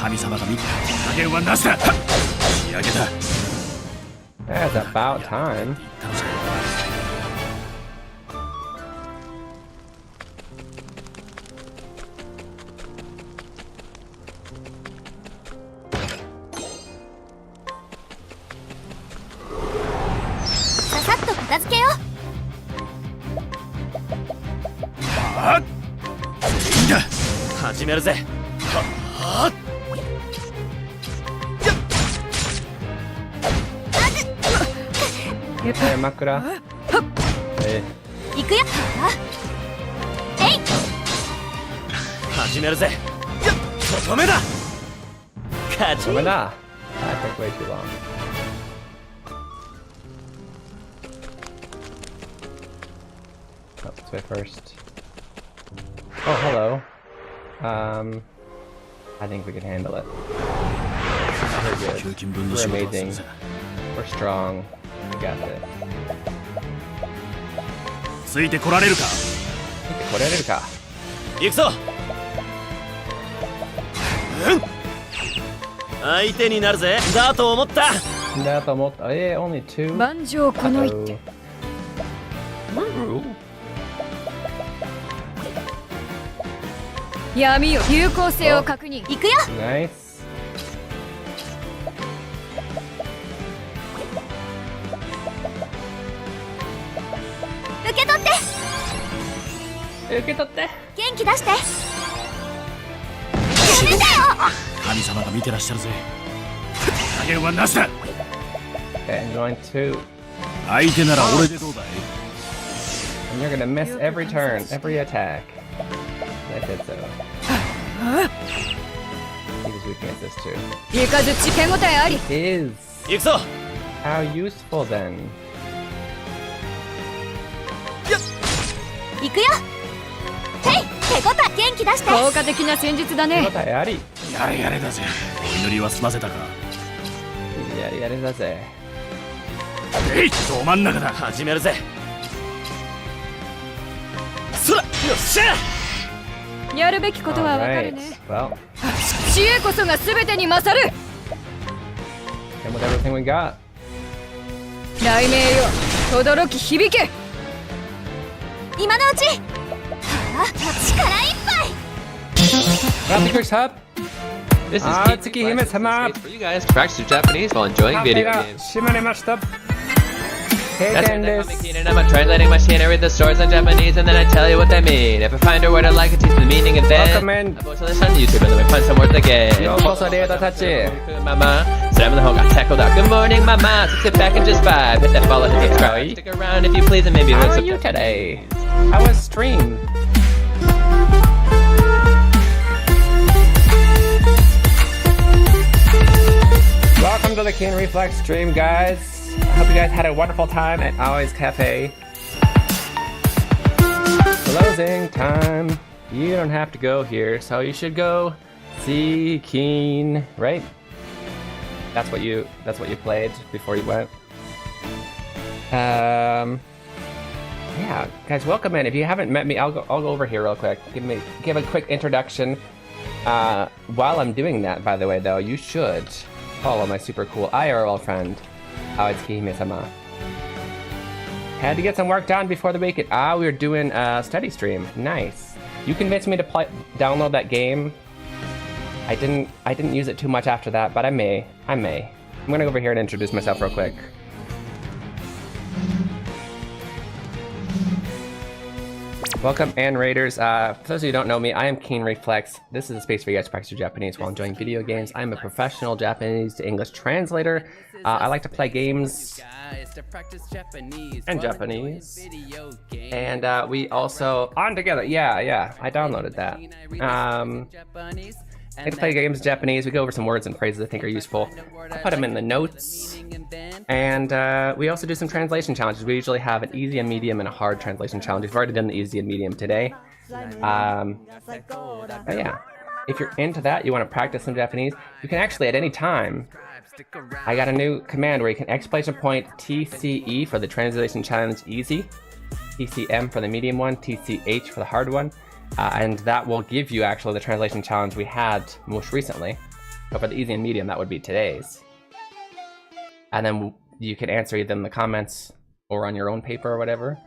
神様が見て加減はなしだ。仕上げだ。That's about time. Ah! 始めるぜ。枕。行くよ。えい。始めるぜ。とどめだ。勝ち。とどめだ。That took way too long. Oh, let's wait first. Oh, hello. I think we can handle it. We're good. We're amazing. We're strong. We got this. ついてこられるか。ついてこられるか。行くぞ。相手になるぜ。だと思った。だと思った。only two. 万丈この一手。闇よ、有効性を確認。行くよ。ナイス。受け取って。受け取って。元気出して。やめてよ。神様が見てらっしゃるぜ。加減はなしだ。Okay, I'm going to. 相手なら俺でどうだい。And you're gonna miss every turn, every attack. I did so. He was weak against this too. いかずち手応えあり。Is. 行くぞ。 How useful then? 行くよ。へい、手応え元気出して。効果的な戦術だね。答えあり。やれやれだぜ。お祈りは済ませたか。やれやれだぜ。えい、ど真ん中だ。始めるぜ。そら、よっしゃ。やるべきことはわかるね。 Well, 知恵こそが全てに勝る。 and with everything we got. 雷鳴よ、轟き響け。今のうち。はあ、力いっぱい。Graphics Hub. This is Ah, Keen Tsuki Reflex. Hime-sama. This is a space for you guys to practice your Japanese while enjoying video games. 閉まりました。 That's Keiken right, they call me です。 Keen and I'm a translating machine. I read the stories in Japanese and then I tell you what they mean. If I find a word I like, I teach the meaning and then Welcome in. I post this on YouTube and then we find some words again. ようこそレーダーたち。 Mama, so I'm the whole got tackled out. Good morning, mama. So sit back and just vibe. Hit that follow, hit subscribe. Stick around if you please and maybe How learn are some you today? How was stream? Welcome to the Keen Reflex stream, guys. I hope you guys had a wonderful time at Always Cafe. Closing time. You don't have to go here, so you should go see Keen, right? That's what you played before you went. Yeah, guys, welcome in. If you haven't met me, I'll go over here real quick. Give a quick introduction. While I'm doing that, by the way, though, you should follow my super cool IRL friend, Aotsuki Hime-sama. Had to get some work done before the weekend. We were doing a study stream. Nice. You convinced me to download that game. I didn't use it too much after that, but I may. I'm gonna go over here and introduce myself real quick. Welcome, and Raiders. For those of you who don't know me, I am Keen Reflex. This is a space for you guys to practice your Japanese while enjoying video games. I'm a professional Japanese to English translator. I like to play games and Japanese. And we also on together. Yeah, I downloaded that. I like to play games in Japanese. We go over some words and phrases I think are useful. I put them in the notes. And we also do some translation challenges. We usually have an easy, a medium, and a hard translation challenge. We've already done the easy and medium today. But yeah, if you're into that, you want to practice some Japanese, you can actually at any time. I got a new command where you can exclamation point TCE for the translation challenge easy, TCM for the medium one, TCH for the hard one. And that will give you actually the translation challenge we had most recently. So for the easy and medium, that would be today's. And then you can answer either in the comments or on your own paper or whatever.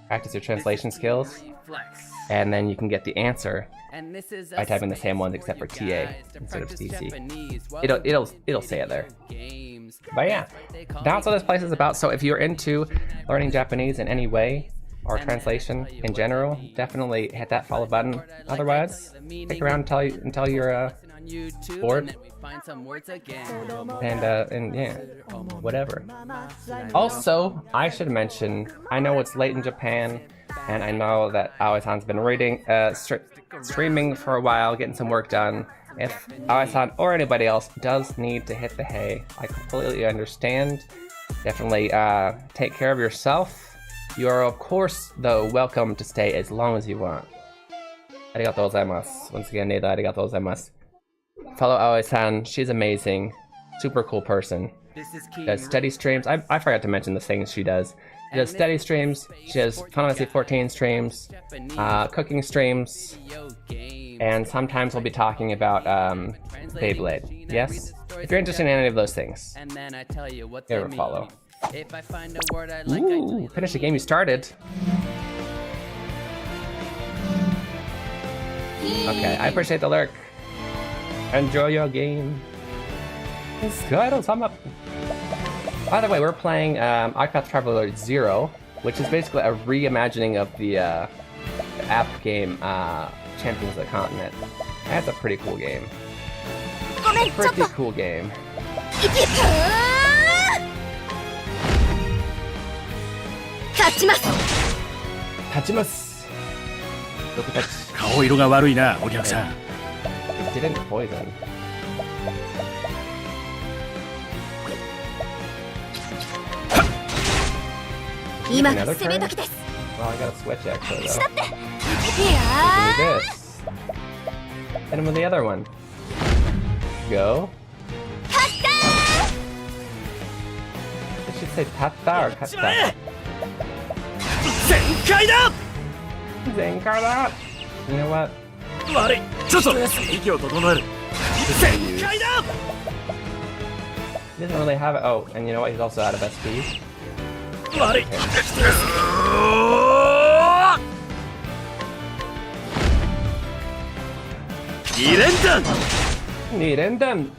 Practice your translation skills. And then you can get the answer by typing the same ones except for TA instead of CC. It'll say it there. But yeah, that's what this place is about. So if you're into learning Japanese in any way, or translation in general, definitely hit that follow button. Otherwise, stick around until you're bored. And yeah, whatever. Also, I should mention, I know it's late in Japan, and I know that Aoi-san's been streaming for a while, getting some work done. If Aoi-san or anybody else does need to hit the hay, I completely understand. Definitely take care of yourself. You are, of course, though, welcome to stay as long as you want. Arigatou gozaimasu. Once again, Neda, arigatou gozaimasu. Follow Aoi-san. She's amazing. Super cool person. Does study streams. I forgot to mention the things she does. She does study streams. She does Final Fantasy 14 streams. Cooking streams. And sometimes we'll be talking about Beyblade. Yes? If you're interested in any of those things, give her a follow. Ooh, finish the game you started. Okay, I appreciate the lurk. Enjoy your game. By the way, we're playing Octopath Traveler 0, which is basically a reimagining of the app game Champions of the Continent. That's a pretty cool game. Pretty cool game. Tachimasu. Look at that. 顔色が悪いな、お客さん。It didn't poison. Another turn? Oh, I gotta switch actually though. いや Do this. Hit him with the other one. Go. It should say tatta or katta. 全開だ Zenkai. You know what? 悪いちょっと息を整える全開だ He doesn't really have it. Oh, and you know what? He's also out of SP. 悪い 2連弾 Need end them.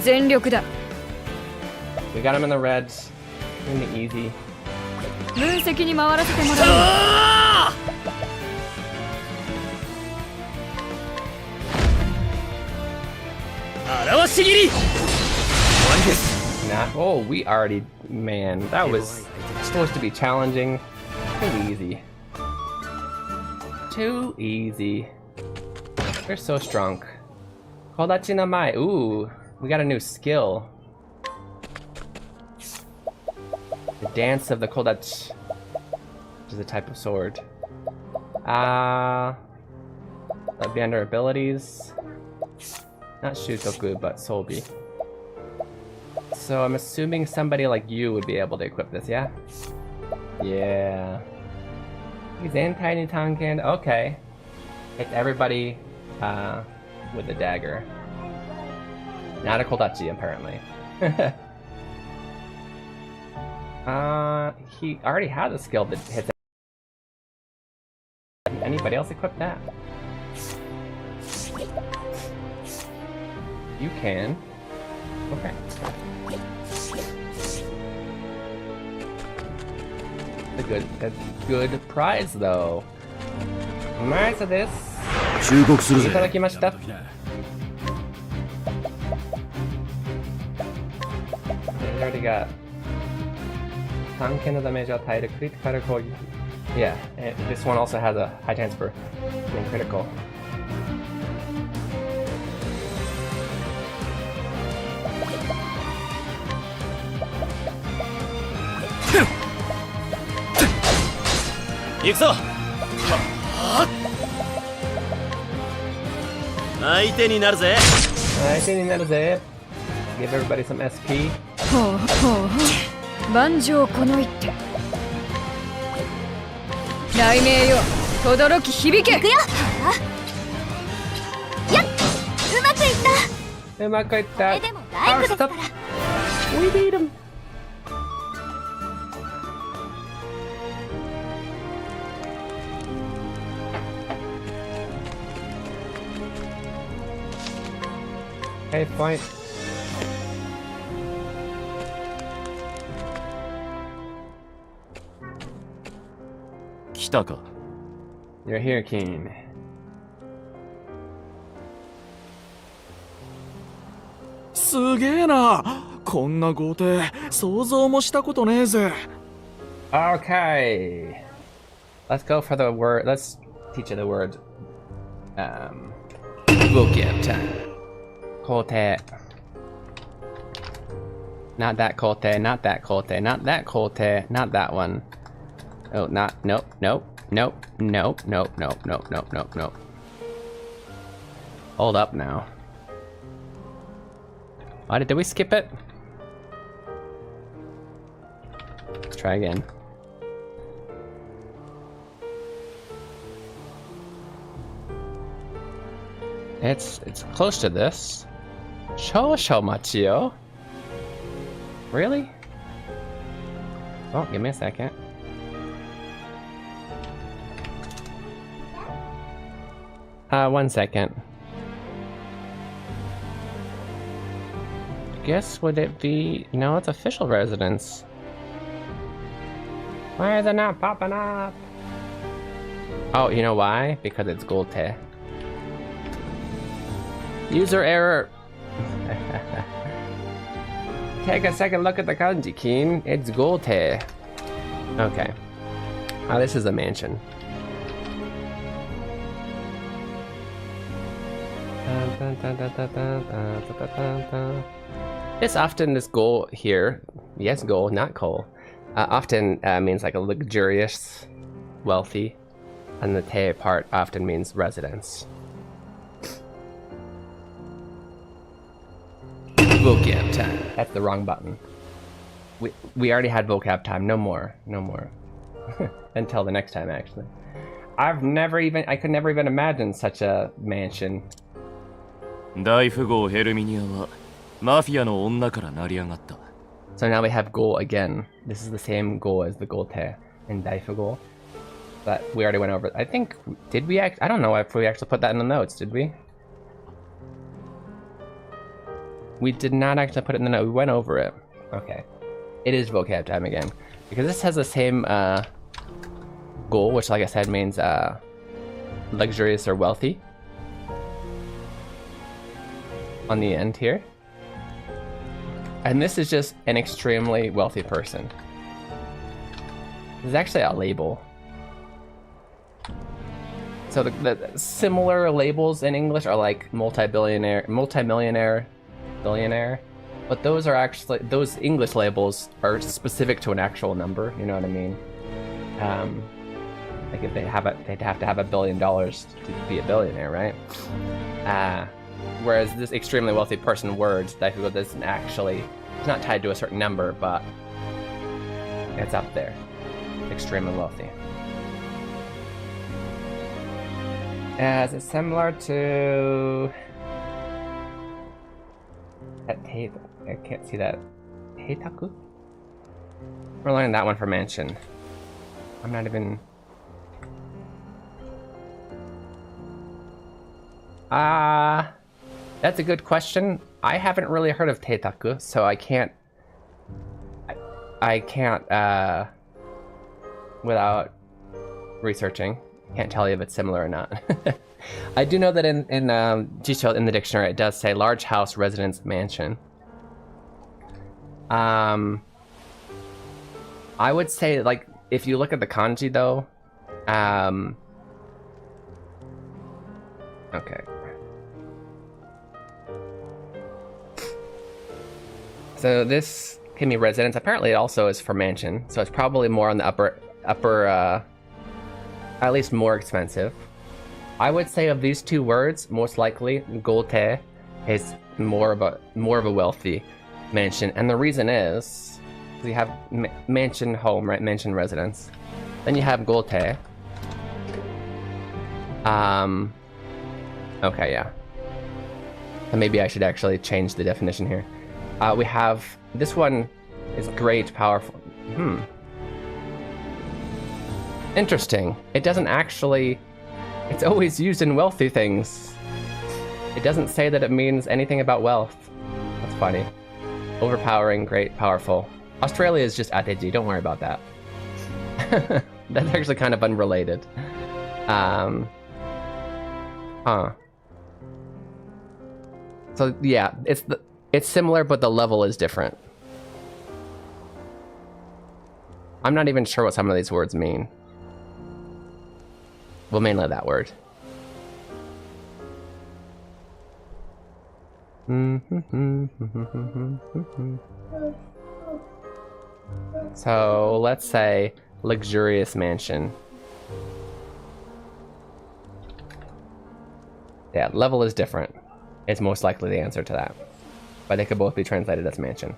全力だ。 We got him in the reds. In the easy. 分析に回らせてもらう。表し切り Nah. Oh, we already. Man, that was supposed to be challenging. Too easy. Too easy. They're so strong. Kodachi namai. Ooh, we got a new skill. The dance of the kodachi, which is a type of sword. That'd be under abilities. Not Shutoku, but Sobi. So I'm assuming somebody like you would be able to equip this, yeah? Yeah. He's anti Tanken. Okay. It's everybody with the dagger. Not a Kodachi, apparently. He already has a skill that hits. Anybody else equip that? You can. Okay. That's good prize though. Nice of this. 忠告するぜいただきました。We already got 3件のダメージを与えるクリティカル攻撃。Yeah, and this one also has a high chance for being critical. Give everybody some SP. ほうほうほう。万丈この一手。雷鳴よ、轟き響け。いくよ。やっ、うまくいった。うまくいった。これでも大工ですから。We beat him. Okay, point. Kitaka. You're here, Keen. すげえな。こんな豪邸想像もしたことねえぜ。 Okay. Let's go for the word. Let's teach you the word. Book BGM time. Kote. Not that kote, not that kote, not that kote, not that one. Oh, not, nope, nope, nope, nope, nope, nope, nope, nope, nope, nope. Hold up now. Why did we skip it? Let's try again. It's close to this. Shosho Machio. Really? Oh, give me a second. One second. Guess would it be? No, it's official residence. Why is it not popping up? Oh, you know why? Because it's Golte. User error. Take a second look at the kanji, Keen. It's Golte. Okay. Oh, this is a mansion. It's often this goal here. Yes, goal, not coal. often means like a luxurious, wealthy, and the te part often means residence. Vocab time. That's the wrong button. We already had vocab time. No more. Until the next time, actually. I could never even imagine such a mansion. 大富豪ヘルミニアはマフィアの女から成り上がった。 So now we have goal again. This is the same goal as the goal te in Daifugo. But we already went over it. I think, did we I don't know if we actually put that in the notes, did we? We did not actually put it in the note. We went over it. Okay. It is vocab time again. Because this has the same goal, which like I said means luxurious or wealthy. On the end here. And this is just an extremely wealthy person. This is actually a label. So the similar labels in English are like multi-millionaire, billionaire. But those are actually, those English labels are specific to an actual number, you know what I mean? Like if they'd have to have $1 billion to be a billionaire, right? Whereas this extremely wealthy person words, Daifugo doesn't actually, it's not tied to a certain number, but it's up there. Extremely wealthy. Is it similar to that table? I can't see that. Heitaku? We're learning that one for mansion. I'm not even... That's a good question. I haven't really heard of Teitaku, so I can't without researching, can't tell you if it's similar or not. I do know that in Jisho, in the dictionary, it does say large house, residence, mansion. I would say, like, if you look at the kanji though, okay. So this can be residence. Apparently it also is for mansion, so it's probably more on the upper, at least more expensive. I would say of these two words, most likely gote is more of a wealthy mansion, and the reason is you have mansion home, right? Mansion residence. Then you have gote. Okay, yeah. And maybe I should actually change the definition here. We have, this one is great, powerful. Interesting. It doesn't actually, it's always used in wealthy things. It doesn't say that it means anything about wealth. That's funny. Overpowering, great, powerful. Australia is just ateji, don't worry about that. That's actually kind of unrelated. So yeah, it's similar, but the level is different. I'm not even sure what some of these words mean. Well, mainly that word. So let's say luxurious mansion. Yeah, level is different. It's most likely the answer to that. But they could both be translated as mansion.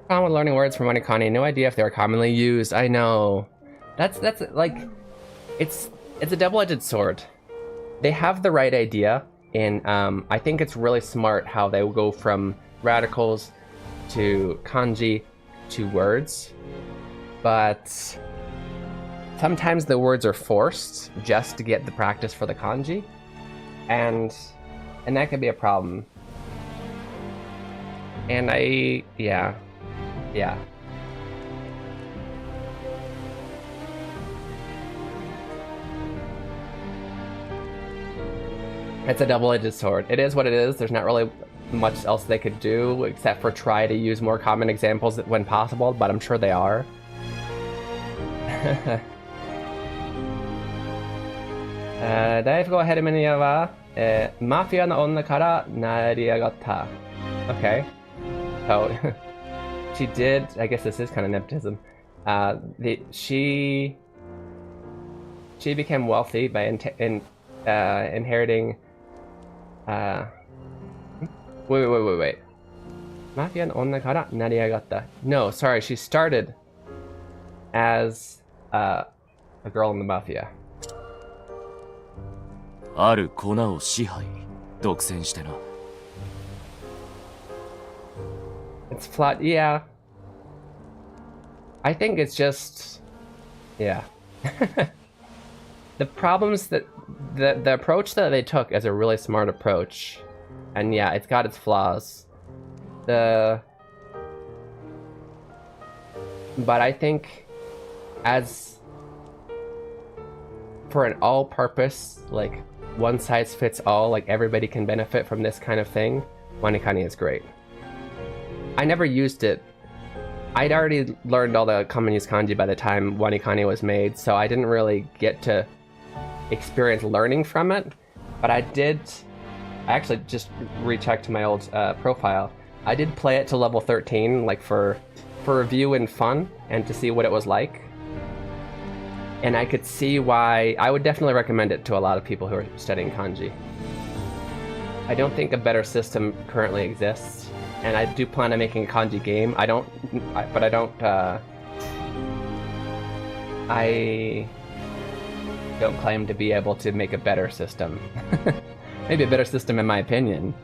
Common learning words from Wanikani. No idea if they are commonly used. I know. That's like, it's a double-edged sword. They have the right idea, and I think it's really smart how they will go from radicals to kanji to words. But sometimes the words are forced just to get the practice for the kanji, and that can be a problem. And yeah. It's a double-edged sword. It is what it is. There's not really much else they could do except for try to use more common examples when possible, but I'm sure they are. 大富豪ヘルメニアは、マフィアの女から成り上がった。Okay. Oh, she did. I guess this is kind of nepotism. She became wealthy by inheriting. Wait. Mafia no onna kara nariyagatta. No, sorry. She started as a girl in the mafia. ある粉を支配、独占してな。It's flawed, yeah. I think it's just, yeah. The problems that the approach that they took is a really smart approach, and yeah, it's got its flaws. But I think as for an all-purpose, like one size fits all, like everybody can benefit from this kind of thing, Wanikani is great. I never used it. I'd already learned all the common use kanji by the time Wanikani was made, so I didn't really get to experience learning from it. But I actually just rechecked my old profile. I did play it to level 13, like for review and fun, and to see what it was like. And I could see why I would definitely recommend it to a lot of people who are studying kanji. I don't think a better system currently exists, and I do plan on making a kanji game. I don't claim to be able to make a better system. Maybe a better system in my opinion,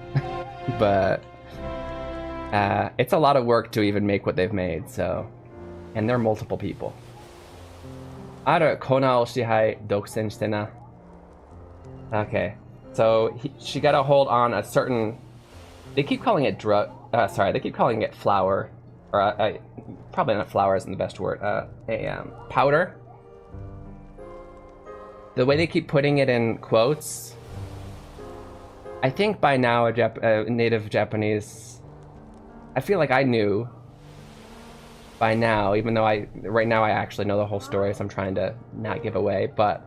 but it's a lot of work to even make what they've made. So, and there are multiple people. ある粉を支配独占してな. Okay, so she got a hold on a certain. They keep calling it drug. They keep calling it flour, or probably not flour isn't the best word. Powder. The way they keep putting it in quotes. I think by now a native Japanese. I feel like I knew. By now, even though right now I actually know the whole story, so I'm trying to not give away, but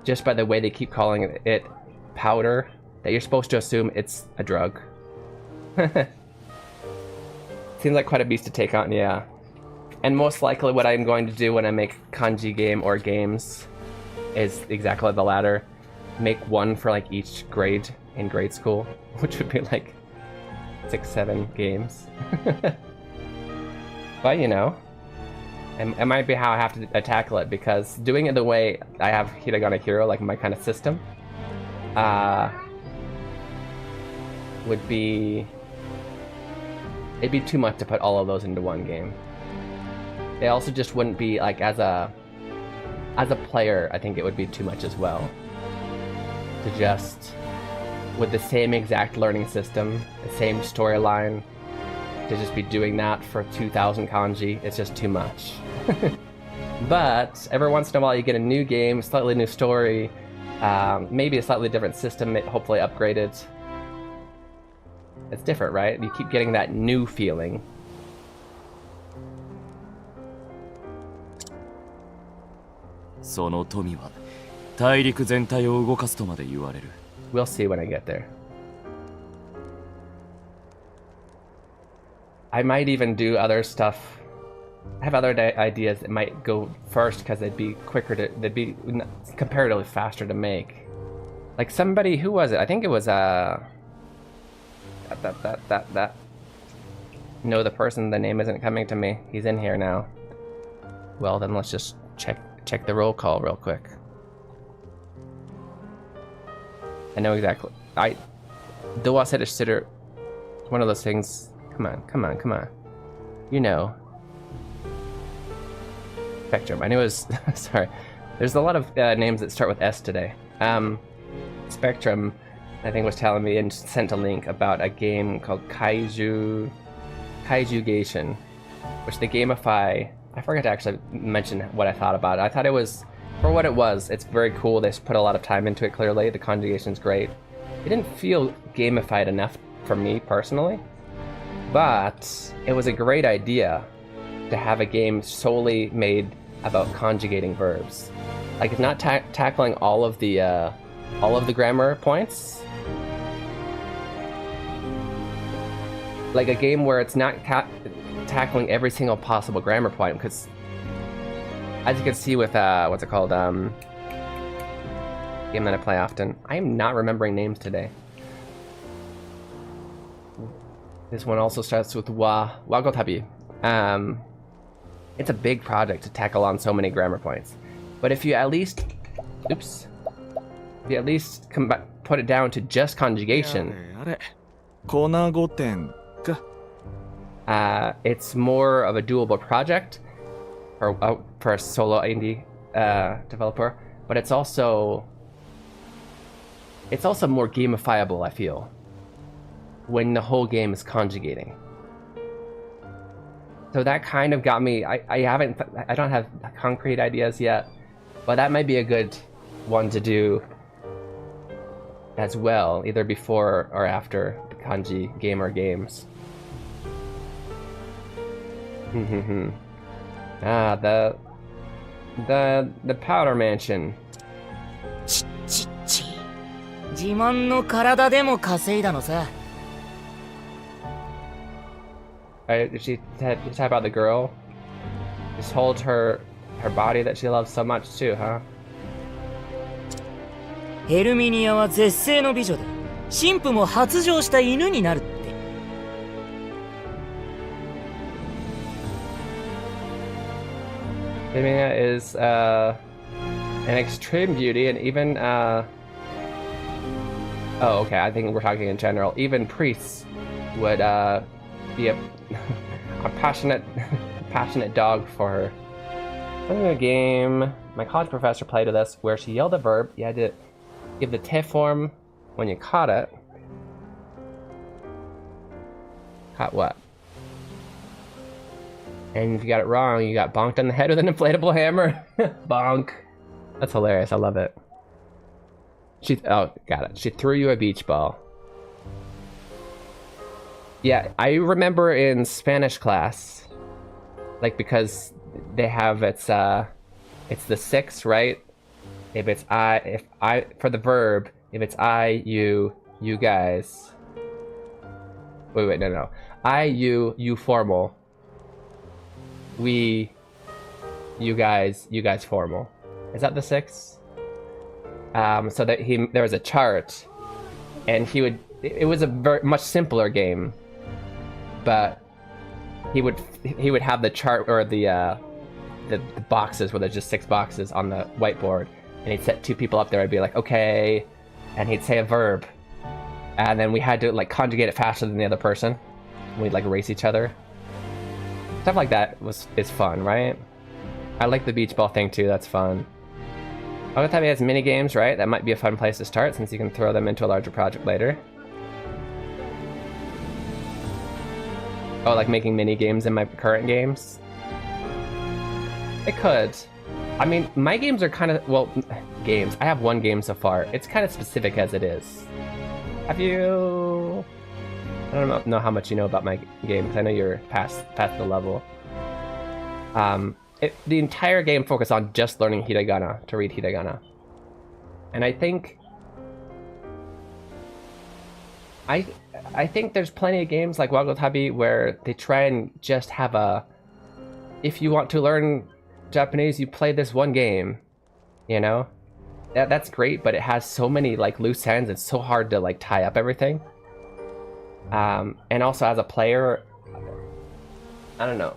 just by the way they keep calling it powder, that you're supposed to assume it's a drug. Seems like quite a beast to take on, yeah. And most likely what I'm going to do when I make kanji game or games is exactly the latter. Make one for like each grade in grade school, which would be like 6-7 games. But you know, it might be how I have to tackle it, because doing it the way I have Hiragana Hero, like my kind of system, would be... It'd be too much to put all of those into one game. They also just wouldn't be, like, as a player, I think it would be too much as well. To just, with the same exact learning system, the same storyline, to just be doing that for 2,000 kanji, it's just too much. But every once in a while you get a new game, slightly new story, maybe a slightly different system, hopefully upgraded. It's different, right? You keep getting that new feeling. We'll see when I get there. I might even do other stuff. I have other ideas that might go first because they'd be comparatively faster to make. Like somebody, who was it? I think it was No, the person, the name isn't coming to me. He's in here now. Well, then let's just check the roll call real quick. I know exactly. Though I said it's one of those things. Come on. You know. Spectrum. I knew it was... Sorry. There's a lot of names that start with S today. Spectrum, I think, was telling me and sent a link about a game called Kaiju Gaishin, which they gamify. I forgot to actually mention what I thought about it. I thought it was, for what it was, it's very cool. They put a lot of time into it, clearly. The conjugation's great. It didn't feel gamified enough for me, personally. But it was a great idea to have a game solely made about conjugating verbs. Like, it's not tackling all of the grammar points. like a game where it's not tackling every single possible grammar point, because as you can see with what's it called, game that I play often. I am not remembering names today. This one also starts with Wagotabi. It's a big project to tackle on so many grammar points, but if you at least, if you at least put it down to just conjugation, it's more of a doable project for a solo indie developer, but it's also more gamifiable, I feel, when the whole game is conjugating. So that kind of got me. I don't have concrete ideas yet, but that might be a good one to do as well, either before or after the kanji gamer games. The powder mansion. 自慢の体でも稼いだのさ。Did she talk about the girl? Just hold her body that she loves so much too, huh? ヘルミニアは絶世の美女で、神父も発情した犬になるって。Herminia is an extreme beauty, and even oh, okay, I think we're talking in general. Even priests would be a passionate dog for her. In a game, my college professor played with us where she yelled a verb. You had to give the te form when you caught it. Caught what? And if you got it wrong, you got bonked on the head with an inflatable hammer. Bonk. That's hilarious. I love it. Oh, got it. She threw you a beach ball. Yeah, I remember in Spanish class, like, because they have it's the 6, right? If it's for the verb, if it's I, you guys. Wait, no. I, you formal. We, you guys formal. Is that the 6? So that there was a chart, and it was a very much simpler game, but he would have the chart or the boxes where there's just 6 boxes on the whiteboard, and he'd set 2 people up there. I'd be like, okay, and he'd say a verb, and then we had to like conjugate it faster than the other person. We'd like race each other. Stuff like that is fun, right? I like the beach ball thing too. That's fun. Octopath has mini games, right? That might be a fun place to start, since you can throw them into a larger project later. Oh, like making mini games in my current games? It could. I mean, my games are kind of, well, games. I have one game so far. It's kind of specific as it is. Have you... I don't know how much you know about my games. I know you're past the level. The entire game focused on just learning hiragana, to read hiragana. And I think there's plenty of games like Wagotabi where they try and just have if you want to learn Japanese, you play this one game, you know? That's great, but it has so many like loose ends. It's so hard to like tie up everything. And also as a player, I don't know.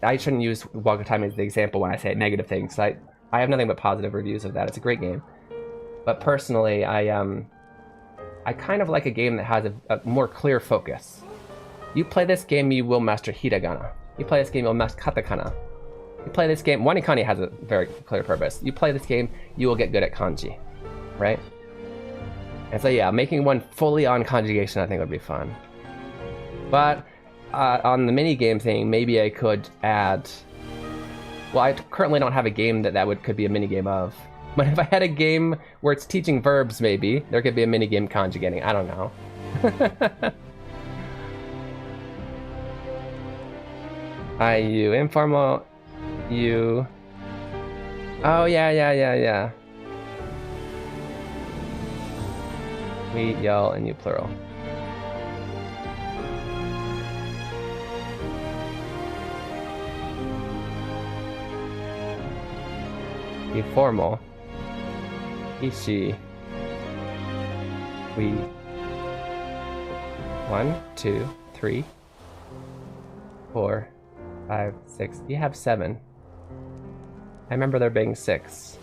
I shouldn't use Wagotabi as the example when I say negative things. I have nothing but positive reviews of that. It's a great game. But personally, I kind of like a game that has a more clear focus. You play this game, you will master hiragana. You play this game, you'll master katakana. You play this game, Wanikani has a very clear purpose. You play this game, you will get good at kanji, right? And so yeah, making one fully on conjugation I think would be fun. But on the mini game thing, maybe I could add... Well, I currently don't have a game that could be a mini game of. But if I had a game where it's teaching verbs, maybe there could be a mini game conjugating. I don't know. You informal, you. Oh yeah. We, y'all, and you plural. Be formal. He, she. We. 1, 2, 3, 4, 5, 6. You have 7. I remember there being 6.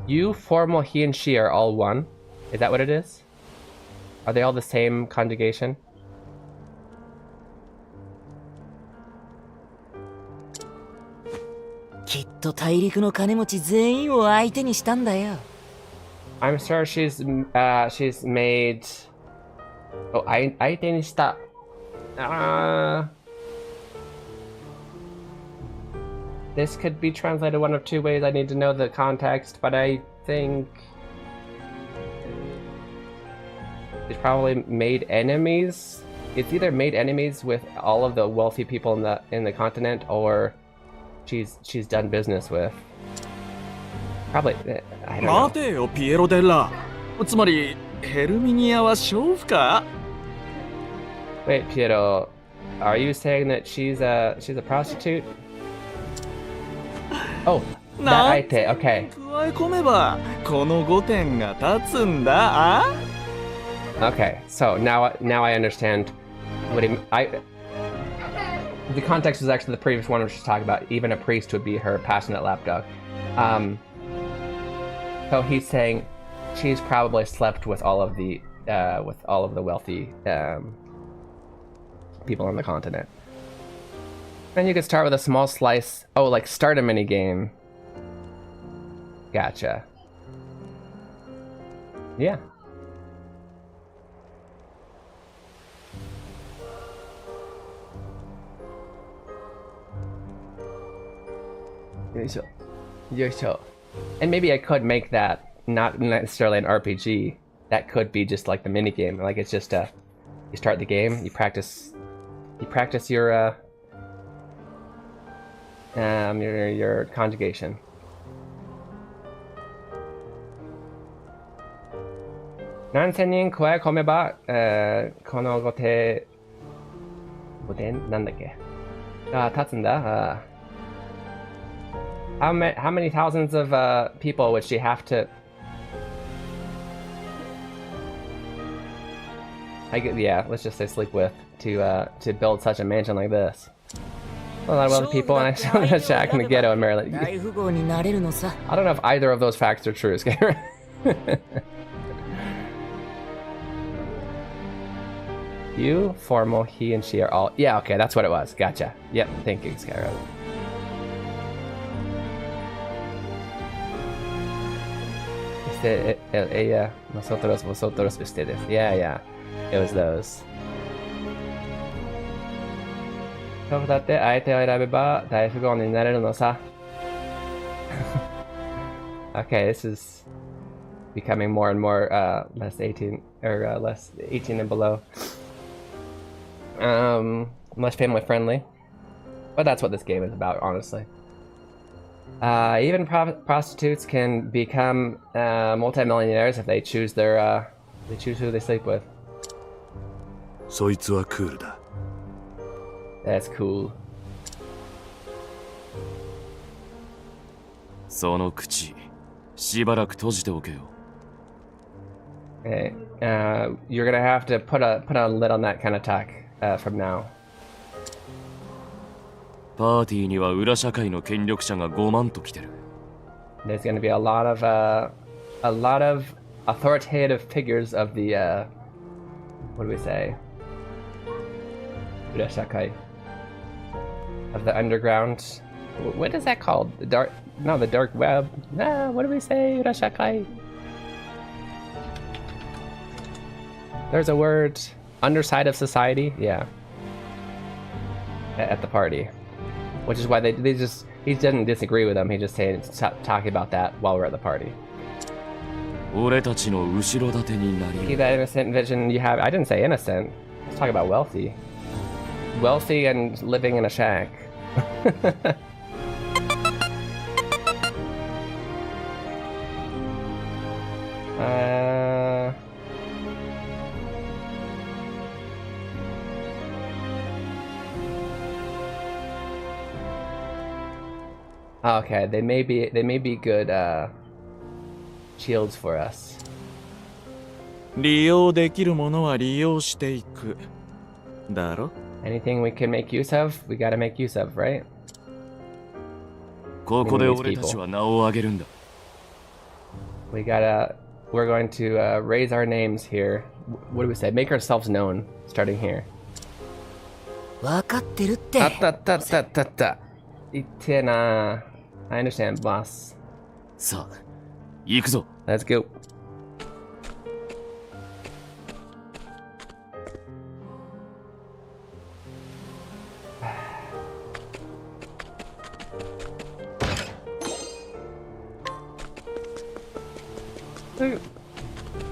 You, formal, he, and she are all one. Is that what it is? Are they all the same conjugation? I'm sure she's made. Oh, 相手にした. This could be translated one of two ways. I need to know the context, but I think it's probably made enemies. It's either made enemies with all of the wealthy people in the continent, or she's done business with. Probably, I don't know. 待てよ、ピエロ・デラ。つまり、ヘルミニアは娼婦か? Wait, Piero, are you saying that she's a prostitute? Oh, that 相手, okay. 加え込めば、この5点が立つんだ、あ? Okay, so now I understand what the context was actually the previous one which was talking about. Even a priest would be her passionate lapdog. So he's saying she's probably slept with all of the wealthy people on the continent. Then you could start with a small slice. Oh, like start a mini game. Gotcha. Yeah. Yoisho. And maybe I could make that not necessarily an RPG. That could be just like the mini game. Like it's just you start the game, you practice your conjugation. Nansenin koe komeba kono gote boden nandake. Tatsunda. How many thousands of people would she have to? Yeah, let's just say sleep with to build such a mansion like this. A lot of wealthy people, and I still live in a shack in the ghetto in Maryland. I don't know if either of those facts are true, Skyrim. You, formal, he, and she are all. Yeah, okay, that's what it was. Gotcha. Yep, thank you, Skyrim. Ella, nosotros, vosotros, ustedes. Yeah, it was those. Okay, this is becoming more and more less 18 or less 18 and below. Less family friendly. But that's what this game is about, honestly. Even prostitutes can become multimillionaires if they choose who they sleep with. That's cool. その口、しばらく閉じておけよ。 Okay, you're gonna have to put a lid on that kind of talk from now. パーティーには裏社会の権力者が5万と来てる。 There's gonna be a lot of authoritative figures of the what do we say? Ura shakai. Of the underground. What is that called? The dark web. Nah, what do we say? Ura shakai. There's a word. Underside of society? Yeah. At the party. Which is why he didn't disagree with them, he just saying talking about that while we're at the party. Keep that innocent vision you have. I didn't say innocent. Let's talk about wealthy. Wealthy and living in a shack. Okay, they may be good shields for us. 利用できるものは利用していく。だろ? Anything we can make use of, we gotta make use of, right? ここで俺たちは名を上げるんだ。We're going to raise our names here. What do we say? Make ourselves known, starting here. わかってるって。あったったったったった。言ってな。I understand, boss. さあ、行くぞ。Let's go.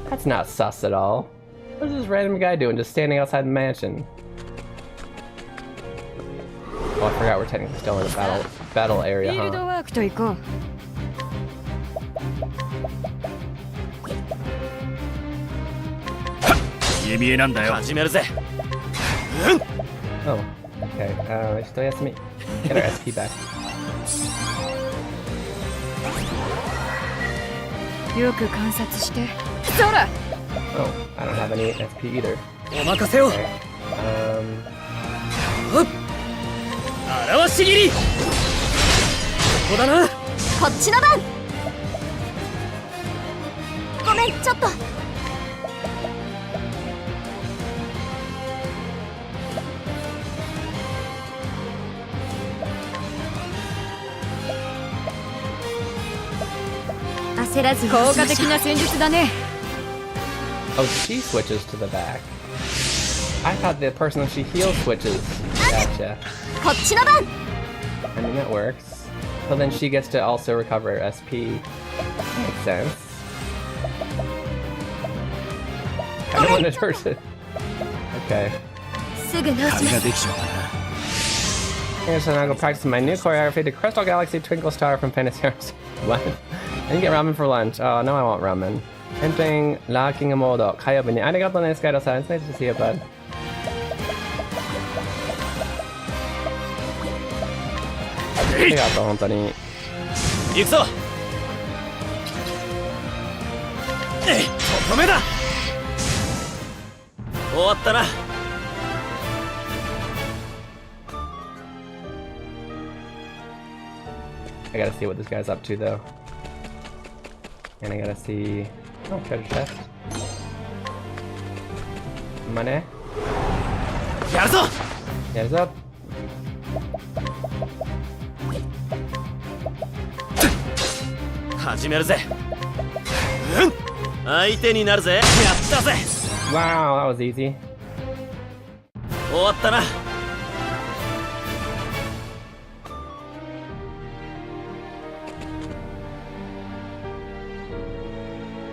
That's not sus at all. What is this random guy doing just standing outside the mansion? Oh, I forgot we're technically still in the battle area, huh? 見えなんだよ。始めるぜ。Oh, okay. 一休み。Get our SP back. よく観察して。そら。Oh, I don't have any SP either. お任せを。Okay. 表し切り。ここだな。こっちの番。ごめん、ちょっと。焦らず効果的な戦術だね。Oh, she switches to the back. I thought the person that she heals switches. Gotcha. こっちの番。 I mean, that works. So then she gets to also recover her SP. Makes sense. I don't want to hurt it. Okay. すぐ直します。できちゃったな。 Here's so now I'll go practice my new choreography to Crystal Galaxy Twinkle Star from Fantasy Heroes. What? I didn't get ramen for lunch. Oh, no, I want ramen. Entering locking a mode. Kayobi ni arigato ne, Skydo-san. It's nice to see you, bud. ありがとう、本当に。行くぞ。止めだ。終わったな。I gotta see what this guy's up to, though. And I gotta see... Oh, treasure chest. Money. やるぞ。 Here's up. 始めるぜ。相手になるぜ。やったぜ。 Wow, that was easy. 終わったな。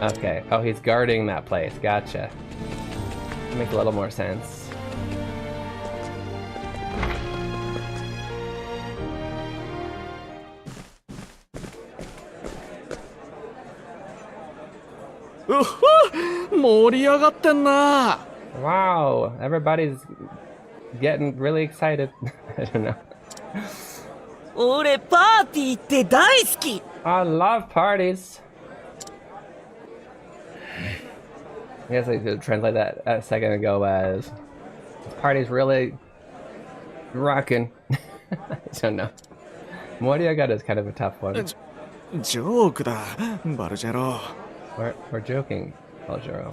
Okay. Oh, he's guarding that place. Gotcha. Makes a little more sense. Wow, everybody's getting really excited. I don't know. 俺パーティーって大好き。 I love parties. I guess I could translate that a second ago as party's really rocking. I don't know. Moriyagata is kind of a tough one. ジョークだ、バルジェロ。We're joking, Baljero.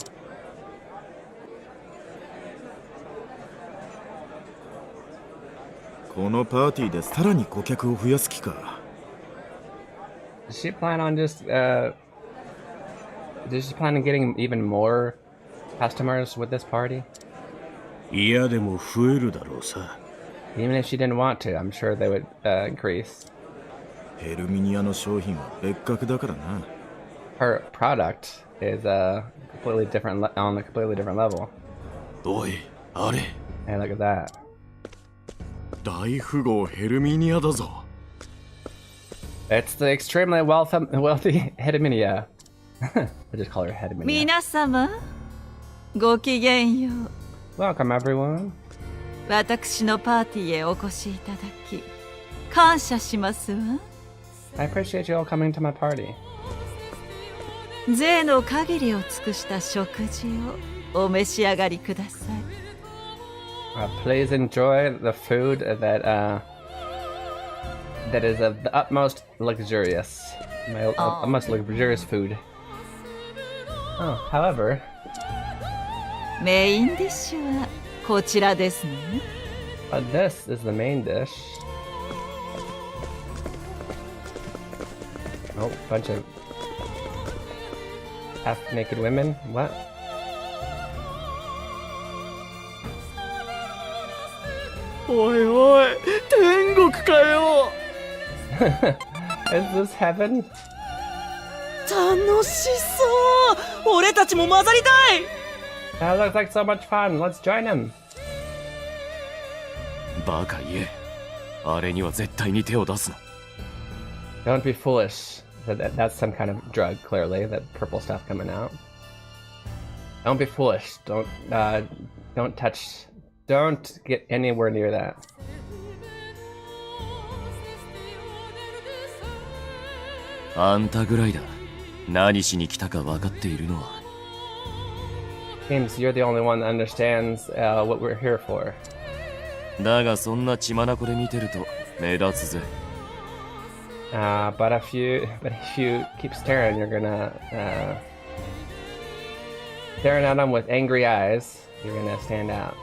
このパーティーでさらに顧客を増やす気か。Does she plan on just does she plan on getting even more customers with this party? 嫌でも増えるだろうさ。 Even if she didn't want to, I'm sure they would increase. ヘルミニアの商品は別格だからな。 Her product is completely different on a completely different level. おい、あれ。 Hey, look at that. 大富豪ヘルミニアだぞ。 It's the extremely wealthy Herminia. I just call her head mania. 皆様ごきげんよう。 Welcome everyone. 私のパーティーへお越しいただき感謝しますわ。 I appreciate you all coming to my party. 贅の限りを尽くした食事をお召し上がりください。 Please enjoy the food that is of the utmost luxurious. My utmost luxurious food. Oh, however, メインディッシュはこちらですね。 this is the main dish. Oh, bunch of half-naked women. What? おいおい、天国かよ。 Is this heaven? 楽しそう。俺たちも混ざりたい。 That looks like so much fun. Let's join him. バカ言え。あれには絶対に手を出すな。 Don't be foolish. That's some kind of drug, clearly. That purple stuff coming out. Don't be foolish. Don't touch. Don't get anywhere near that. あんたぐらいだ。何しに来たか分かっているのは。 Seems you're the only one that understands what we're here for. だがそんな血眼で見てると目立つぜ。But if you keep staring, you're gonna staring at them with angry eyes. You're gonna stand out.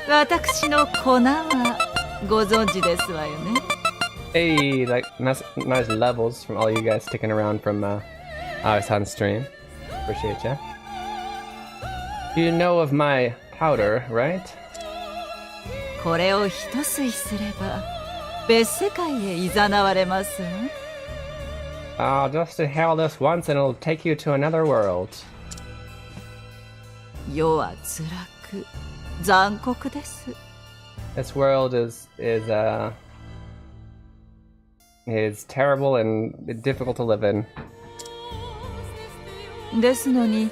私の粉はご存知ですわよね。 Hey, like nice levels from all you guys sticking around from on stream. Appreciate ya. You know of my powder, right? これを一吸いすれば別世界へ誘われますわ。 Just inhale this once and it'll take you to another world. 世は辛く残酷です。 This world is terrible and difficult to live in. ですのに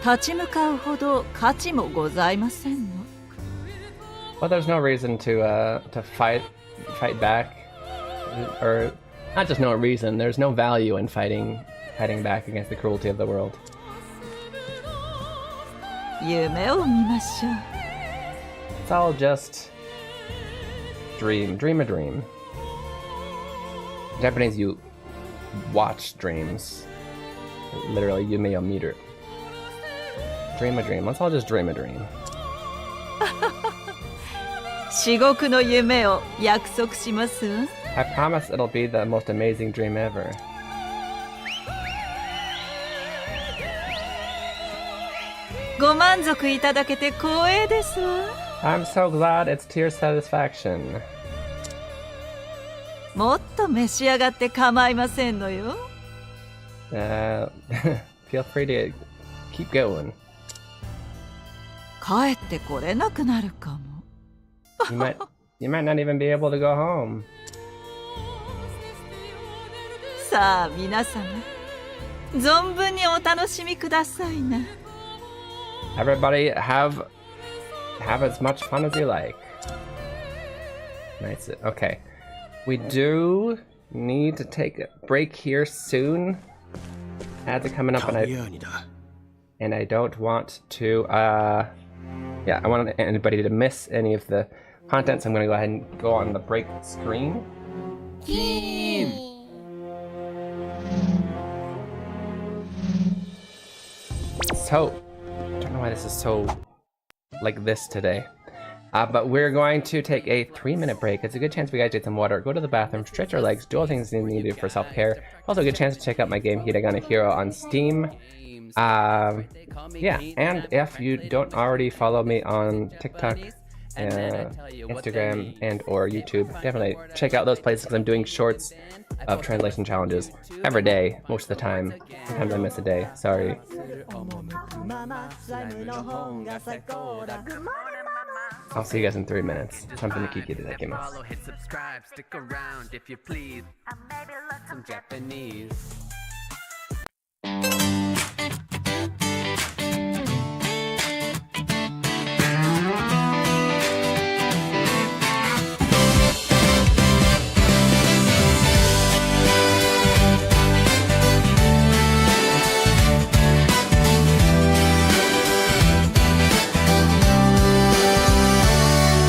立ち向かうほど価値もございませんの。 But there's no reason to fight back, or not just no reason. There's no value in fighting back against the cruelty of the world. 夢を見ましょう。 It's all just dream a dream. In Japanese, you watch dreams. Literally, yume o miru. Dream a dream. Let's all just dream a dream. 至極の夢を約束しますわ。 I promise it'll be the most amazing dream ever. ご満足いただけて光栄ですわ。 I'm so glad it's to your satisfaction. もっと召し上がって構いませんのよ。Feel free to keep going. 帰ってこれなくなるかも。You might not even be able to go home. さあ皆様、存分にお楽しみくださいな。 Everybody have as much fun as you like. Nice. Okay. We do need to take a break here soon. Ads are coming up and I don't want to yeah, I want anybody to miss any of the content, so I'm gonna go ahead and go on the break screen. Keen! So, I don't know why this is so like this today. But we're going to take a 3-minute break. It's a good chance we guys get some water, go to the bathroom, stretch our legs, do all things needed for self-care. Also a good chance to check out my game Hiragana Hero on Steam. Yeah, and if you don't already follow me on TikTok, Instagram, and or YouTube, definitely check out those places because I'm doing shorts of translation challenges every day, most of the time. Sometimes I miss a day, sorry. I'll see you guys in 3 minutes. 3分で聞いていただきます。 Follow, hit subscribe, stick around if you please. Some Japanese.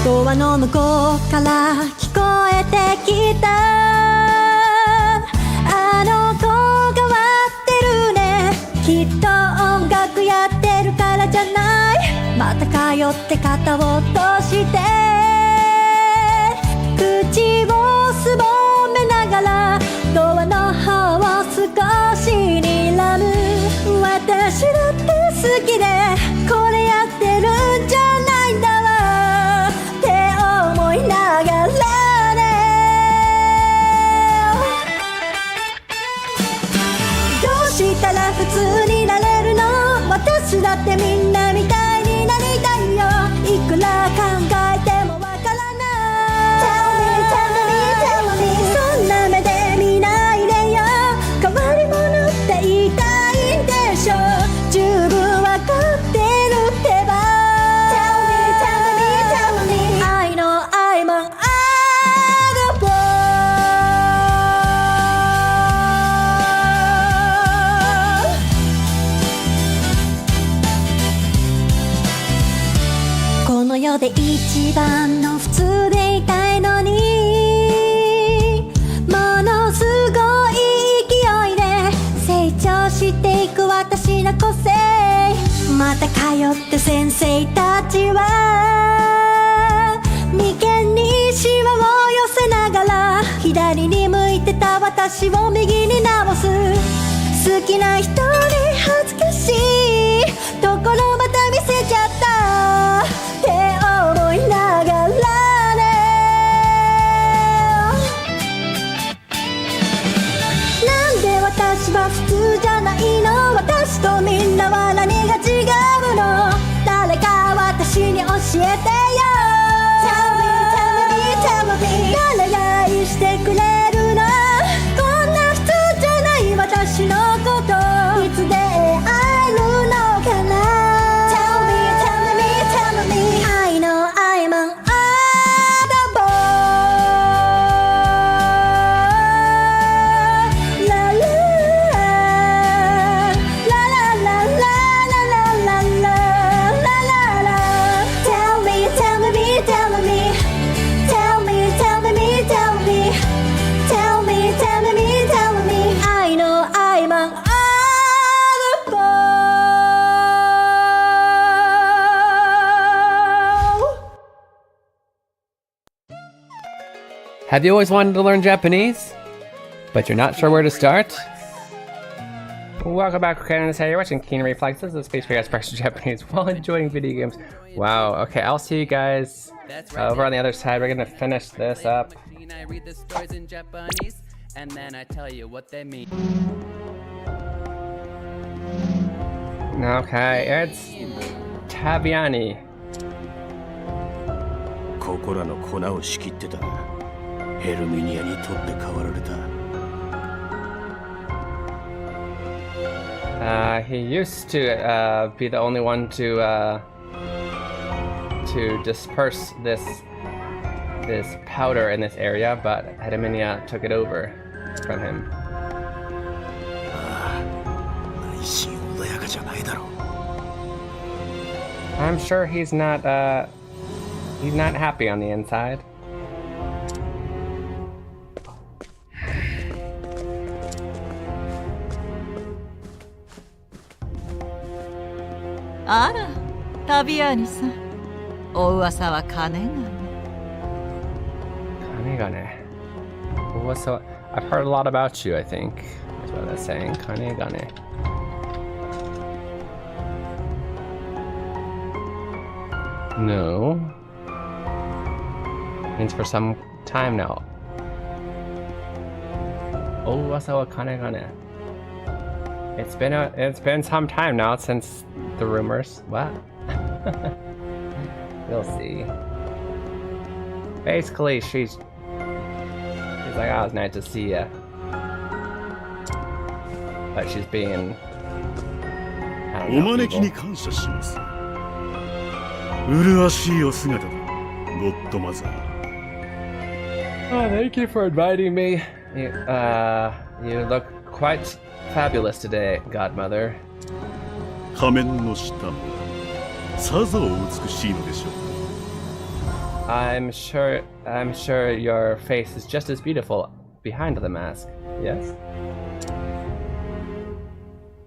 ドアの向こうから聞こえてきたあの子が割ってるねきっと音楽やってるからじゃないまた通って肩を落として口をすぼめながらドアの方を少し睨む私だって好きでこれやってるんじゃないんだわ思いながらねどうしたら普通になれるの私だってみんなみたいになりたいよいくら考えてもわからない Tell me, tell me, tell me そんな目で見ないでよ変わり者って言いたいんでしょ十分わかってるってばこの世で一番の普通でいたいのにものすごい勢いで成長していく私の個性また通って先生たちは眉間にシワを寄せながら左に向いてた私を右に直す好きな人に恥ずかしいところまた見せちゃったって思いながらねなんで私は普通じゃないの私とみんなは何が違うの誰か私に教えてよ Tell me, tell me, tell me 誰が愛してくれるのこんな普通じゃない私のこといつ出会えるのかな Tell me, tell me, tell me I know I'm an oddball La la la la la la la la la la la Tell me, tell me, tell me Tell me, tell me, tell me Tell me, tell me, tell me I know I'm an oddball Have you always wanted to learn Japanese, but you're not sure where to start? Welcome back, Ken. You're watching Keen Reflex. This is a space for you guys to practice Japanese while enjoying video games. Wow. Okay, I'll see you guys over on the other side. We're gonna finish this up. I read the stories in Japanese, and then I tell you what they mean. Okay, it's Tabiani. ここらの粉を仕切ってたヘルミニアに取って代わられた He used to be the only one to disperse this powder in this area, but Herminia took it over from him. 内心穏やかじゃないだろう I'm sure he's not happy on the inside. Ara, Tabiani-san. お噂は金がね。Kanegane. What's so? I've heard a lot about you. I think that's what they're saying. Kanegane. No. Means for some time now. Uwasa wa kanegane. It's been some time now since the rumors. What? We'll see. Basically, she's like, oh, it's nice to see ya. But she's being, I お don't know, 招きに evil. 感謝します。麗しいお姿だ、ゴッドマザー。Oh, thank you for inviting me. You look quite fabulous today, Godmother. 仮面の下もさぞお美しいのでしょう。I'm sure your face is just as beautiful behind the mask. Yes?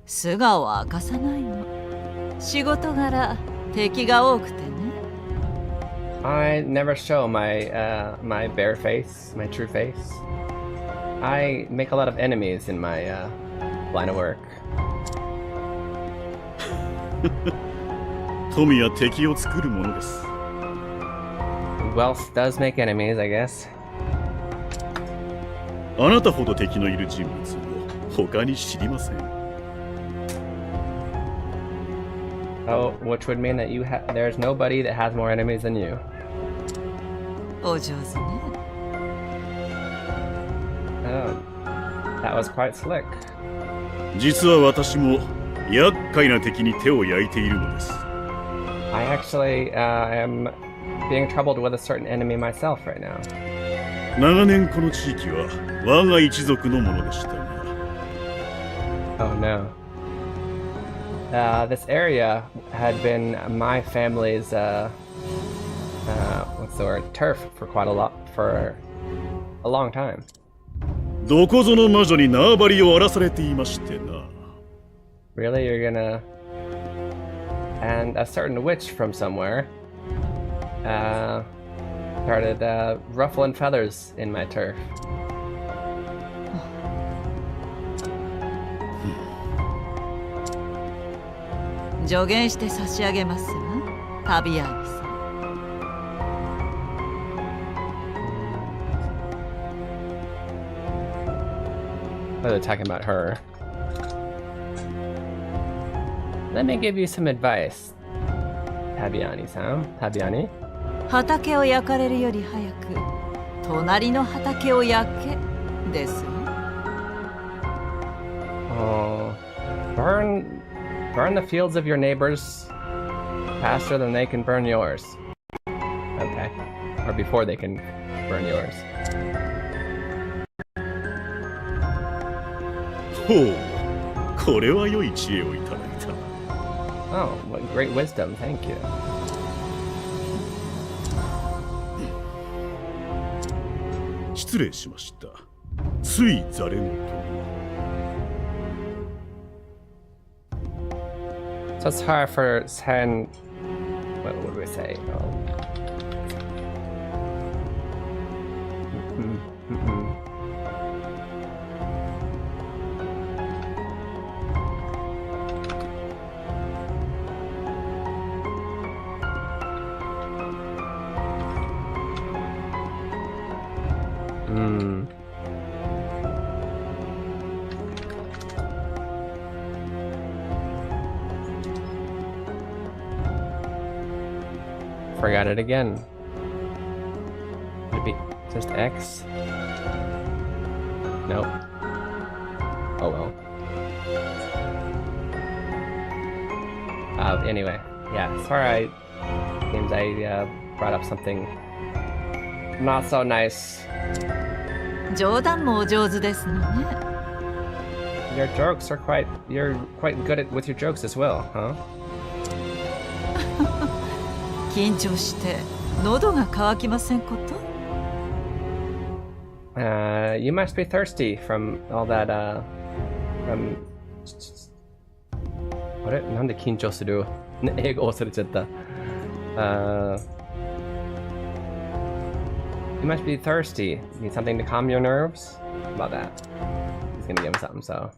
素顔は明かさないの。仕事柄敵が多くてね。I never show my my bare face, my true face. I make a lot of enemies in my line of work. 富は敵を作るものです。Wealth does make enemies, I guess. あなたほど敵のいる人物を他に知りません。Oh, which would mean that there's nobody that has more enemies than you. お上手ね。Oh, that was quite slick. 実は私も厄介な敵に手を焼いているのです。I actually am being troubled with a certain enemy myself right now. 長年この地域は我が一族のものでしたが。Oh no. This area had been my family's what's the word? Turf for for a long time. どこぞの魔女に縄張りを荒らされていましてな。Really? You're gonna... And a certain witch from somewhere started ruffling feathers in my turf. 助言して差し上げますわ、旅屋にさん。Oh, they're talking about her. Let me give you some advice, Tabiani-san. Tabiani? 畑を焼かれるより早く隣の畑を焼けですわ。Oh, burn the fields of your neighbors faster than they can burn yours. Okay. Or before they can burn yours. ほう、これは良い知恵をいただいた。Oh, what great wisdom. Thank you. 失礼しました。ついざれ言。So it's hard for Sen. What would we say? Oh. Forgot it again. Would it be just X? Nope. Oh well. Anyway, yeah, sorry seems I brought up something not so nice. 冗談もお上手ですのね。Your jokes are you're quite good with your jokes as well, huh? 緊張して喉が渇きませんこと？ You must be thirsty from all that, from... あれ？なんで緊張する？英語忘れちゃった。You must be thirsty. Need something to calm your nerves? How about that? He's gonna give him something, so...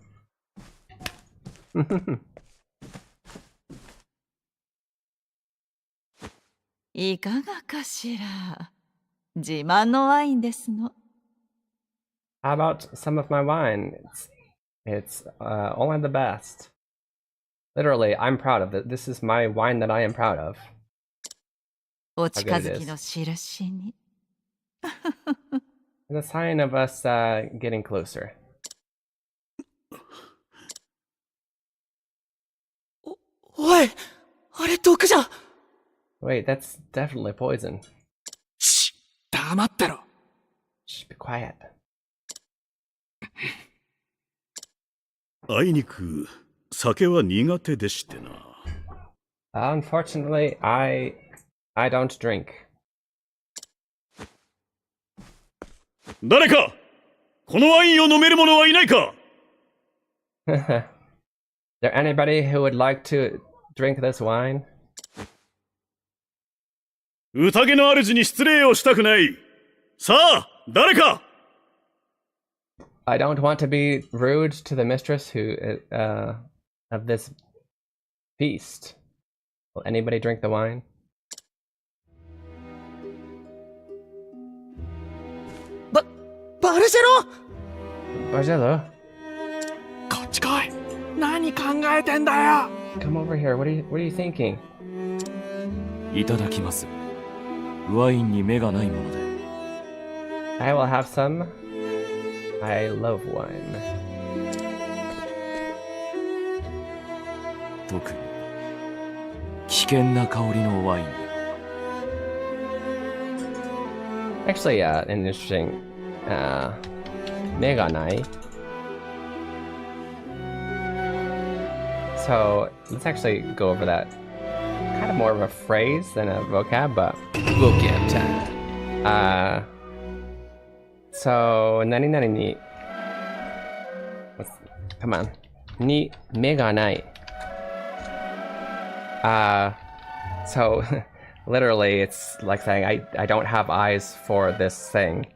いかがかしら。自慢のワインですの。How about some of my wine? It's only the best. Literally, I'm proud of it. This is my wine that I am proud of. お近づきの印に。It's a sign of us getting closer. おい、あれ毒じゃ。 Wait, that's definitely poison. しっ、黙ってろ。 Shh, be quiet. あいにく酒は苦手でしてな。Unfortunately, I don't drink. 誰かこのワインを飲める者はいないか Is there anybody who would like to drink this wine? 宴の主に失礼をしたくない。さあ、誰か I don't want to be rude to the mistress who of this feast. Will anybody drink the wine? バルジェロ Bargello, こっち来い。何考えてんだよ。 come over here. What are you thinking? いただきます。ワインに目がないもので。 I will have some. I love wine. 特に危険な香りのワイン。 Actually, an interesting meganai. So let's actually go over that. Kind of more of a phrase than a vocab, but Vocab time. So nani nani ni. Come on. Ni meganai. So literally it's like saying I don't have eyes for this thing.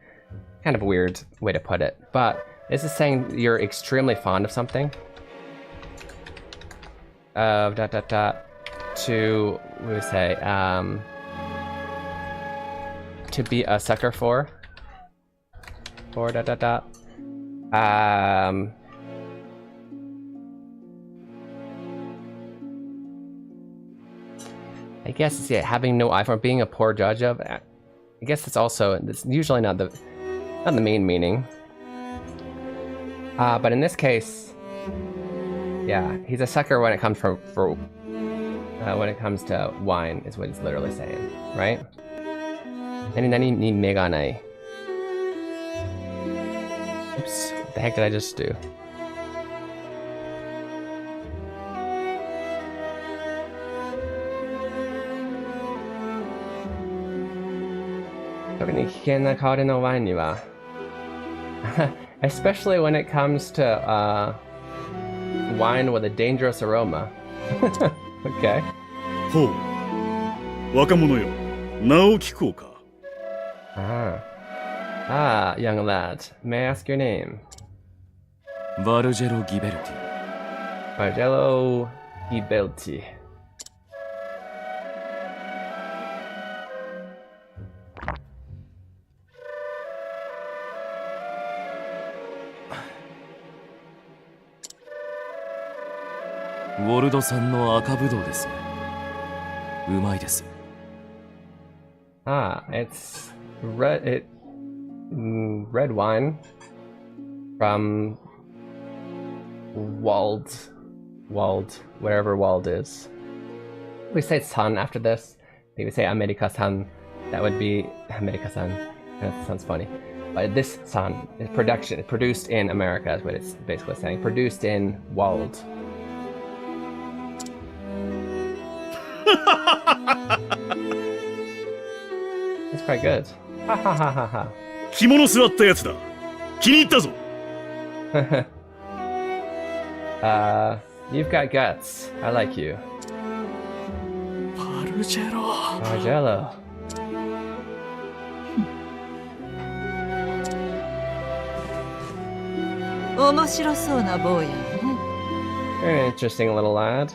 Kind of a weird way to put it, but this is saying you're extremely fond of something. To we would say to be a sucker for I guess it's having no eye for being a poor judge of. I guess it's also it's usually not the main meaning. But in this case, yeah, he's a sucker when it comes when it comes to wine is what he's literally saying, right? Nani ni meganai. Oops, what the heck did I just do? Especially when it comes to wine with a dangerous aroma. Okay. ほう。若者よ、名を聞こうか。Young lad, may I ask your name? バルジェロ・ギベルティ。 Bargello Gibelti.「ウォルドさんの赤ぶどうですね。うまいです。 It's red wine from Wald, wherever Wald is. We say San after this. If we say America-san, that would be America-san. That sounds funny. But this San is produced in America is what it's basically saying. Produced in Wald. That's quite good. Ha ha ha ha ha. 着物座ったやつだ。気に入ったぞ。You've got guts. I like you. バルジェロ。 Bargello. 面白そうな坊やね。 You're an interesting little lad.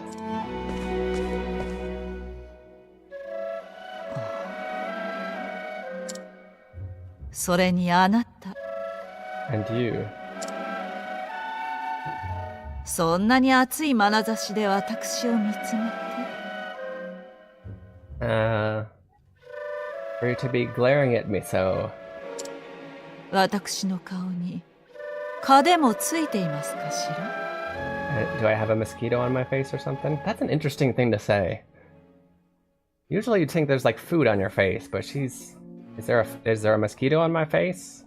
それにあなた、 And you. そんなに熱い眼差しで私を見つめて。 For you to be glaring at me so 私の顔に蚊でもついていますかしら？ Do I have a mosquito on my face or something? That's an interesting thing to say. Usually you'd think there's like food on your face, but she's... Is there a mosquito on my face?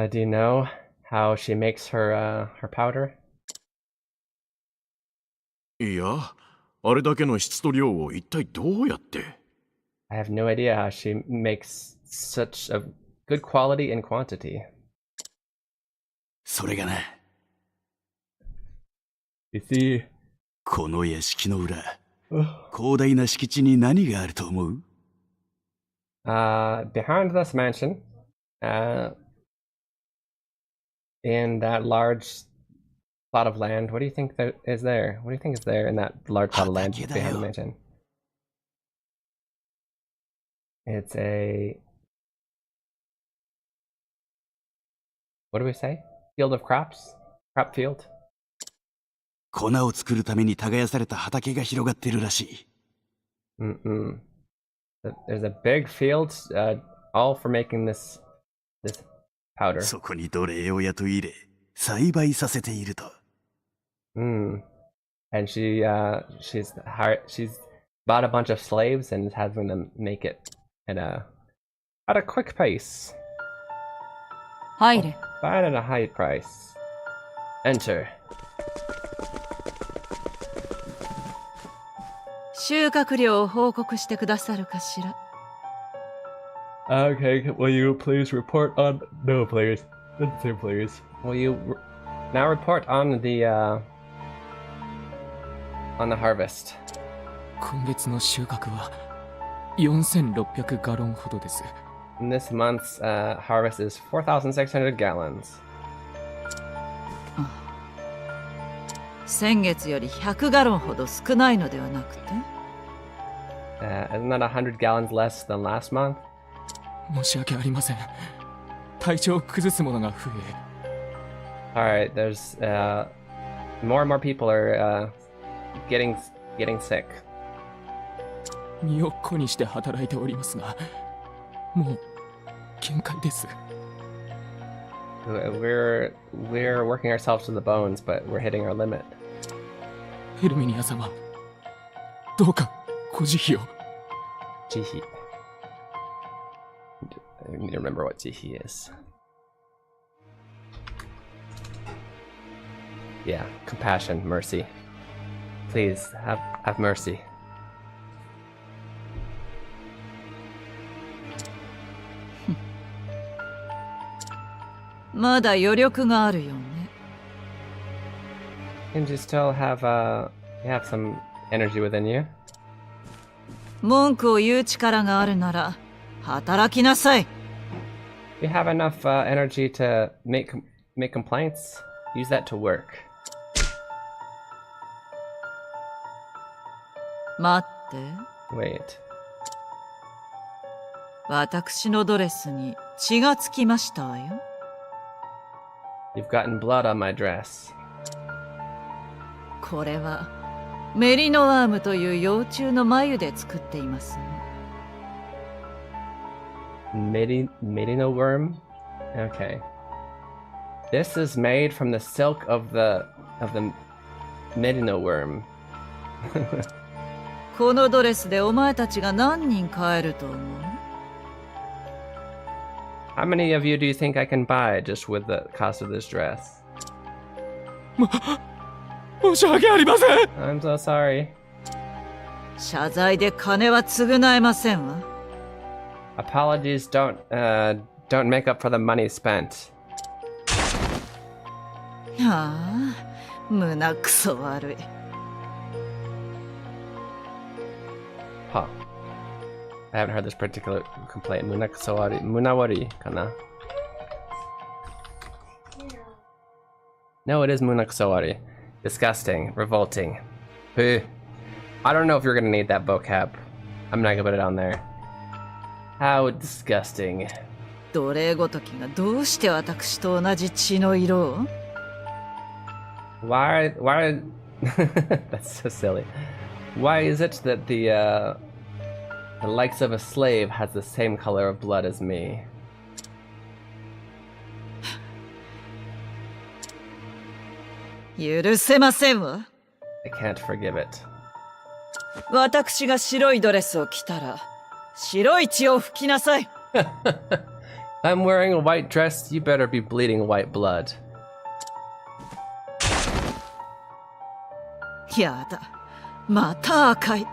Do you know how she makes her powder? いや、あれだけの質と量を一体どうやって？ I have no idea how she makes such a good quality and quantity. それがな。You see? この屋敷の裏、広大な敷地に何があると思う？ Behind this mansion, in that large plot of land, what do you think that is there? What do you think is there in that large plot of land behind the mansion? It's a... What do we say? Field of crops? Crop field? 粉を作るために耕された畑が広がっているらしい。There's a big field, all for making this powder. そこに奴隷を雇い入れ、栽培させていると。And she's bought a bunch of slaves and is having them make it at a quick pace. 入れ。Buy it at a high price. Enter. 収穫量を報告してくださるかしら？ Okay, will you please report on... No, please. Don't say please. Will you now report on the harvest? 今月の収穫は4600ガロンほどです。 This month's harvest is 4,600 gallons. 先月より100ガロンほど少ないのではなくて？ Isn't that 100 gallons less than last month? 申し訳ありません。体調を崩すものが増え。Alright, there's more and more people are getting sick. 身を粉にして働いておりますが、もう限界です。We're working ourselves to the bones, but we're hitting our limit. ヘルミニア様、どうかご慈悲を。慈悲。I need to remember what Jihi is. Yeah, compassion, mercy. Please, have mercy. まだ余力があるよね。And you still have some energy within you? 文句を言う力があるなら働きなさい。You have enough energy to make complaints? Use that to work. 待って。Wait. 私のドレスに血がつきましたわよ。You've gotten blood on my dress. これはメリノワームという幼虫の繭で作っていますね。Merino worm? Okay. This is made from the silk of the merino worm. このドレスでお前たちが何人買えると思う？ How many of you do you think I can buy just with the cost of this dress? 申し訳ありません。 I'm so sorry. 謝罪で金は償えませんわ。Apologies don't make up for the money spent. はあ、胸くそ悪い。Huh. I haven't heard this particular complaint. Munawari kana? No, it is munakusawari. Disgusting. Revolting. I don't know if you're gonna need that vocab. I'm not gonna put it on there. How disgusting. 奴隷ごときがどうして私と同じ血の色を？ Why that's so silly. Why is it that the likes of a slave has the same color of blood as me? 許せませんわ。 I can't forgive it. 私が白いドレスを着たら白い血を吹きなさい。I'm wearing a white dress, you better be bleeding white blood. やだ、また赤い。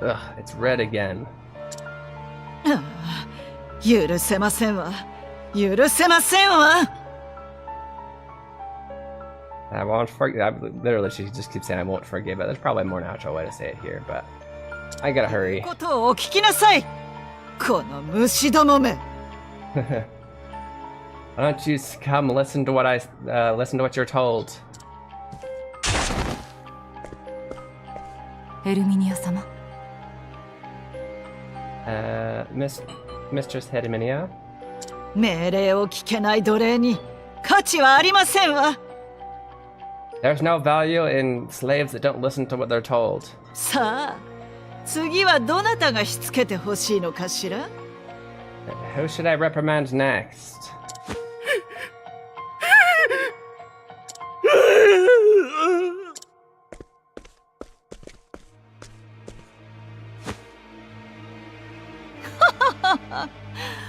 Ugh, it's red again. ああ、許せませんわ。許せませんわ。 I won't forgive. Literally, she just keeps saying I won't forgive it. There's probably a more natural way to say it here, but I gotta hurry. ことをお聞きなさい。この虫どもめ。Why don't you come listen to what listen to what you're told? エルミニア様。Mistress Herminia? 命令を聞けない奴隷に価値はありませんわ。 There's no value in slaves that don't listen to what they're told. さあ、次はどなたがしつけてほしいのかしら？ Who should I reprimand next?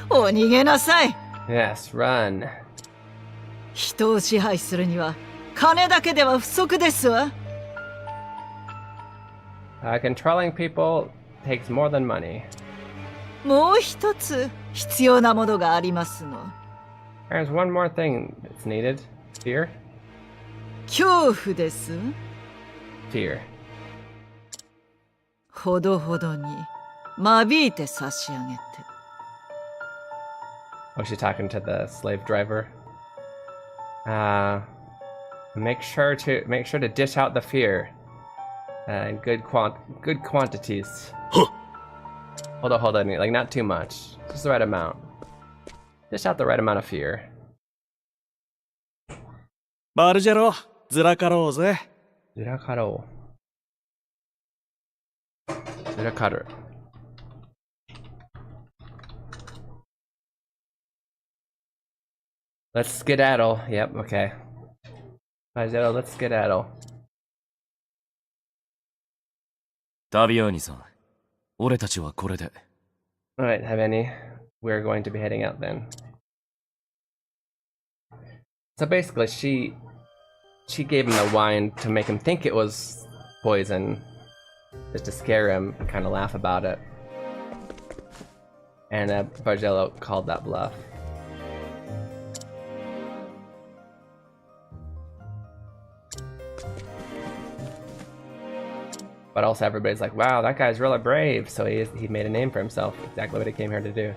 Oh, お逃げなさい。 Yes, run. 人を支配するには金だけでは不足ですわ。 Controlling people takes more than money. もう一つ必要なものがありますの。 There's one more thing that's needed. Fear? 恐怖です。 Fear. ほどほどに間引いて差し上げて。 Oh, she's talking to the slave driver. Make sure to dish out the fear in good quantities. Hold on, like not too much, just the right amount. Dish out the right amount of fear. バルジェロ、ずらかろうぜ。ずらかろう。ずらかる。Let's skedaddle. Yep, okay. Let's skedaddle. タビアーニさん、俺たちはこれで。Alright, Haveni. We're going to be heading out then. So basically, she gave him the wine to make him think it was poison, just to scare him and kind of laugh about it. And Bargello called that bluff. But also everybody's like, wow, that guy's really brave. So he made a name for himself. Exactly what he came here to do.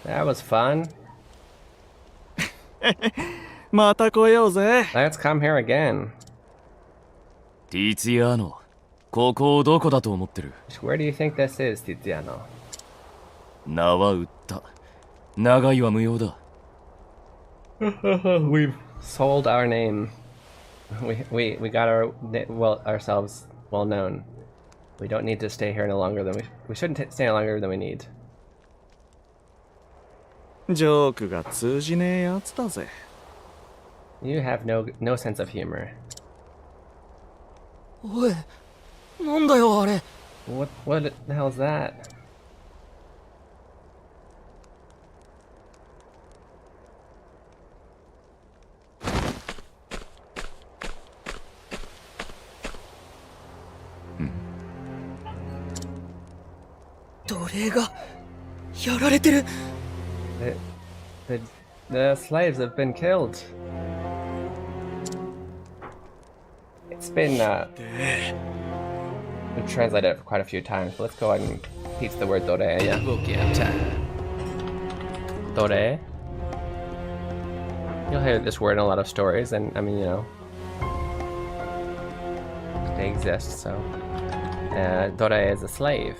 That was fun. また来ようぜ。 Let's come here again. ティツィアーノ、ここをどこだと思ってる？ Where do you think this is, Tiziano? 名は売った。長いは無用だ。We've sold our name. We got ourselves well known. We don't need to stay here no longer than we shouldn't stay longer than we need. ジョークが通じねえやつだぜ。You have no sense of humor. おい、なんだよあれ。What the hell is that? The slaves have been killed. It's been we've translated it quite a few times, but let's go ahead and teach the word dore. Yeah. Book BGM time. Dore. You'll hear this word in a lot of stories, and I mean, you know, they exist, so. Dore is a slave.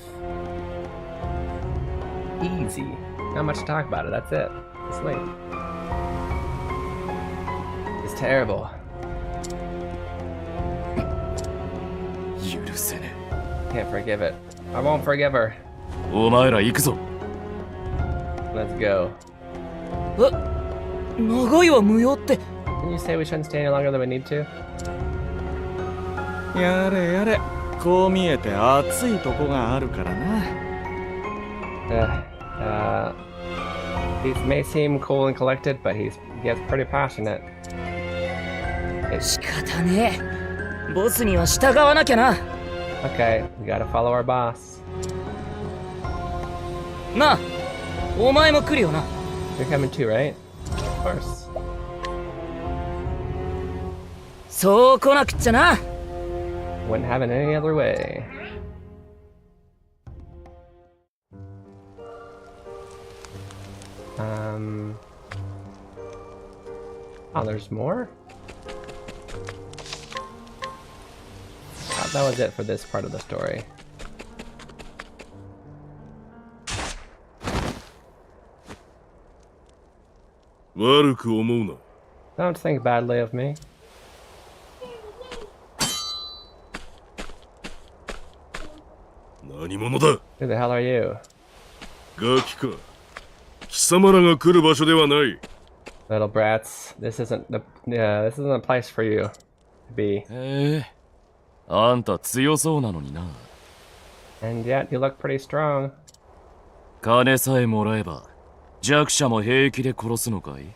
Easy. Not much to talk about it, that's it. A slave. It's terrible. Can't forgive it. I won't forgive her. お前ら行くぞ。 Let's go. 長いは無用って。 Can you say we shouldn't stay any longer than we need to? やれやれ、こう見えて暑いとこがあるからな。He may seem cool and collected, but he gets pretty passionate. 仕方ねえ。ボスには従わなきゃな。 Okay, we gotta follow our boss. なあ、お前も来るよな。 You're coming too, right? Of course. そう来なくっちゃな。 Wouldn't have it any other way. Oh, there's more? That was it for this part of the story. Don't think badly of me. Who the hell are you? Little brats, this isn't a place for you to be. And yet you look pretty strong. 金さえもらえば弱者も平気で殺すのかい?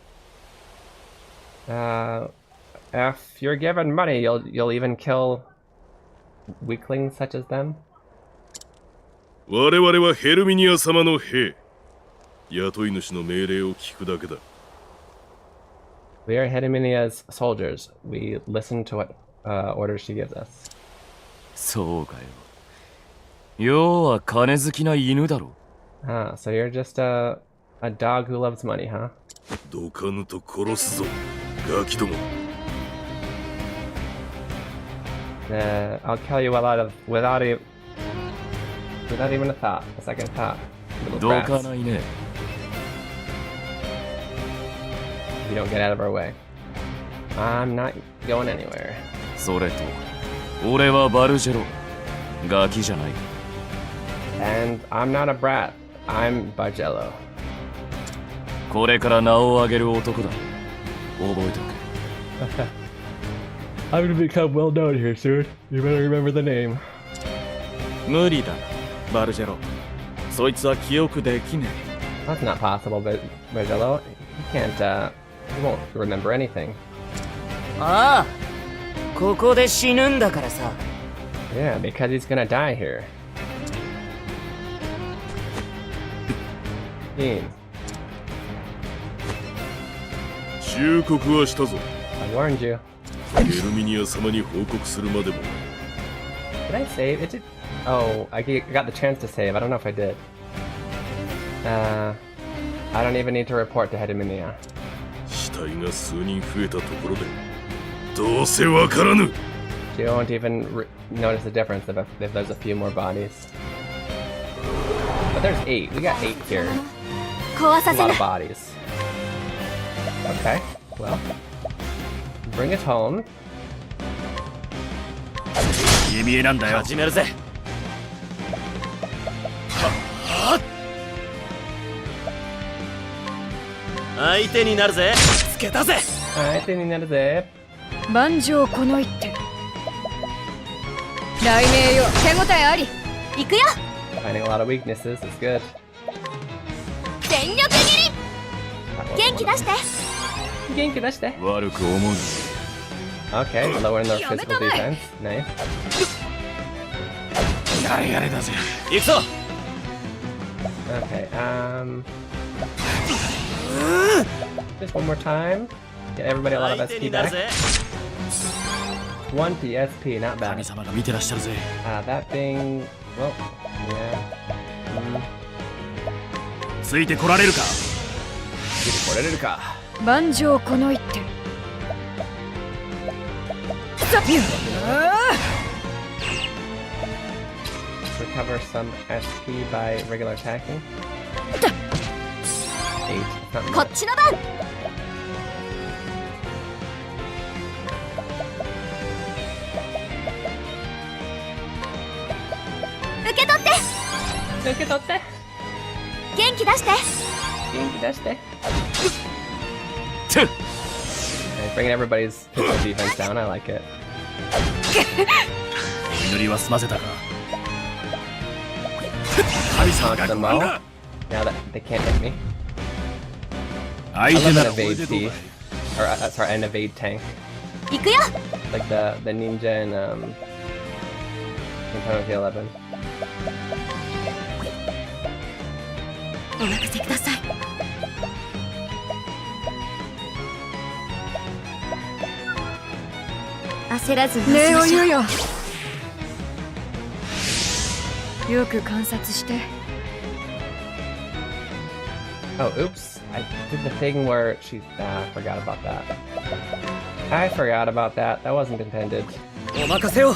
If you're given money, you'll even kill weaklings such as them. 我々はヘルミニア様の兵。雇い主の命令を聞くだけだ。We are Hedeminia's soldiers. We listen to what orders she gives us. そうかよ。要は金好きな犬だろ。Ah, so you're just a dog who loves money, huh? どかぬと殺すぞ、ガキども。I'll kill you without even a thought, a second thought. どかないね。You don't get out of our way. I'm not going anywhere. それと、俺はバルジェロ。ガキじゃない。And I'm not a brat. I'm Bargello. これから名を上げる男だ。覚えておけ。I'm gonna become well known here soon. You better remember the name. 無理だ、バルジェロ。そいつは記憶できねえ。That's not possible, Bargello. He won't remember anything. ああ、ここで死ぬんだからさ。Yeah, because he's gonna die here. Keen. 忠告はしたぞ。I warned you. ヘルミニア様に報告するまでも。Did I save? It did. Oh, I got the chance to save. I don't know if I did. I don't even need to report to Hedeminia. 死体が数人増えたところで、どうせわからぬ。You won't even notice the difference if there's a few more bodies. But there's 8. We got 8 here. A lot of bodies. Okay, well, bring it home. 君なんだよ。始めるぜ。相手になるぜ。つけたぜ。相手になるぜ。万丈この一手。雷鳴よ、手応えあり。行くよ。Finding a lot of weaknesses is good. 全力斬り。元気出して。元気出して。悪く思うな。 Okay, lowering their physical defense. Nice. やれやれだぜ。行くぞ。Okay, just one more time. Get everybody a lot of SP back. 20 SP, not bad. 神様が見てらっしゃるぜ。That thing, well, yeah. ついてこられるか。ついてこられるか。万丈この一手。Recover some SP by regular attacking. 8. こっちの番。受け取って。受け取って。元気出して。元気出して。Bringing everybody's physical defense down. I like it. 祈りは済ませたか。 Taunt them all. Now that they can't hit me. I love an evade T. Or, sorry, an evade tank. 行くよ。 Like the ninja in Final Fantasy 11. お任せください。焦らず礼を言うよ。よく観察して。 Oh, oops. I did the thing where she... I forgot about that. I forgot about that. That wasn't intended. お任せを。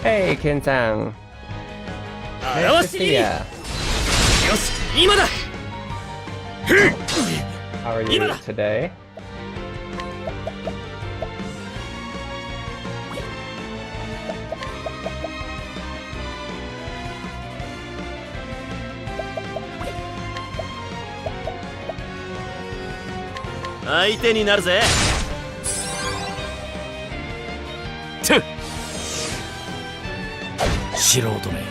Hey, Kin-san. Nice to see ya. よし、今だ。 How are you today?相手になるぜ。素人め、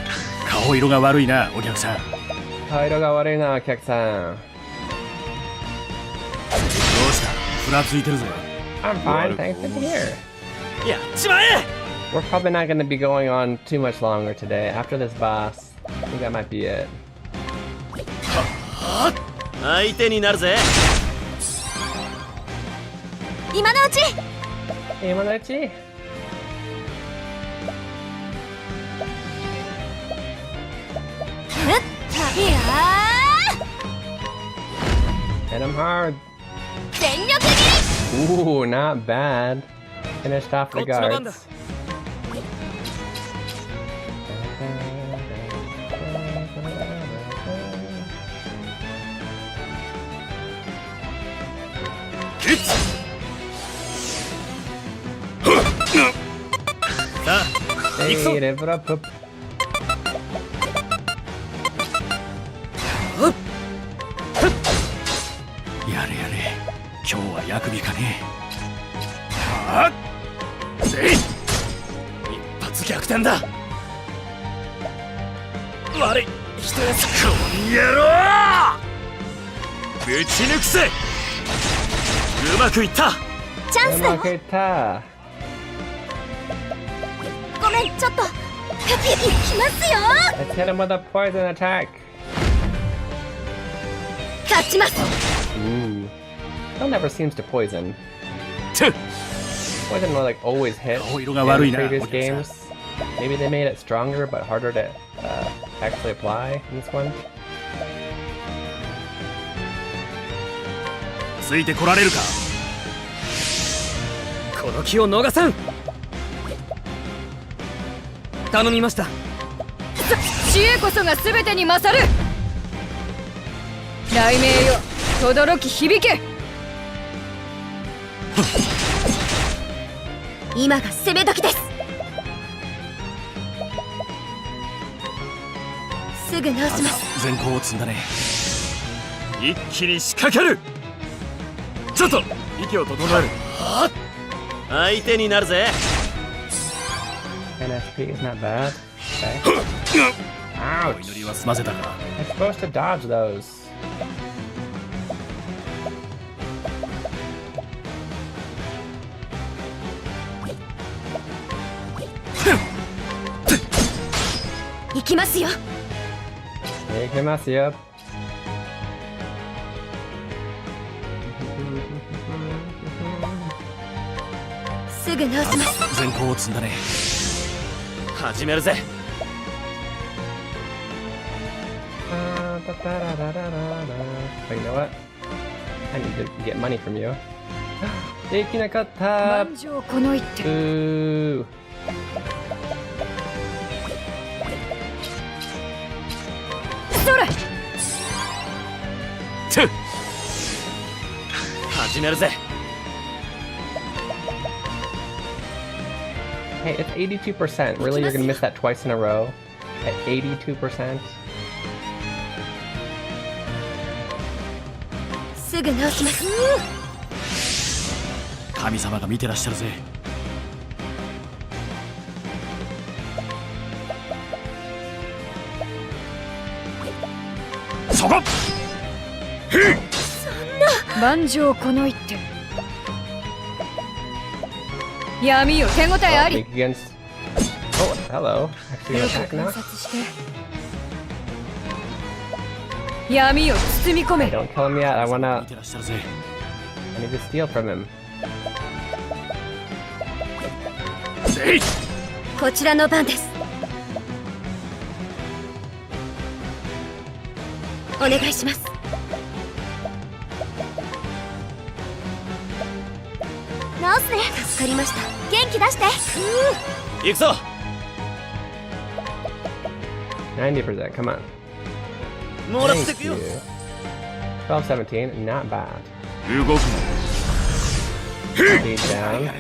顔色が悪いな、お客さん。顔色が悪いな、お客さん。どうした？ふらついてるぜ。I'm fine, thanks to here. やっちまえ！ We're probably not going to be going on too much longer today. After this boss, I think that might be it. 相手になるぜ。今のうち。今のうち。Hit him hard. 全力切り。 Ooh, not bad. Finished off the guards. Hey, level up. やれやれ、今日は役日かね。はっ、せい、一発逆転だ。悪い、一安、この野郎！ぶち抜くぜ。うまくいった。チャンスだよ。うまくいった。ごめん、ちょっと。いきますよ。 Let's hit him with a poison attack. 勝ちます。 Ooh. That never seems to poison. Poison will like always hit in previous games. Maybe they made it stronger but harder to actually apply in this one. ついてこられるか。この気を逃さん。頼みました。知恵こそが全てに勝る。雷鳴よ、轟き響け。今が攻め時です。すぐ直します。全校を積んだね。一気に仕掛ける。ちょっと息を整える。相手になるぜ。 NSP is not bad. Okay. Ouch! I'm supposed to dodge those. Ikimasu yo. 行きますよ。すぐ直します。全校を積んだね。始めるぜ。But you know what? I need to get money from you. できなかった。満場この一手。それ。始めるぜ。Hey, it's 82%. Really, you're gonna miss that twice in a row? At 82%? すぐ直します。神様が見てらっしゃるぜ。そこ。そんな。満場この一手。闇よ、手応えあり。Oh, hello. Actually, an attack now? 闇を包み込め。 Don't kill him yet. I need to steal from him. こちらの番です。お願いします。直すね。助かりました。元気出して。行くぞ。 90%. Come on. もらってくよ。 12, 17. Not bad. 動くな。 Speed down. Now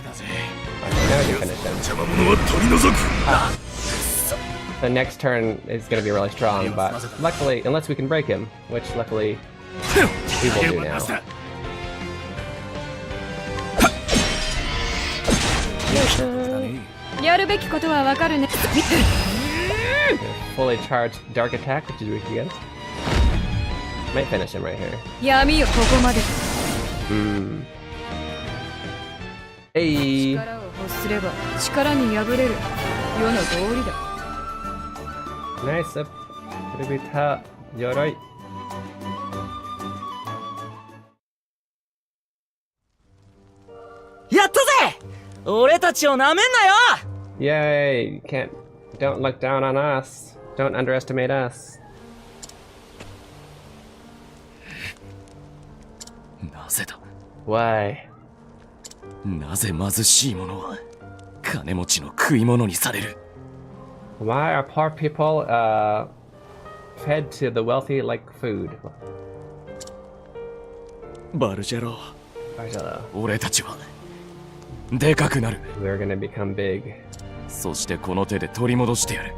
you finish him. The next turn is going to be really strong, but luckily, unless we can break him, which luckily we will do now. Fully charged dark attack, which is weak against. Might finish him right here. Hey. Nice up. Kuribita Yoroi. Yay! Don't look down on us. Don't underestimate us. なぜだ。 Why? なぜ貧しい者は金持ちの食い物にされる。 Why are poor people fed to the wealthy like food? バルジェロ。俺たちはでかくなる。 We're gonna become big. そしてこの手で取り戻してやる。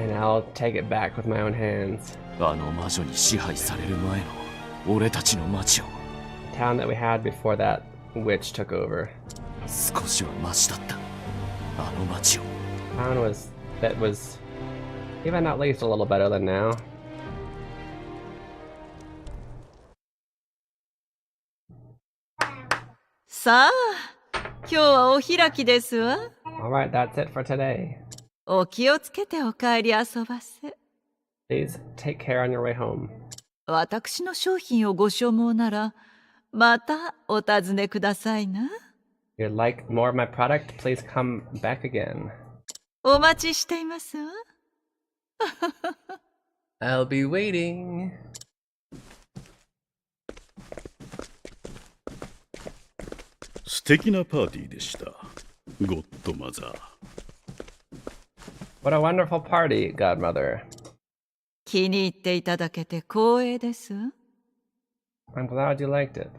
And I'll take it back with my own hands. あの魔女に支配される前の俺たちの町を。 The town that we had before that witch took over. 少しはマシだった。あの町を。 Town that was even at least a little better than now. さあ、今日はお開きですわ。 Alright, that's it for today. お気をつけてお帰り遊ばせ。 Please take care on your way home. 私の商品をご所望なら、またお尋ねくださいな。 If you'd like more of my product, please come back again. お待ちしていますわ。I'll be waiting. 素敵なパーティーでした。ゴッドマザー。 What a wonderful party, Godmother. 気に入っていただけて光栄ですわ。 I'm glad you liked it.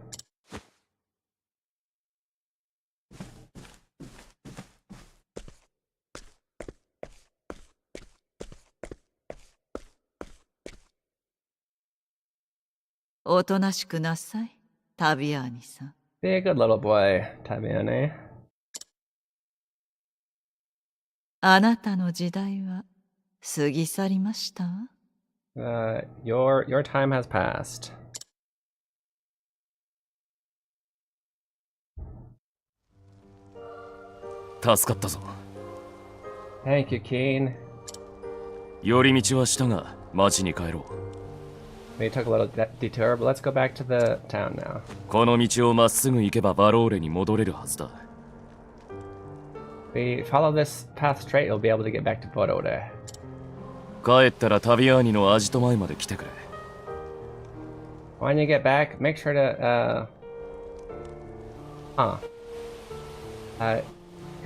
おとなしくなさい、タビアーニさん。 Be a good little boy, Tabiane. あなたの時代は過ぎ去りましたわ。Your time has passed. 助かったぞ。 Thank you, Keen. 寄り道はしたが町に帰ろう。We took a little detour, but let's go back to the town now. この道をまっすぐ行けばバローレに戻れるはずだ。We follow this path straight, you'll be able to get back to Bodode. 帰ったらタビアーニのアジト前まで来てくれ。When you get back, make sure to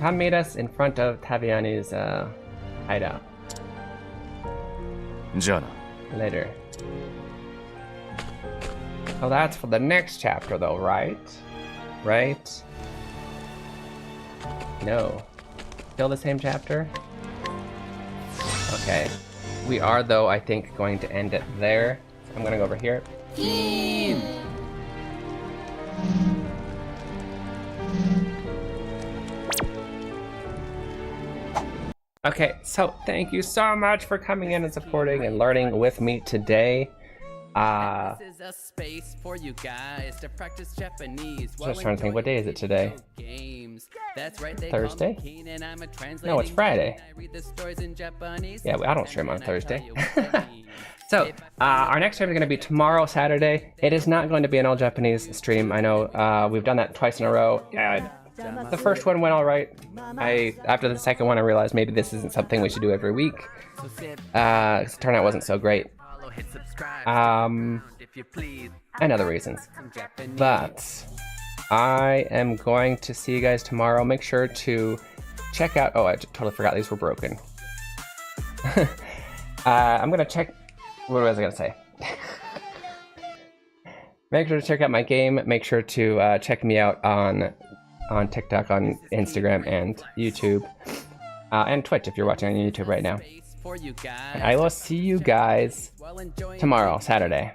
come meet us in front of Taviani's hideout. じゃあな。Later. So that's for the next chapter though, right? Right? No. Still the same chapter? Okay. We are though, I think, going to end it there. I'm gonna go over here. Keen! Okay, so thank you so much for coming in and supporting and learning with me today. This is a space for you guys to practice Japanese. Just trying to think, what day is it today? That's right, they Thursday? call me Keen and I'm a No, it's Friday. I read the stories in Japanese. Yeah, I don't stream on Thursday. So, our next stream is going to be tomorrow, Saturday. It is not going to be an all Japanese stream. I know we've done that twice in a row. The first one went all right. After the second one, I realized maybe this isn't something we should do every week. The turnout wasn't so great. And other reasons. But I am going to see you guys tomorrow. Make sure to check out. Oh, I totally forgot these were broken. I'm gonna check. What was I gonna say? Make sure to check out my game. Make sure to check me out on TikTok, on Instagram, and YouTube, and Twitch if you're watching on YouTube right now. I will see you guys tomorrow, Saturday.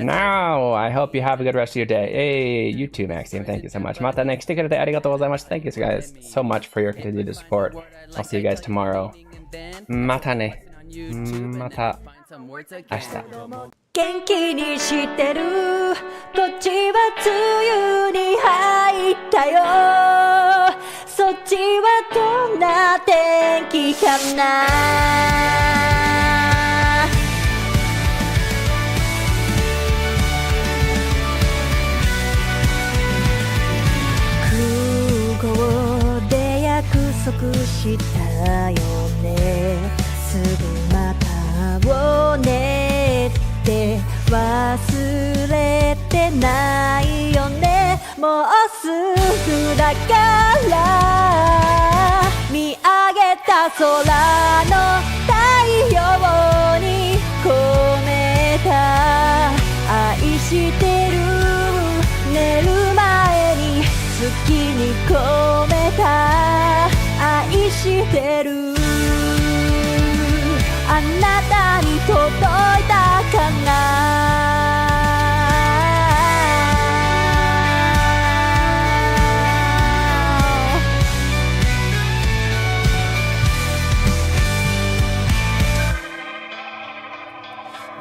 Now, I hope you have a good rest of your day. Hey, you too, Maxime. Thank you so much. Mata ne kite kurete arigatou gozaimasu. Thank you guys so much for your continued support. I'll see you guys tomorrow. Mata ne. Mata. 明日。元気にしてるこっちは梅雨に入ったよそっちはどんな天気かな空港で約束したよねすぐまた会おうねって忘れてないよねもうすぐだから見上げた空の太陽に込めた愛してる寝る前に月に込めた愛してるあなたに届いたかな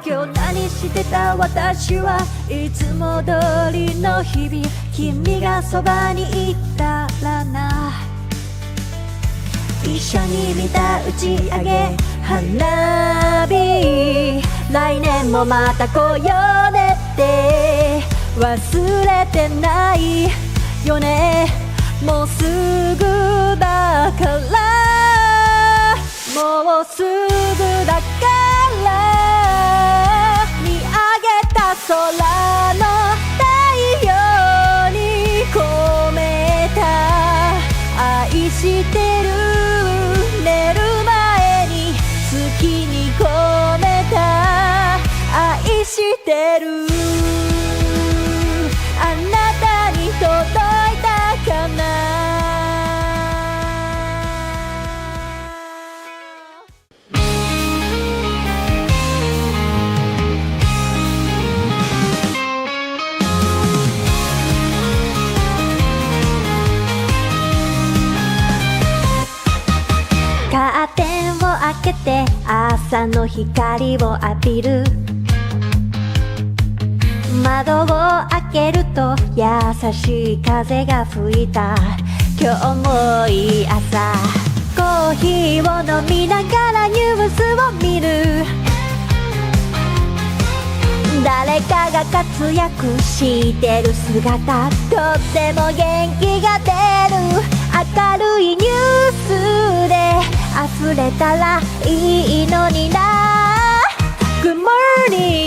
今日何してた私はいつも通りの日々君がそばにいたらな一緒に見た打ち上げ花火来年もまた来ようねって忘れてないよねもうすぐだからもうすぐだから見上げた空の太陽に込めた愛してる寝る前に月に込めた愛してるあなたに届いたかなカーテンを開けて朝の光を浴びる窓を開けると優しい風が吹いた今日もいい朝コーヒーを飲みながらニュースを見る誰かが活躍してる姿とっても元気が出る明るいニュースで溢れたらいいのにな Good morning